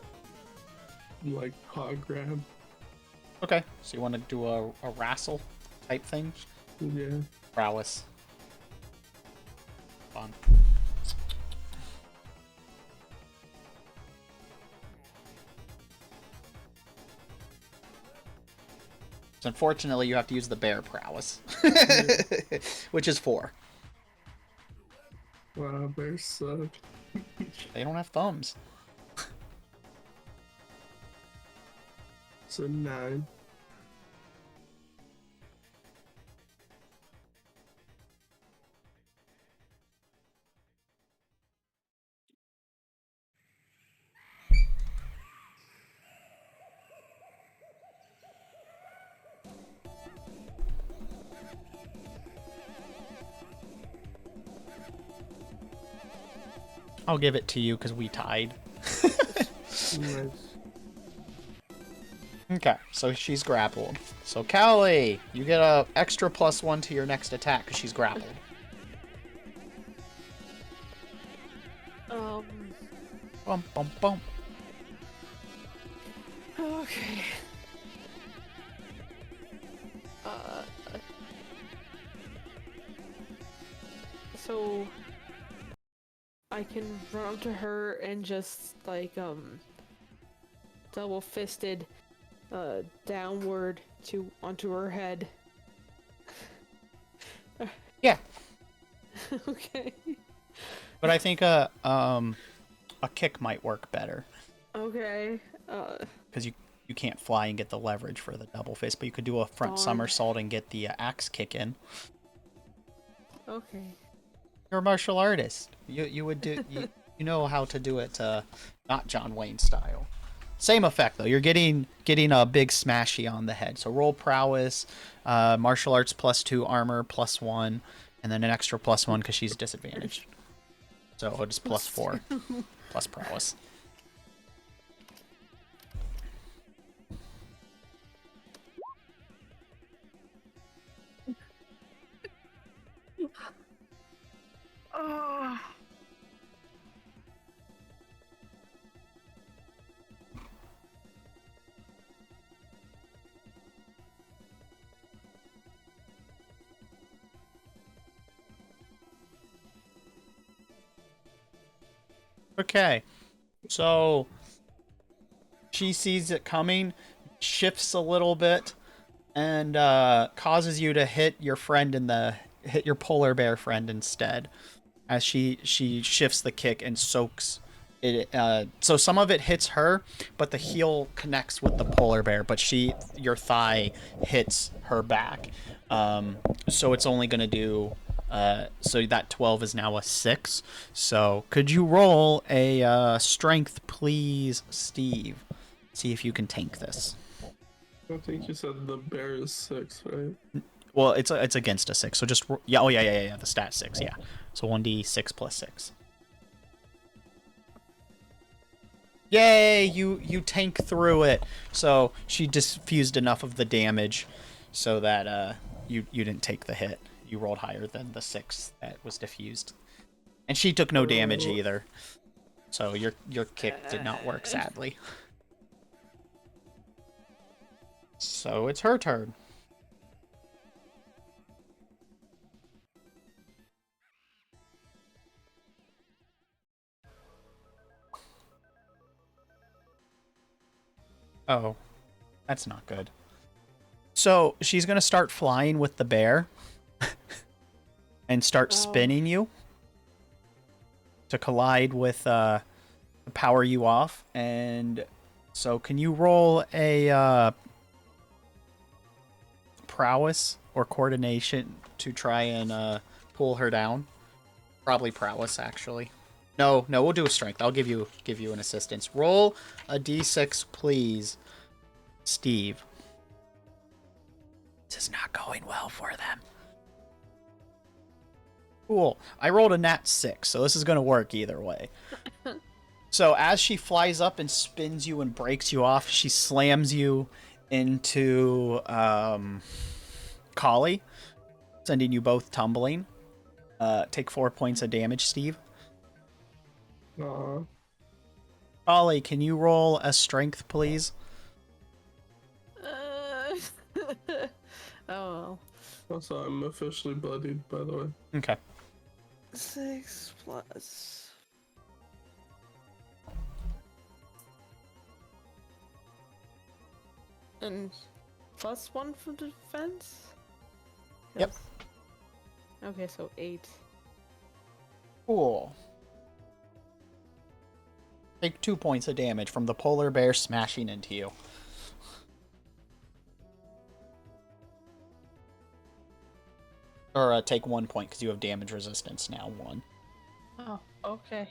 paw grab. Okay, so you want to do a wrestle type thing? Yeah. Prowess. Fun. So unfortunately, you have to use the bear prowess, which is 4. Wow, bears suck. They don't have thumbs. So 9. I'll give it to you because we tied. Nice. Okay, so she's grappled. So Callie, you get a extra +1 to your next attack because she's grappled. Bum bum bum. Okay. So I can run up to her and just like double fisted downward onto her head. Yeah. Okay. But I think a kick might work better. Okay. Because you can't fly and get the leverage for the double fist, but you could do a front Darn. somersault and get the axe kick in. Okay. You're a martial artist. You would do you know how to do it not John Wayne style. Same effect though. You're getting a big smashy on the head. So roll prowess, martial arts +2, armor +1, and then an extra +1 because she's disadvantaged. So it's +4 plus prowess. Okay, so she sees it coming, shifts a little bit, and causes you to hit your polar bear friend instead, as she shifts the kick and soaks it. So some of it hits her, but the heel connects with the polar bear, but your thigh hits her back. So it's only gonna do. So that 12 is now a 6. So could you roll a strength, please, Steve? See if you can tank this. I think you said the bear is 6, right? Well, it's against a 6. So just yeah. Oh yeah. The stat 6. Yeah. So 1d6 plus 6. Yay! You tank through it. So she diffused enough of the damage, so that you didn't take the hit. You rolled higher than the 6 that was diffused, and she took no damage either. So your kick did not work, sadly. So it's her turn. Oh, that's not good. So she's gonna start flying with the bear and start spinning you to collide with power you off. And so can you roll a prowess or coordination to try and pull her down? Probably prowess, actually. No, we'll do a strength. I'll give you an assistance. Roll a d6, please, Steve. This is not going well for them. Cool. I rolled a nat 6, so this is going to work either way. So as she flies up and spins you and breaks you off, she slams you into Kali, sending you both tumbling. Take 4 points of damage, Steve. Kali, can you roll a strength, please? Oh. Also, I'm officially bloodied, by the way. Okay. 6 plus. And +1 from defense? Yep. Okay, so 8. Cool. Take 2 points of damage from the polar bear smashing into you. Or take 1 point because you have damage resistance now. 1. Oh, okay.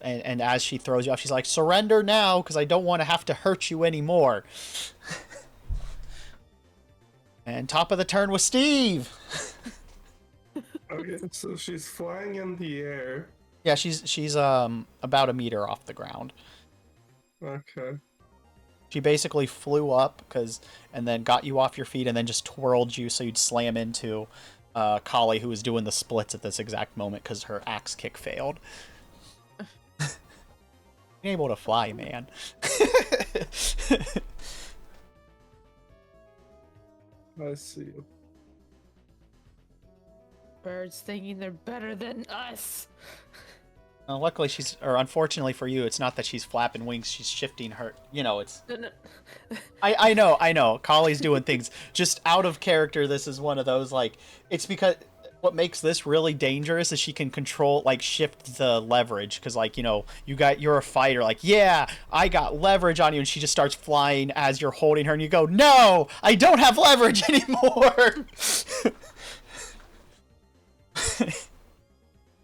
And as she throws you off, she's like, "Surrender now, because I don't want to have to hurt you anymore." And top of the turn was Steve. Okay, so she's flying in the air. Yeah, she's about a meter off the ground. Okay. She basically flew up and then got you off your feet and then just twirled you so you'd slam into Kali, who was doing the splits at this exact moment because her axe kick failed. You're able to fly, man. I see. Birds thinking they're better than us. Luckily, or unfortunately for you, it's not that she's flapping wings. She's shifting her. You know, it's. No, no. I know. Collie's doing things just out of character. This is one of those like. It's because what makes this really dangerous is she can control like shift the leverage because like you're a fighter like yeah I got leverage on you and she just starts flying as you're holding her and you go no I don't have leverage anymore.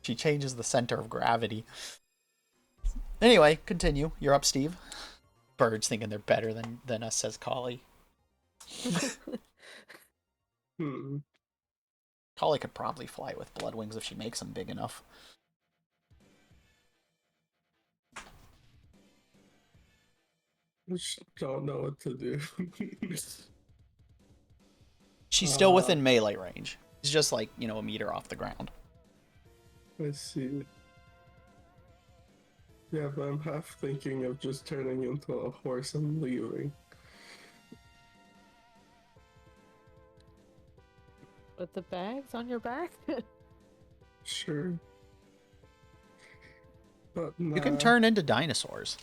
She changes the center of gravity. Anyway, continue. You're up, Steve. Birds thinking they're better than us, says Collie. Collie could probably fly with blood wings if she makes them big enough. I just don't know what to do. She's still within melee range. It's just like, a meter off the ground. I see. Yeah, but I'm half thinking of just turning into a horse and leaving. With the bags on your back? Sure. But nah. You can turn into dinosaurs.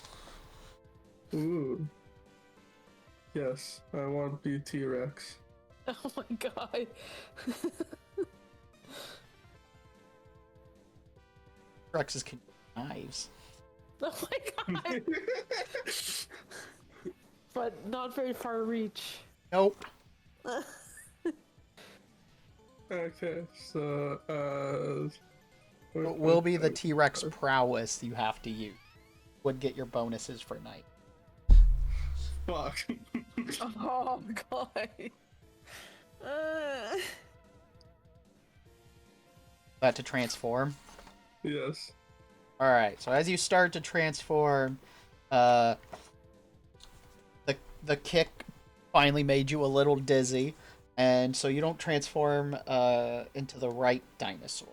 Ooh. Yes, I want to be T-Rex. Oh my god. Rexes can use knives. Oh my god. But not very far reach. Nope. Okay, so, What will be the T-Rex prowess you have to use? Would get your bonuses for night. Fuck. Oh god. That to transform? Yes. Alright, so as you start to transform, the kick finally made you a little dizzy, and so you don't transform into the right dinosaur.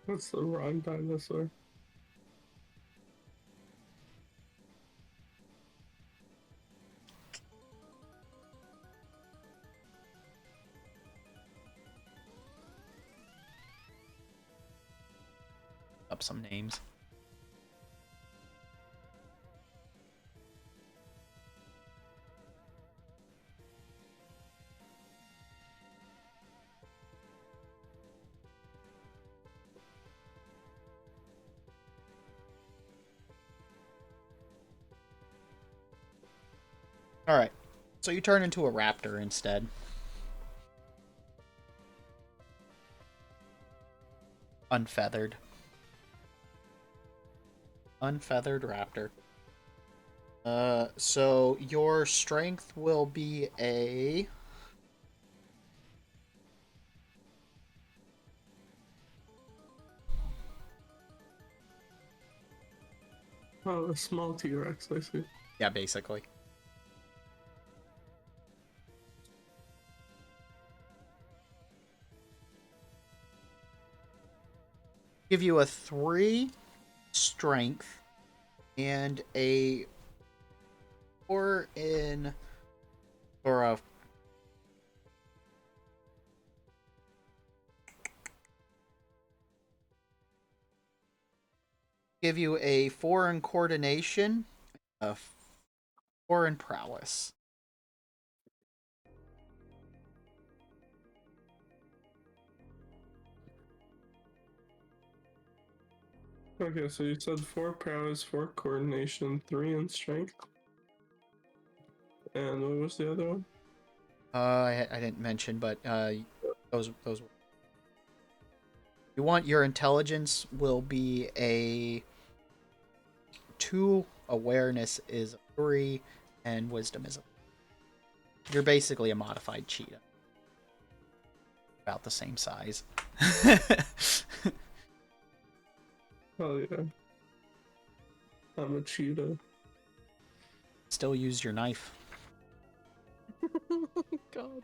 What's the wrong dinosaur? Up some names. Alright, so you turn into a raptor instead. Unfeathered. Unfeathered raptor. So your strength will be a... Oh, a small T-Rex, I see. Yeah, basically. Give you a 3 strength and a 4 in... or a... Give you a 4 in coordination, a 4 in prowess. Okay, so you said 4 prowess, 4 coordination, 3 in strength. And what was the other one? I didn't mention, but those were... You want your intelligence will be a 2, awareness is a 3, and wisdom is a... You're basically a modified cheetah. About the same size. Oh yeah. I'm a cheetah. Still use your knife. Oh my god.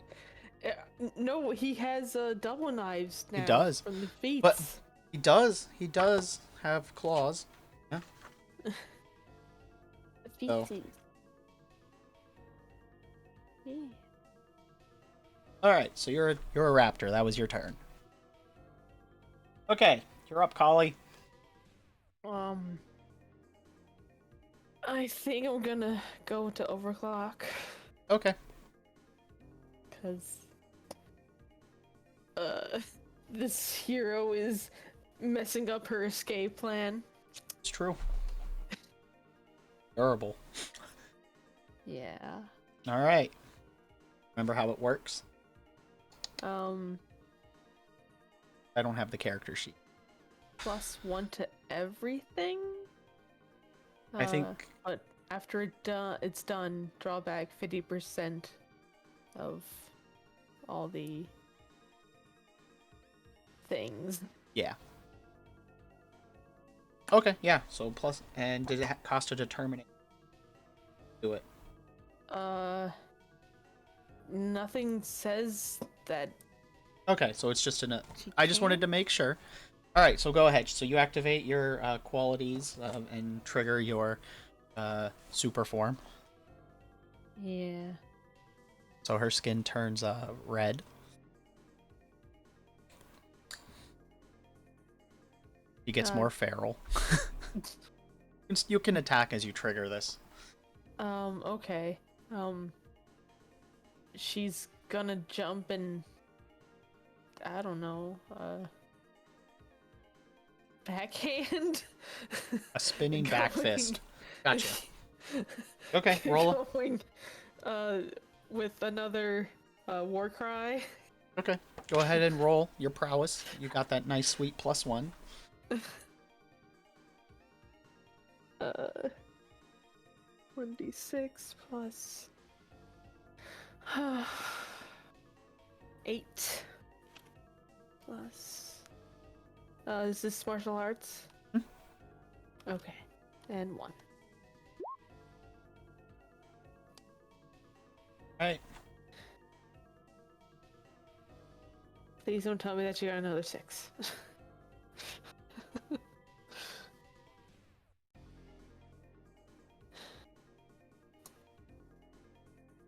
No, he has double knives now. He does. From the feet. But he does have claws. Yeah. So. Yeah. All right, so you're a raptor. That was your turn. Okay, you're up, Collie. I think I'm gonna go into overclock. Okay. Cause this hero is messing up her escape plan. It's true. Durable. Yeah. All right. Remember how it works? I don't have the character sheet. +1 to everything? I think... But after it's done, draw back 50% of all the things. Yeah. Okay, yeah. So plus... And did it cost a determinate? Do it. Nothing says that. Okay, so it's just an... I just wanted to make sure. All right, so go ahead. So you activate your qualities and trigger your super form. Yeah. So her skin turns red. She gets more feral. You can attack as you trigger this. Okay. She's gonna jump and I don't know, backhand? A spinning back fist. Gotcha. Okay, roll. Going, with another, war cry. Okay, go ahead and roll your prowess. You got that nice sweet +1. 1d6 plus 8 plus is this martial arts? Okay, and 1. Alright. Please don't tell me that you got another 6.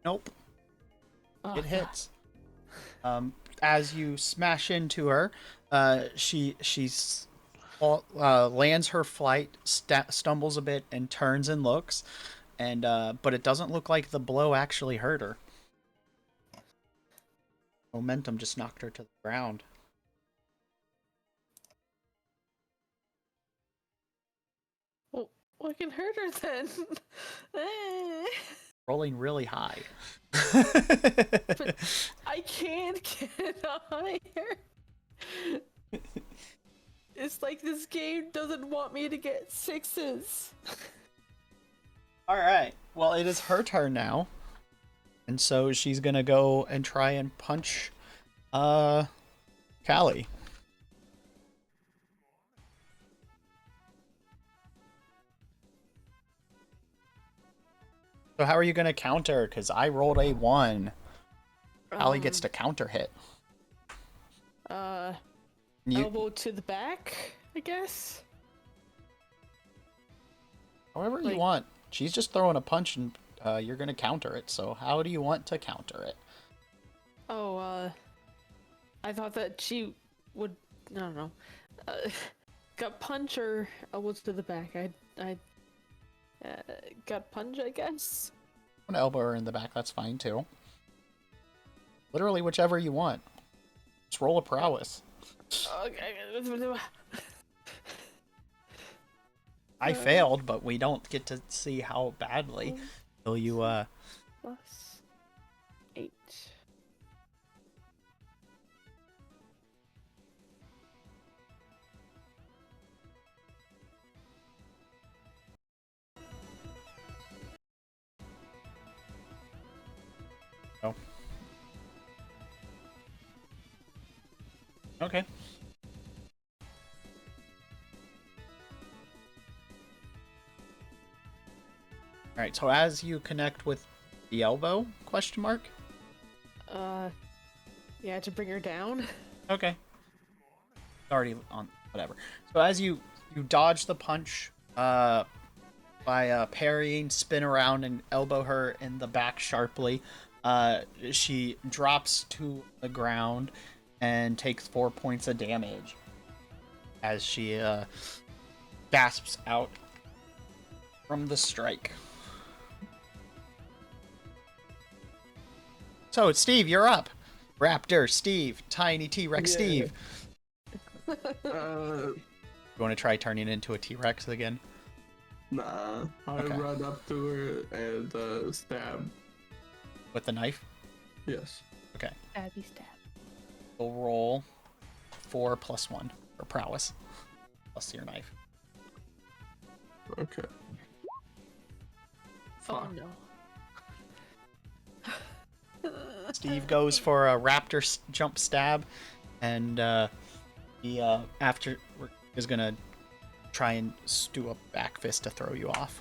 Nope. Oh, It hits. As you smash into her, she lands her flight, stumbles a bit, and turns and looks, and but it doesn't look like the blow actually hurt her. Momentum just knocked her to the ground. Well, what can hurt her then? Rolling really high. But I can't get higher. It's like this game doesn't want me to get 6s. Alright, well, it is her turn now. And so she's gonna go and try and punch, Callie. So how are you gonna counter? Because I rolled a 1. Callie gets to counter hit. Elbow to the back, I guess? However you want. She's just throwing a punch and you're gonna counter it. So how do you want to counter it? Oh, I thought that she would, I don't know, gut punch or elbows to the back. I gut punch, I guess. An elbow her in the back, that's fine too. Literally whichever you want. Just roll a prowess. Okay. I failed, but we don't get to see how badly till you Plus 8. Oh. Okay. Alright, so as you connect with the elbow, question mark? Yeah, to bring her down. Okay. Already on whatever. So as you dodge the punch, by parrying, spin around and elbow her in the back sharply, she drops to the ground and takes 4 points of damage as she gasps out from the strike. So, Steve, you're up. Raptor, Steve, Tiny T-Rex, Yeah. Steve. Uh, You want to try turning it into a T-Rex again? nah. I Okay. run up to her and stab. With the knife? Yes. Okay. Stabby stab. We'll roll 4 plus 1 for prowess. Plus your knife. Okay. Oh Fuck. no. Steve goes for a raptor jump stab, and he after is gonna try and do a back fist to throw you off.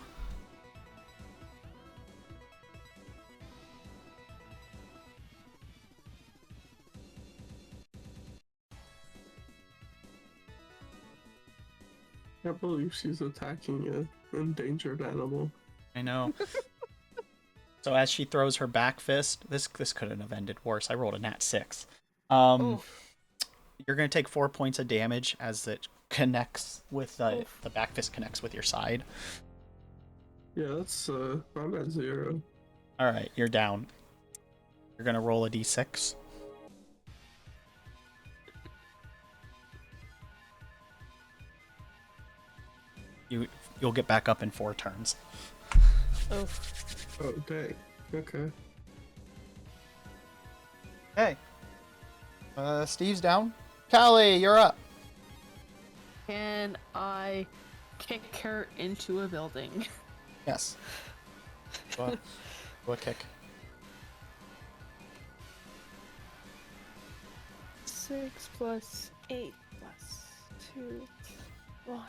I can't believe she's attacking an endangered animal. I know. So as she throws her back fist, this couldn't have ended worse. I rolled a nat 6. Oh. You're gonna take 4 points of damage as it connects with the Oof. back fist connects with your side. Yeah, that's I'm at 0. All right, you're down. You're gonna roll a d6. You'll get back up in 4 turns. Oh. Oh dang. Okay. Hey. Steve's down. Callie, you're up. Can I kick her into a building? Yes. Go a kick. 6 plus 8 plus 2, 1.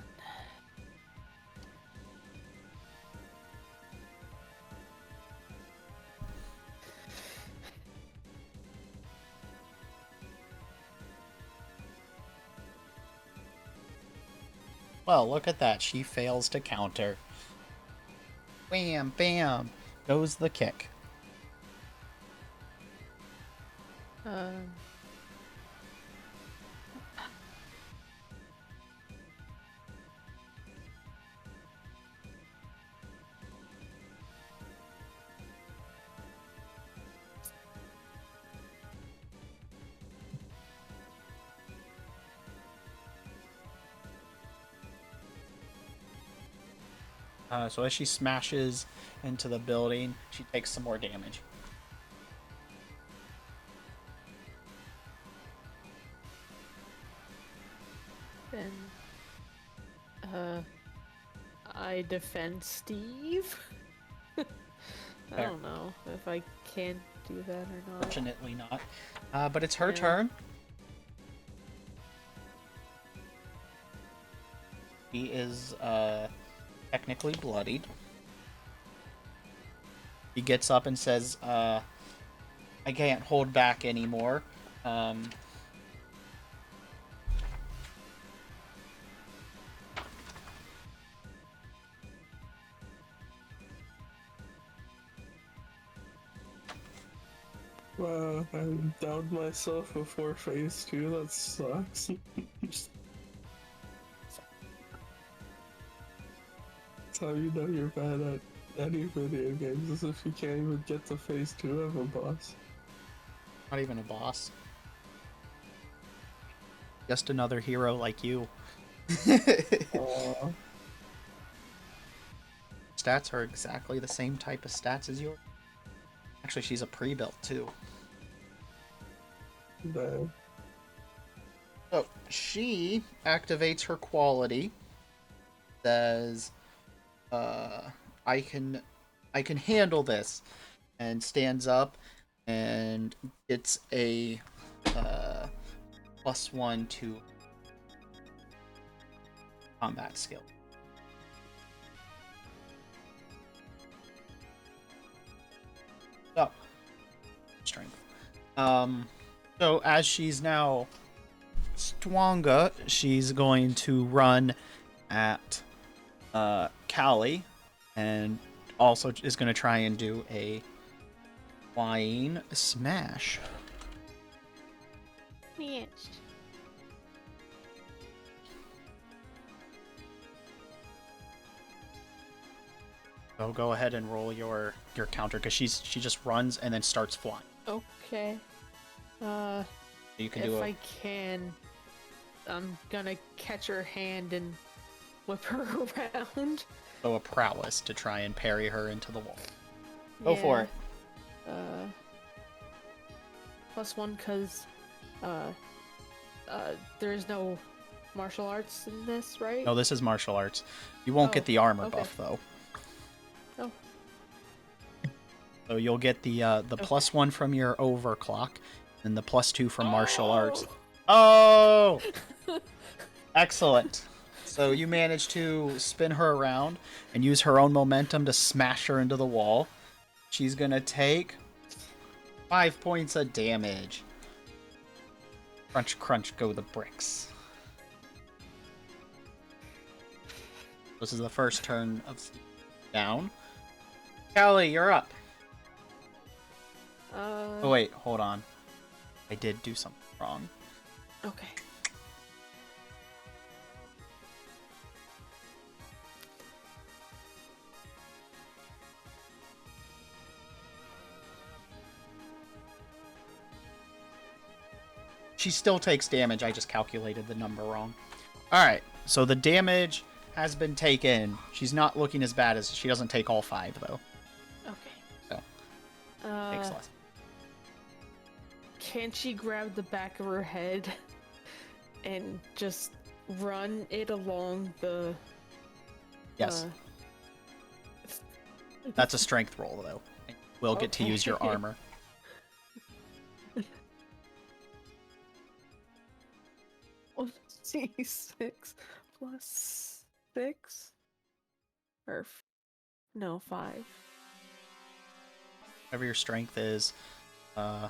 Well, look at that. She fails to counter. Wham, bam. Goes the kick. So as she smashes into the building, she takes some more damage. Then, I defend Steve. I Fair. don't know if I can do that or not. Fortunately not. But it's her Yeah. turn. He is technically bloodied. He gets up and says, I can't hold back anymore. Wow, I downed myself before phase 2. That sucks. That's how you know you're bad at any video games, is if you can't even get to phase 2 of a boss. Not even a boss. Just another hero like you. Aw. Stats are exactly the same type of stats as yours. Actually, she's a pre-built too. Damn. So she activates her quality. Says, I can handle this, and stands up and gets a +1 to combat skill. So strength. So as she's now stronger, she's going to run at Callie, and also is going to try and do a flying smash. Yes. So go ahead and roll your counter, because she just runs and then starts flying. Okay. You can if do I can, I'm gonna catch her hand and whip her around. a prowess to try and parry her into the wall. Go for it. +1 because there's no martial arts in this, right? No, this is martial arts. You won't get the armor buff though. Oh. So you'll get the +1 from your overclock, and the +2 from martial arts. Oh! Excellent. So you manage to spin her around and use her own momentum to smash her into the wall. She's gonna take 5 points of damage. Crunch, crunch, go the bricks. This is the first turn of down. Callie, you're up. Oh wait, hold on. I did do something wrong. Okay. She still takes damage, I just calculated the number wrong. Alright, so the damage has been taken. She's not looking as bad as... She doesn't take all 5, though. Okay. So, takes less. Can she grab the back of her head and just run it along the... Yes. That's a strength roll, though. We'll get to use your armor. C6 plus 6? Or... No, 5. Whatever your strength is. You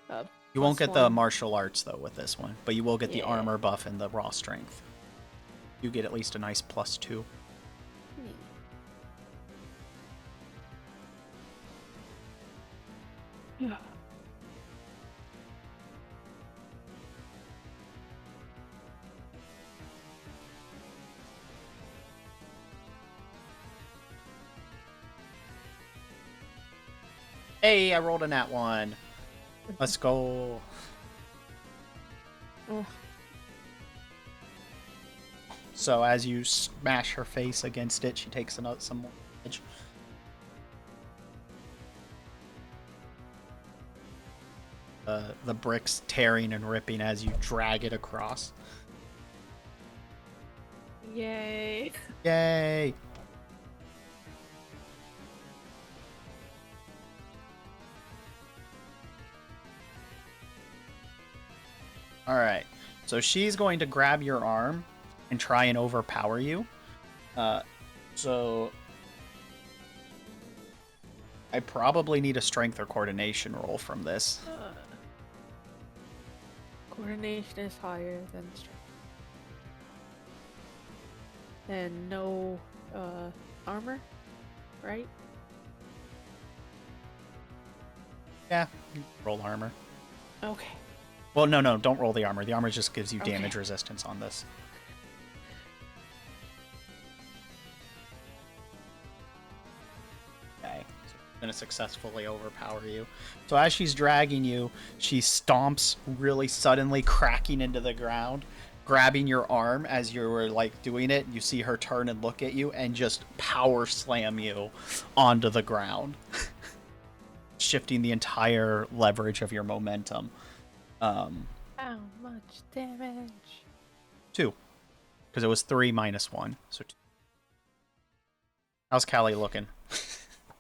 Plus won't get the 1. martial arts, though, with this one. But you will get the armor buff and the raw strength. You get at least a nice +2. Yeah. Hey, I rolled a nat 1. Let's go. So as you smash her face against it, she takes some more damage. The bricks tearing and ripping as you drag it across. Yay. Yay! Alright, so she's going to grab your arm and try and overpower you. So I probably need a strength or coordination roll from this. Coordination is higher than strength. And no armor, right? Yeah, roll armor. Okay. Well, no, don't roll the armor. The armor just gives you damage resistance on this. Okay, so I'm going to successfully overpower you. So as she's dragging you, she stomps really suddenly, cracking into the ground, grabbing your arm as you were like doing it. You see her turn and look at you and just power slam you onto the ground, shifting the entire leverage of your momentum. How much damage? 2. Because it was 3 minus 1. So 2. How's Callie looking?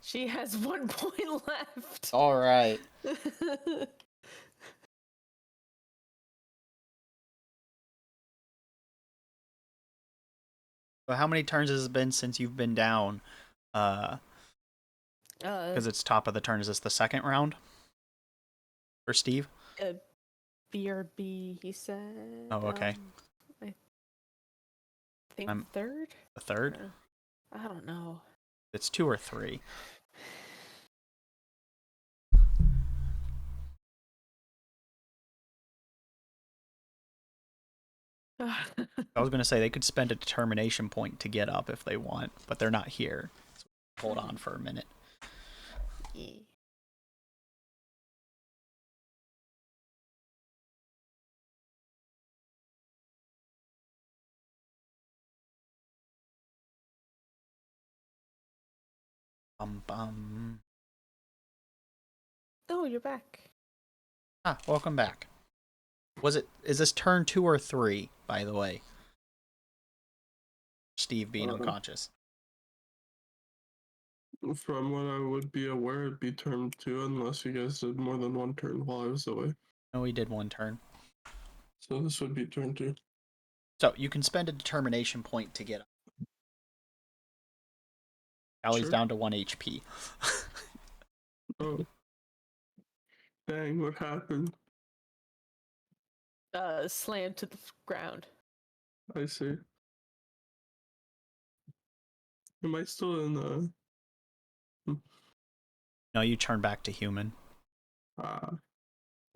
She has 1 point left. Alright. So how many turns has it been since you've been down? Because it's top of the turn. Is this the second round? For Steve? BRB, he said. Oh, okay. I think I'm- third? The third? I don't know. It's 2 or 3. I was going to say they could spend a determination point to get up if they want, but they're not here. So hold on for a minute. Yeah. Bum. Oh, you're back. Ah, welcome back. Is this turn 2 or 3, by the way? Steve being unconscious. From what I would be aware, it'd be turn 2 unless you guys did more than one turn while I was away. No, we did 1 turn. So this would be turn 2. So you can spend a determination point to get up. Allie's Sure. down to 1 HP. Oh. Dang, what happened? Slammed to the ground. I see. Am I still in the... No, you turn back to human.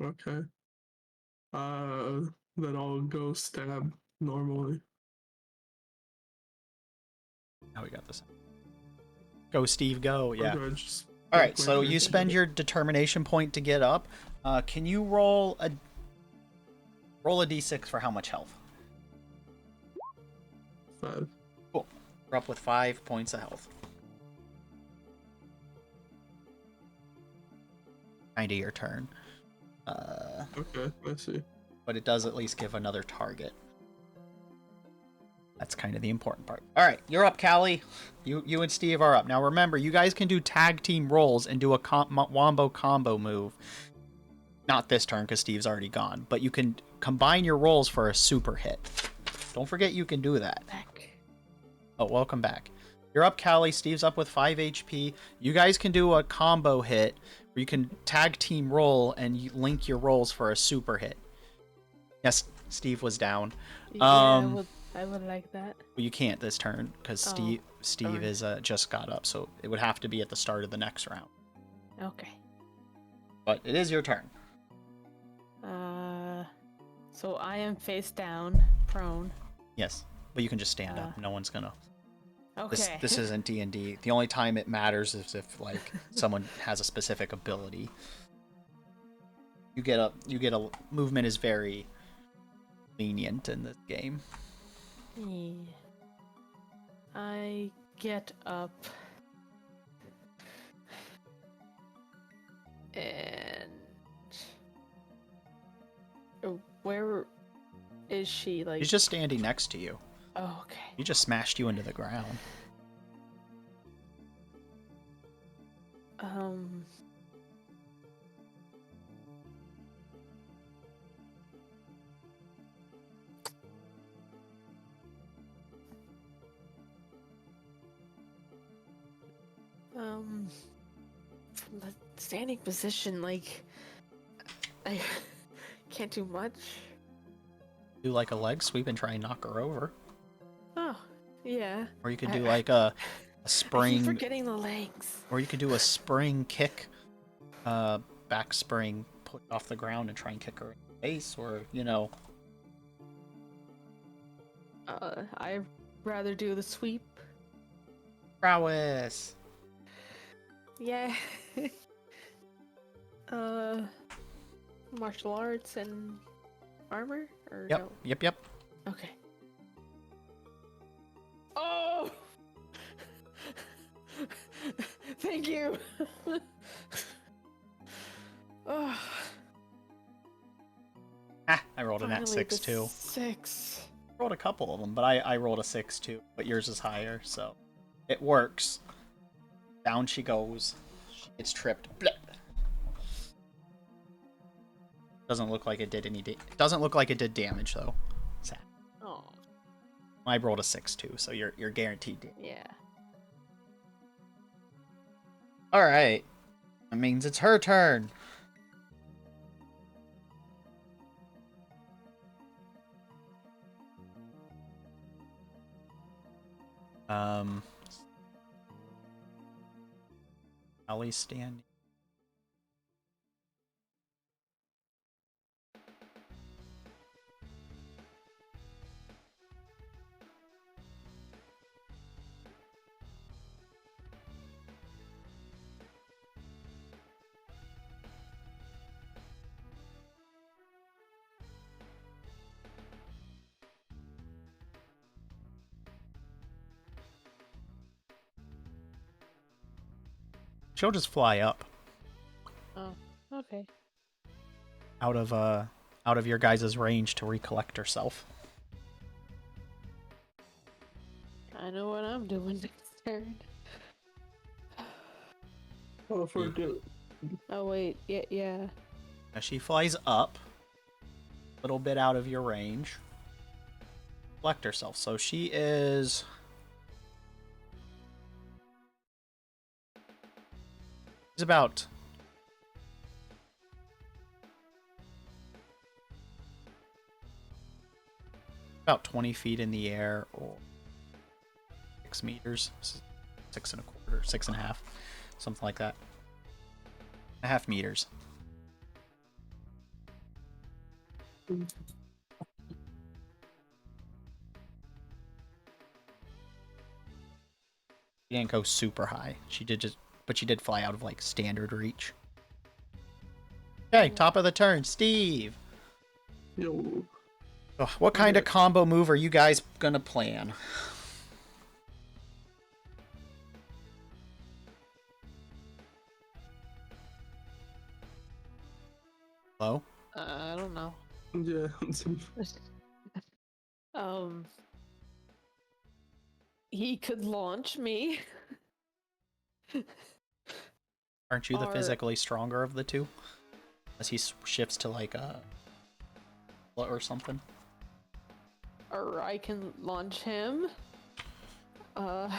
Okay. Then I'll go stab normally. Now we got this. Go, Steve, go. Yeah. Or do I just Alright, break my so turn? you spend your determination point to get up. Can you roll a d6 for how much health? 5. Cool. We're up with 5 points of health. Kinda your turn. Okay, I see. But it does at least give another target. That's kind of the important part. Alright, you're up, Callie. You and Steve are up. Now remember, you guys can do tag team rolls and do a wombo combo move. Not this turn, because Steve's already gone. But you can combine your rolls for a super hit. Don't forget you can do that. Back. Oh, welcome back. You're up, Callie. Steve's up with 5 HP. You guys can do a combo hit where you can tag team roll and you link your rolls for a super hit. Yes, Steve was down. Yeah, I would like that. Well, you can't this turn because Steve is just got up, so it would have to be at the start of the next round. Okay. But it is your turn. So I am face down, prone. Yes, but you can just stand up. No one's gonna. Okay. This isn't D&D. The only time it matters is if like someone has a specific ability. You get a movement is very lenient in this game. Yeah. I get up and where is she? Like, She's just standing next to you. oh, okay. You just smashed you into the ground. From the standing position, like, I can't do much. Do like a leg sweep and try and knock her over. Oh, yeah. Or you could do like a I keep spring. forgetting the legs. Or you could do a spring kick, back spring, put off the ground and try and kick her in the face, or, you know. I'd rather do the sweep. Prowess! Yeah. Martial arts and armor? Or Yep, no? yep. Okay. Oh! Thank you! Oh, Ah, I rolled a nat finally 6 the too. 6. Rolled a couple of them, but I rolled a 6 too. But yours is higher, so it works. Down she goes. She gets tripped. Blech. Doesn't look like it did any. Doesn't look like it did damage though. Sad. Oh, I rolled a 6 too, so you're guaranteed damage. yeah. All right. That means it's her turn. Alley standing. She'll just fly up Oh, okay. out of your guys' range to recollect herself. I know what I'm doing next turn. Oh, forget. Oh wait, yeah. Now she flies up, a little bit out of your range. Collect herself. So she is. She's about. About 20 feet in the air, or 6 meters, 6.25, 6.5, something like that. 1.5 meters. She didn't go super high. She did but she did fly out of like standard reach. Okay, top of the turn, Steve. Yo. What kind of combo move are you guys gonna plan? Hello? I don't know. Yeah. He could launch me. Aren't you the Or- physically stronger of the two? As he shifts to like a or something. Or I can launch him. Because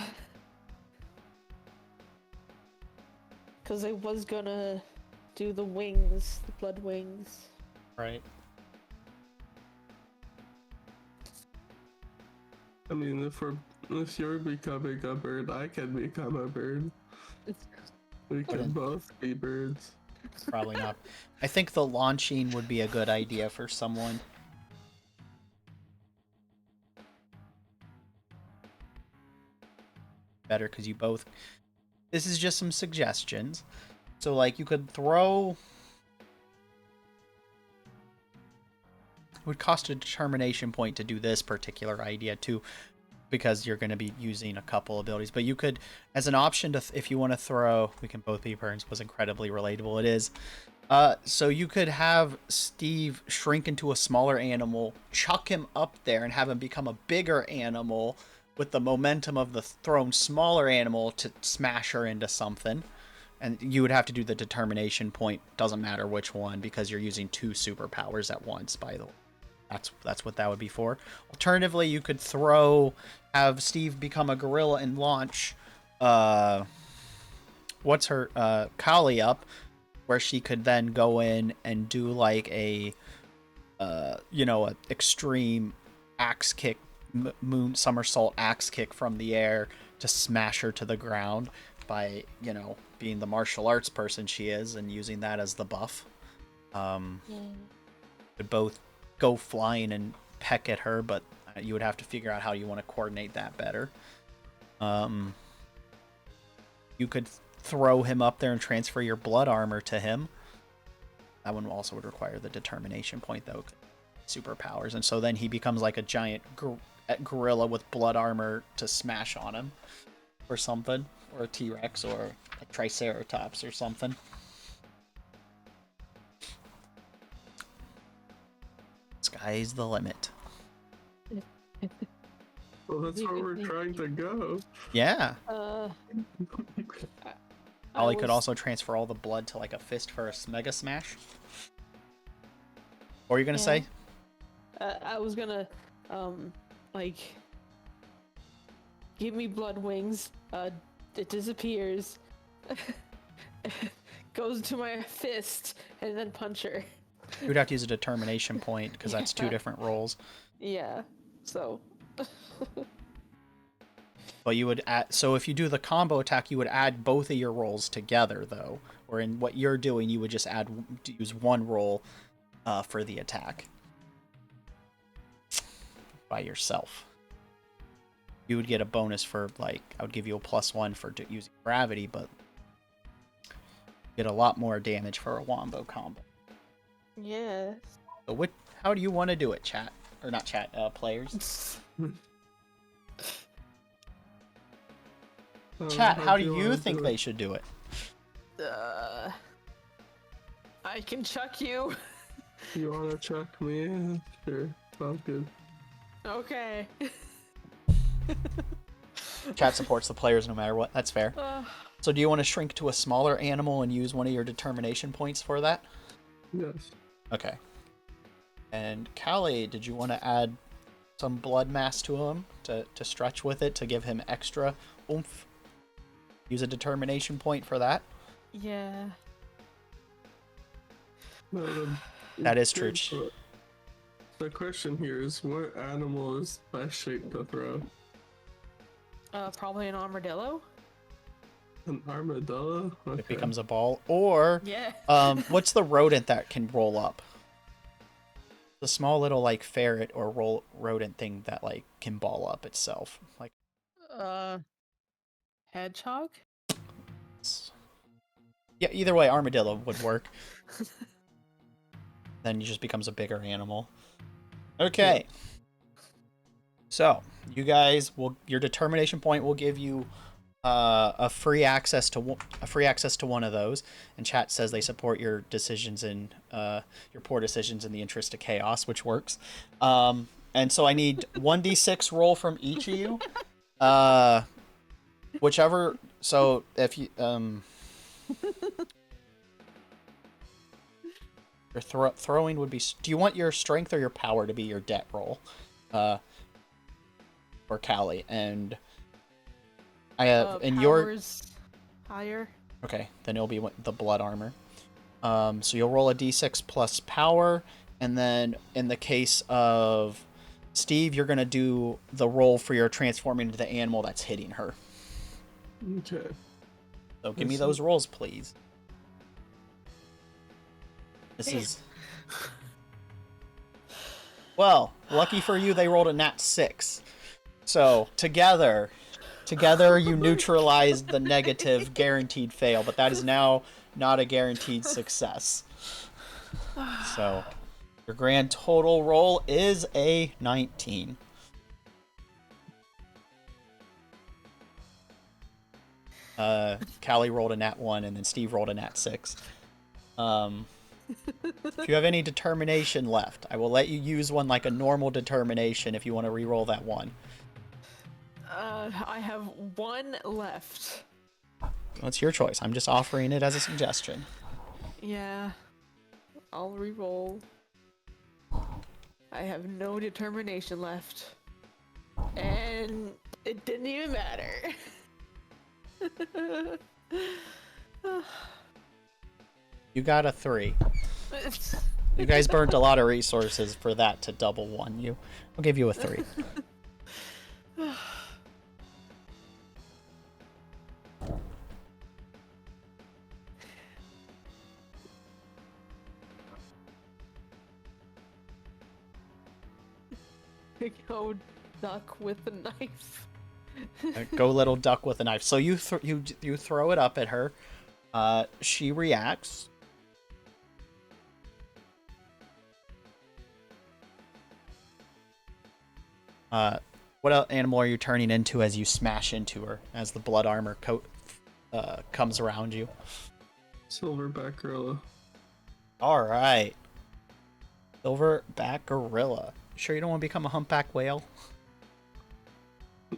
I was gonna do the wings, the blood wings. Right. I mean, if you're becoming a bird, I can become a bird. We can Wouldn't- both be birds. Probably not. I think the launching would be a good idea for someone. Better because you both. This is just some suggestions. So, like, you could throw. It would cost a determination point to do this particular idea too, because you're going to be using a couple abilities. But you could, as an option to, if you want to throw, we can both be burns. Was incredibly relatable. It is. So you could have Steve shrink into a smaller animal, chuck him up there, and have him become a bigger animal with the momentum of the thrown smaller animal to smash her into something. And you would have to do the determination point. Doesn't matter which one, because you're using 2 superpowers at once, by the way. That's what that would be for. Alternatively, you could have Steve become a gorilla and launch what's her Kali up, where she could then go in and do like a a extreme axe kick, moon somersault axe kick from the air to smash her to the ground by being the martial arts person she is and using that as the buff. Could both go flying and peck at her, but you would have to figure out how you want to coordinate that better. You could throw him up there and transfer your blood armor to him. That one also would require the determination point, though. Superpowers, and so then he becomes like a giant gorilla with blood armor to smash on him, or something, or a T-Rex, or a Triceratops, or something. Sky's the limit. Well, that's where we're trying to go. Yeah. Ollie could was- also transfer all the blood to like a fist for a mega smash. What are you gonna say? I was gonna, like, give me blood wings. It disappears, goes into my fist, and then punch her. You would have to use a determination point because that's 2 Yeah. different rolls. Yeah. So. But you would add, so if you do the combo attack, you would add both of your rolls together, though. Or in what you're doing, you would just use one roll for the attack by yourself. You would get a bonus for, like, I would give you a +1 for using gravity, but get a lot more damage for a wombo combo. Yes. So how do you want to do it, chat? Or not chat, players? Chat, how do you think they should do it? I can chuck you. You wanna chuck me? Yeah, sure. Sounds good. Okay. Chat supports the players no matter what. That's fair. So do you want to shrink to a smaller animal and use one of your determination points for that? Yes. Okay. And Callie, did you want to add some blood mass to him to stretch with it to give him extra oomph? Use a determination point for that? Yeah. That is true. The question here is, what animal is best shape to throw? Probably an armadillo. An armadillo? Okay. It becomes a ball. Or, Yeah. what's the rodent that can roll up? The small little, like, ferret or rodent thing that, like, can ball up itself. Like, Hedgehog? yeah, either way, armadillo would work. Then he just becomes a bigger animal. Okay. So, you guys your determination point will give you a free access to one of those, and chat says they support your decisions in your poor decisions in the interest of chaos, which works. And so I need 1d6 roll from each of you. Whichever. So if you your throwing would be. Do you want your strength or your power to be your debt roll? For Callie, and I have in your higher. Okay, then it'll be the blood armor. So you'll roll a d6 plus power, and then in the case of Steve, you're gonna do the roll for your transforming into the animal that's hitting her. Okay. So give me those rolls, please. This is. Well, lucky for you, they rolled a nat 6. So together you neutralized the negative guaranteed fail, but that is now not a guaranteed success. So your grand total roll is a 19. Callie rolled a nat 1, and then Steve rolled a nat 6. If you have any determination left, I will let you use one like a normal determination if you want to re-roll that one. I have one left. That's your choice. I'm just offering it as a suggestion. Yeah. I'll re-roll. I have no determination left. And it didn't even matter. You got a 3. You guys burnt a lot of resources for that to double one you. I'll give you a 3. Go duck with a knife. Go little duck with a knife. So you throw it up at her. She reacts. What animal are you turning into as you smash into her, as the blood armor coat comes around you? Silverback gorilla. All right. Silverback gorilla. Sure you don't want to become a humpback whale?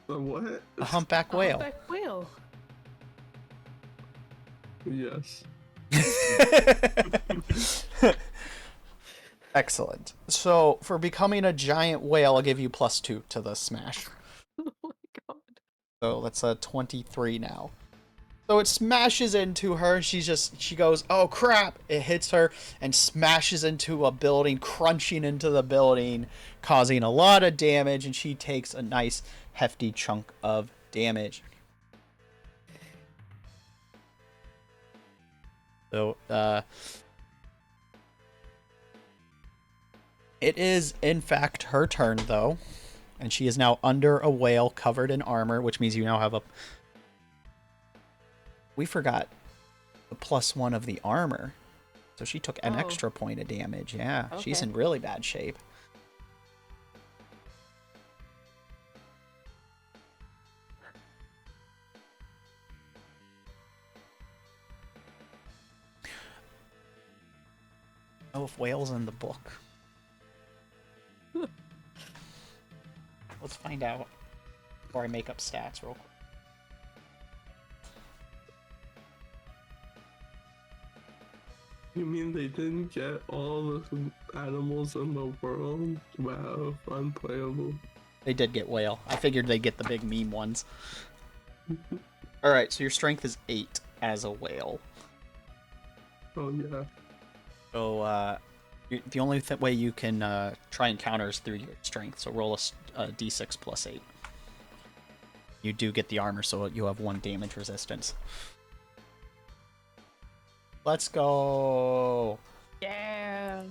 A what? A humpback whale. Humpback whale. Yes. Excellent. So for becoming a giant whale, I'll give you +2 to the smash. Oh my god. So that's a 23 now. So it smashes into her. She goes, oh crap! It hits her and smashes into a building, crunching into the building, causing a lot of damage, and she takes a nice hefty chunk of damage. So, it is, in fact, her turn, though. And she is now under a whale covered in armor, which means you now have a... We forgot the +1 of the armor. So she took an extra point of damage. Yeah, Okay. She's in really bad shape. Oh, if whale's in the book. Let's find out before I make up stats real quick. You mean they didn't get all the animals in the world? Wow, unplayable. They did get whale. I figured they'd get the big meme ones. Alright, so your strength is 8 as a whale. Oh yeah. So, the only way you can try and counter is through your strength. So roll a d6 plus 8. You do get the armor, so you have 1 damage resistance. Let's go! Yeah.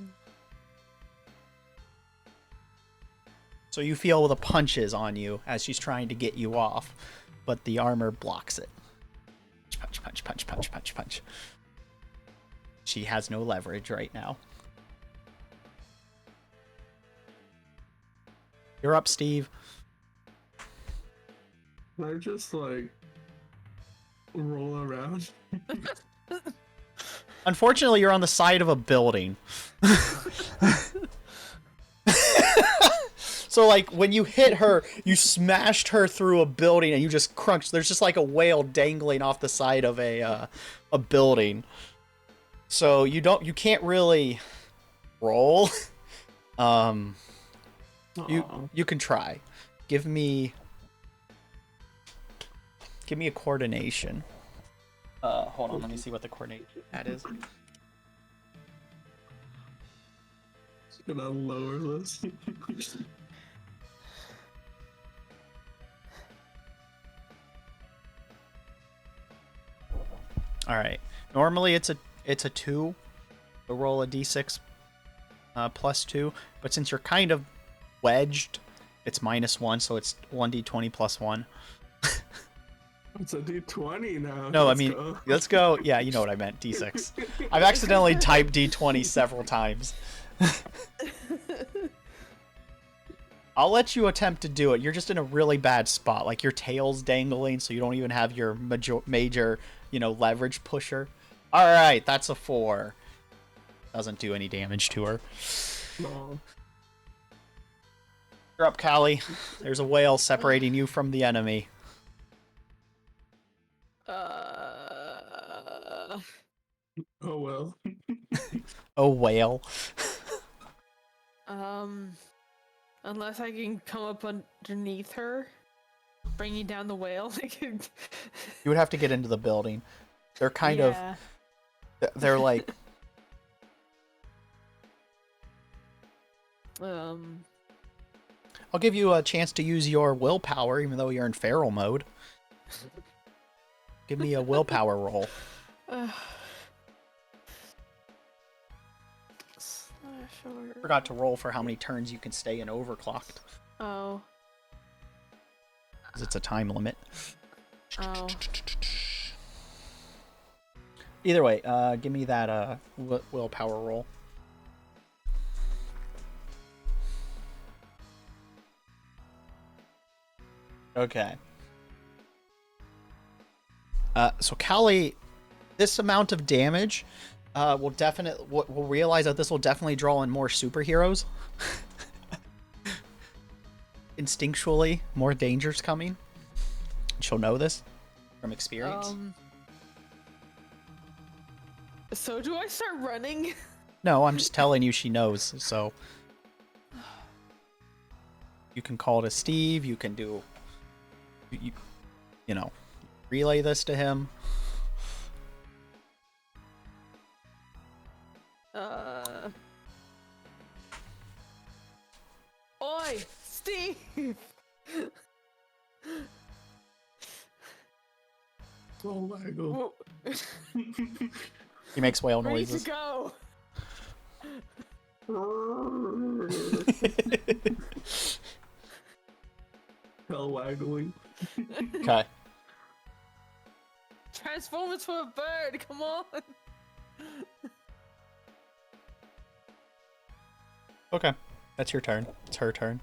So you feel the punches on you as she's trying to get you off, but the armor blocks it. Punch, punch, punch, punch, punch, punch. She has no leverage right now. You're up, Steve. Can I just like roll around? Unfortunately, you're on the side of a building. So, like, when you hit her, you smashed her through a building and you just crunched. There's just like a whale dangling off the side of a building. So you can't really roll. You can try. Give me a coordination. Hold on, let me see what the coordination that is. Gonna lower this. All right. Normally it's a 2. So roll a d6 plus 2, but since you're kind of wedged, it's -1, so it's 1d20 plus 1. It's a D20 now. No, I mean, let's go. Yeah, you know what I meant. D6. I've accidentally typed D20 several times. I'll let you attempt to do it. You're just in a really bad spot. Like, your tail's dangling, so you don't even have your major, leverage pusher. All right, that's a 4. Doesn't do any damage to her. No. You're up, Callie. There's a whale separating you from the enemy. Oh well. Oh, whale. Unless I can come up underneath her, bringing down the whale. You would have to get into the building. They're kind of... They're like... I'll give you a chance to use your willpower, even though you're in feral mode. Give me a willpower roll. Forgot to roll for how many turns you can stay in overclocked. Oh. Because it's a time limit. Oh. Either way, give me that willpower roll. Okay. So Callie, this amount of damage we'll realize that this will definitely draw in more superheroes. Instinctually, more danger's coming. She'll know this from experience. So do I start running? No, I'm just telling you she knows, so... You can call to Steve, you can do... You know, relay this to him. Oi, Steve! Oh my god. He makes whale Ready noises. to go. Tail waggling. Okay. Transform into a bird. Come on. Okay. That's your turn. It's her turn.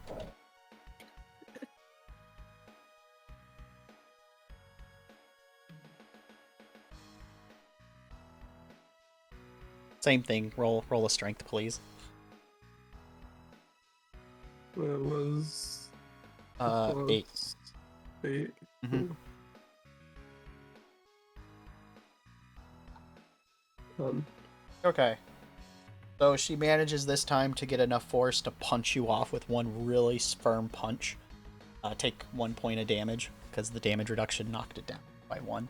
Same thing. Roll a strength, please. It was 8. 8. Mhm. Okay. So she manages this time to get enough force to punch you off with one really firm punch. Take 1 point of damage, because the damage reduction knocked it down by 1.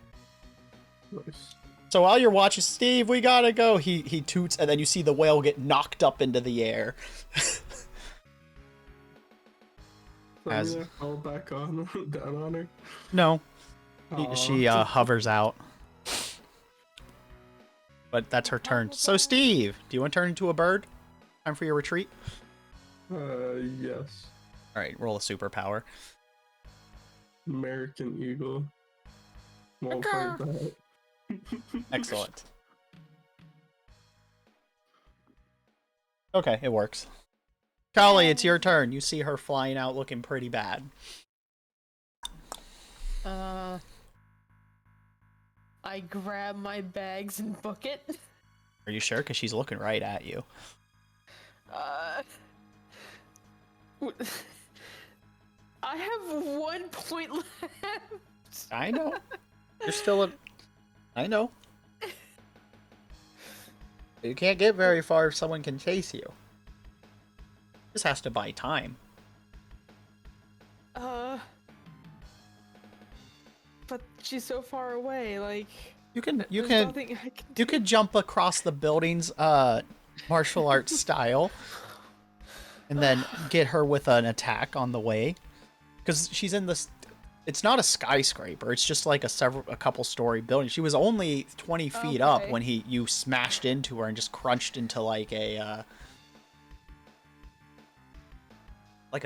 Nice. So while you're watching, Steve, we gotta go. He toots, and then you see the whale get knocked up into the air. As I fall back on down on her. No, Aw. she hovers out. But that's her turn. So Steve, do you want to turn into a bird? Time for your retreat. Yes. All right, roll a superpower. American Eagle. Won't fight that. Excellent. Okay, it works. Callie, it's your turn. You see her flying out looking pretty bad. I grab my bags and book it. Are you sure? Because she's looking right at you. I have 1 point left. I know. You're still a... I know. You can't get very far if someone can chase you. This has to buy time. But she's so far away, like... You can there's nothing I can do. you could jump across the buildings martial arts style and then get her with an attack on the way, because she's in this, it's not a skyscraper, it's just like a couple story building. She was only 20 feet up when you smashed into her and just crunched into like a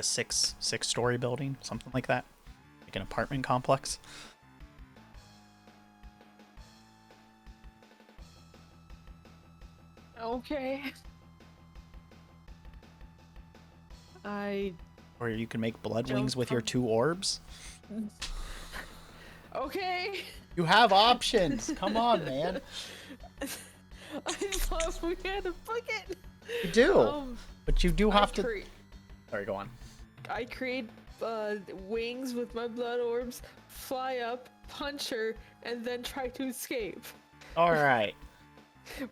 six story building, something like that, like an apartment complex. Okay. Or you can make blood Jump wings with your 2 orbs. Okay. You have options. Come on, man. I thought we had a bucket. You do. But you do have to... Sorry, go on. I create wings with my blood orbs, fly up, punch her, and then try to escape. Alright.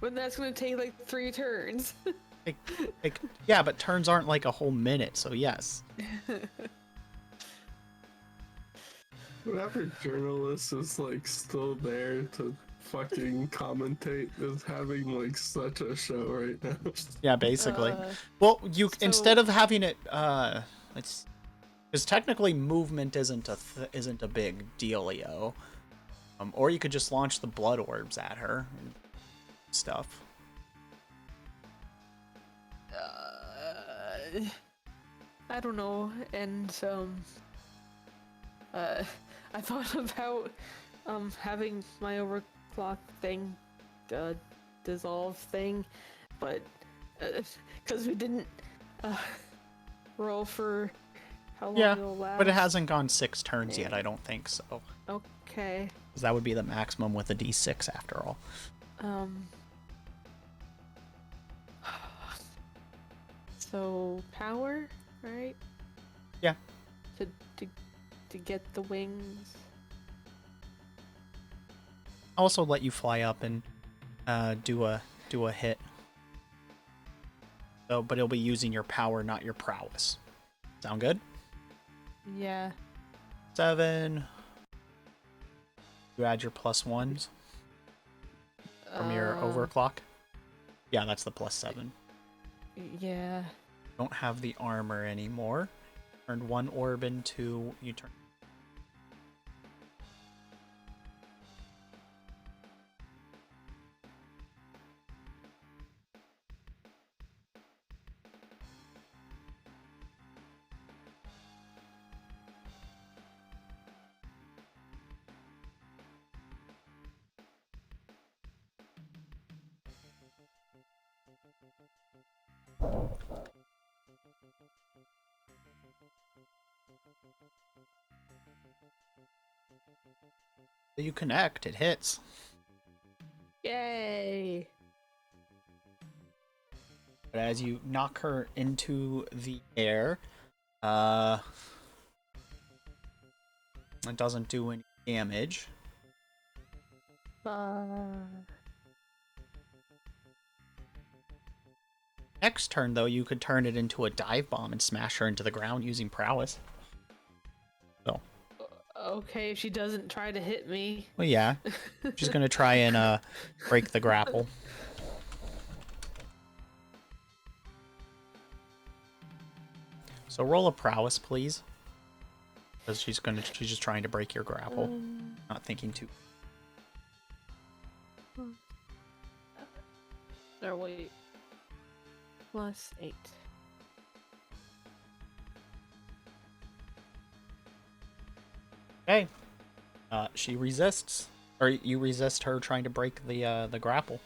But that's gonna take like 3 turns. Yeah, but turns aren't like a whole minute, so yes. Whatever journalist is like still there to fucking commentate is having like such a show right now. Yeah, basically. Well, instead of having it, it's because technically movement isn't a big dealio. Or you could just launch the blood orbs at her and stuff. I don't know, and I thought about having my overclock thing, dissolve thing, but because we didn't roll for how long it'll last. But it hasn't gone 6 turns yet, I don't think so. Okay. Because that would be the maximum with a D6 after all. So power, right? Yeah. To get the wings. I'll also let you fly up and do a hit. So, but it'll be using your power, not your prowess. Sound good? Yeah. 7. You add your +1s from your overclock. Yeah, that's the +7. Yeah. Don't have the armor anymore. Turned 1 orb into... You turn... You connect, it hits. Yay! But as you knock her into the air, it doesn't do any damage. Next turn, though, you could turn it into a dive bomb and smash her into the ground using prowess. So. Okay, if she doesn't try to hit me. Well, yeah. She's gonna try and break the grapple. So roll a prowess, please. Because she's just trying to break your grapple. Not thinking too. Or wait. +8. Okay. She resists, or you resist her trying to break the grapple.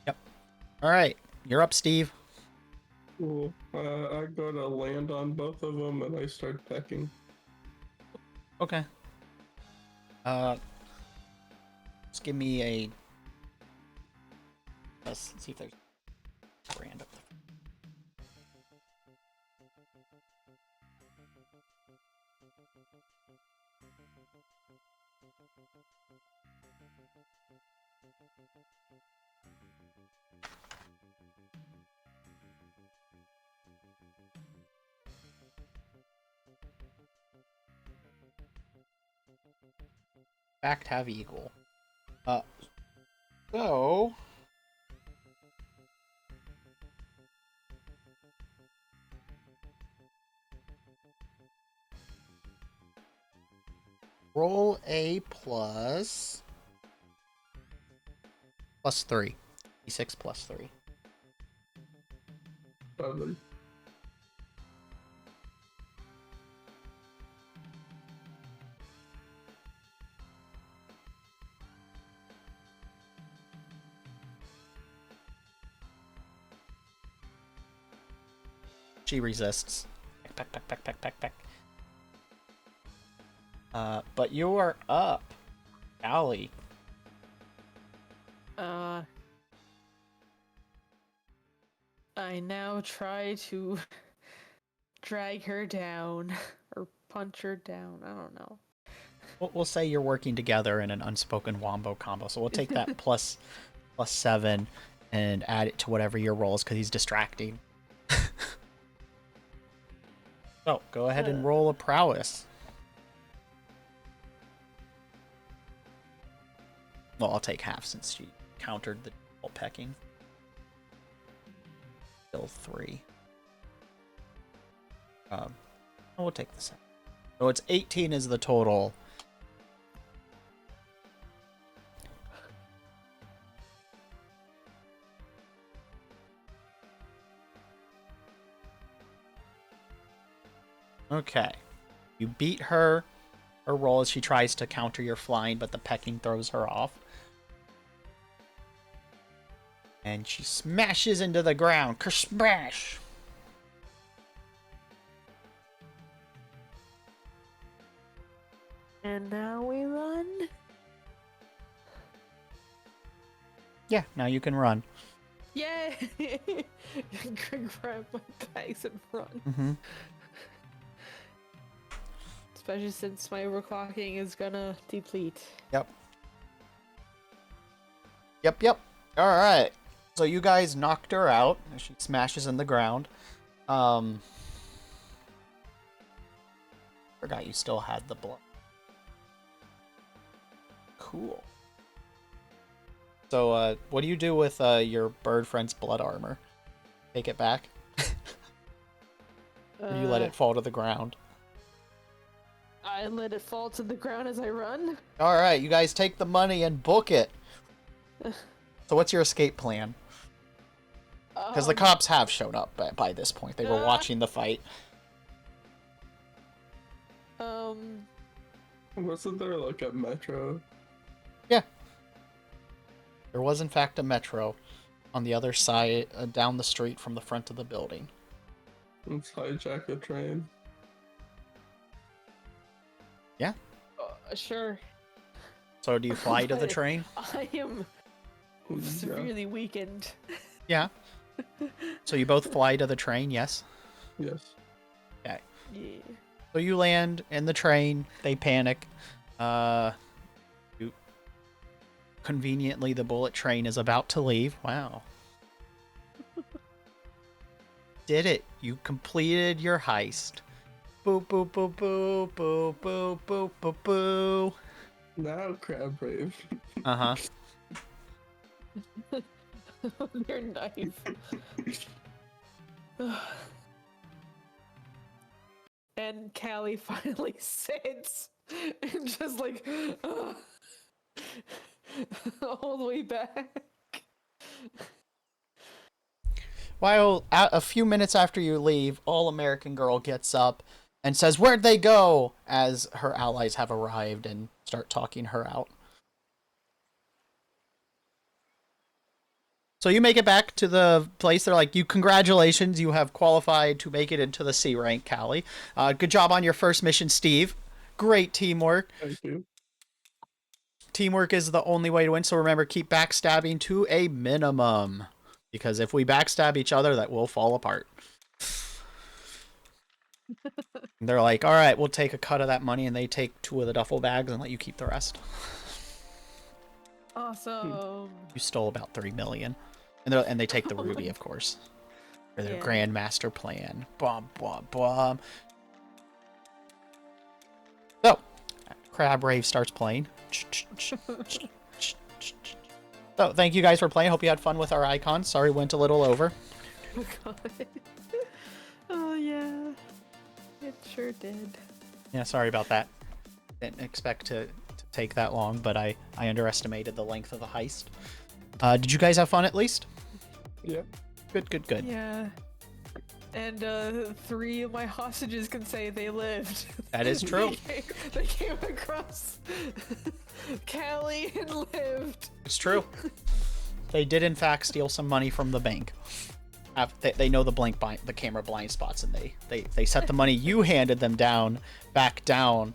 Yep. All right, you're up, Steve. Cool. I go to land on both of them and I start pecking. Okay. Just give me a. Let's see if there's brand up there. Fact have equal. So roll a +3. D6 +3. 7. She resists. Peck, peck, peck, peck, peck, peck. But you are up, Allie. I now try to drag her down or punch her down. I don't know. We'll say you're working together in an unspoken wombo combo. So we'll take that +7 and add it to whatever your roll is because he's distracting. So go ahead and roll a prowess. Well, I'll take half since she countered the pecking. Still 3. We'll take the 7. So it's 18 is the total. Okay. You beat her roll as she tries to counter your flying, but the pecking throws her off. And she smashes into the ground. Kersmash! And now we run? Yeah, now you can run. Yay! Grab my bags and run. Mm-hmm. Especially since my overclocking is gonna deplete. Yep. Yep. Alright. So you guys knocked her out. She smashes in the ground. Forgot you still had the blood. Cool. So, what do you do with your bird friend's blood armor? Take it back? Or do you let it fall to the ground? I let it fall to the ground as I run. Alright, you guys take the money and book it. So what's your escape plan? Because the cops have shown up by this point. They were watching the fight. Wasn't there like a metro? Yeah. There was, in fact, a metro on the other side, down the street from the front of the building. Let's hijack a train. Yeah. Sure. So do you fly to the train? I am severely weakened. Yeah. So you both fly to the train, yes? Yes. Okay. Yeah. So you land in the train. They panic. Conveniently, the bullet train is about to leave. Wow. Did it. You completed your heist. Boo, boo, boo, boo, boo, boo, boo, boo, boo. Now crab brave. Uh-huh. Your knife. And Callie finally sits and just like all the way back. While a few minutes after you leave, All-American Girl gets up and says, "Where'd they go?" as her allies have arrived and start talking her out. So you make it back to the place. They're like, congratulations, you have qualified to make it into the C rank, Callie. Good job on your first mission, Steve. Great teamwork. Thank you. Teamwork is the only way to win, so remember, keep backstabbing to a minimum. Because if we backstab each other, that will fall apart. And they're like, all right, we'll take a cut of that money, and they take 2 of the duffel bags and let you keep the rest. Awesome. You stole about 3 million. And they take the ruby, of course. For their grand master plan. Bum, bum, bum. So, Crab Rave starts playing. So, thank you guys for playing. Hope you had fun with our icons. Sorry, went a little over. Oh god. Oh yeah. It sure did. Yeah, sorry about that. Didn't expect to take that long, but I underestimated the length of the heist. Did you guys have fun at least? Yeah. Good. Yeah. And 3 of my hostages can say they lived. That is true. They came across Callie and lived. It's true. They did, in fact, steal some money from the bank. They know the camera blind spots, and they set the money you handed them back down,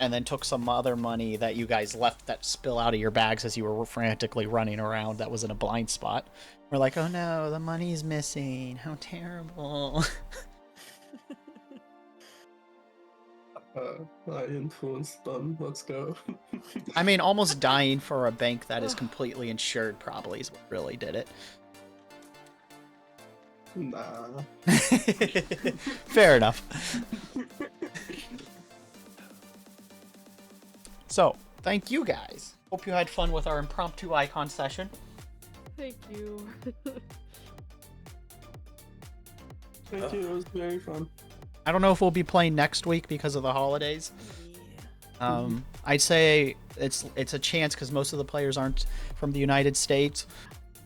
and then took some other money that you guys left that spill out of your bags as you were frantically running around that was in a blind spot. We're like, oh no, the money's missing. How terrible. I influenced them. Let's go. I mean, almost dying for a bank that is completely insured probably is what really did it. Nah. Fair enough. So, thank you guys. Hope you had fun with our impromptu icon session. Thank you. Thank you. It was very fun. I don't know if we'll be playing next week because of the holidays. I'd say it's a chance because most of the players aren't from the United States.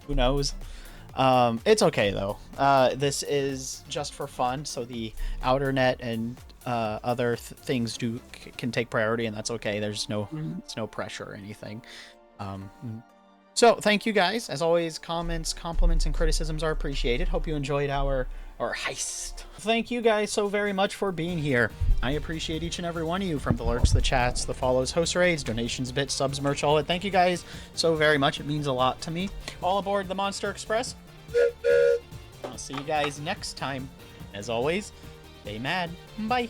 Who knows? It's okay though. This is just for fun, so the outer net and other things can take priority, and that's okay. There's no pressure or anything. So thank you guys. As always, comments, compliments, and criticisms are appreciated. Hope you enjoyed our heist. Thank you guys so very much for being here. I appreciate each and every one of you, from the lurks, the chats, the follows, host raids, donations, bits, subs, merch, all that. Thank you guys so very much. It means a lot to me. All aboard the Monster Express. I'll see you guys next time. As always, stay mad. Bye.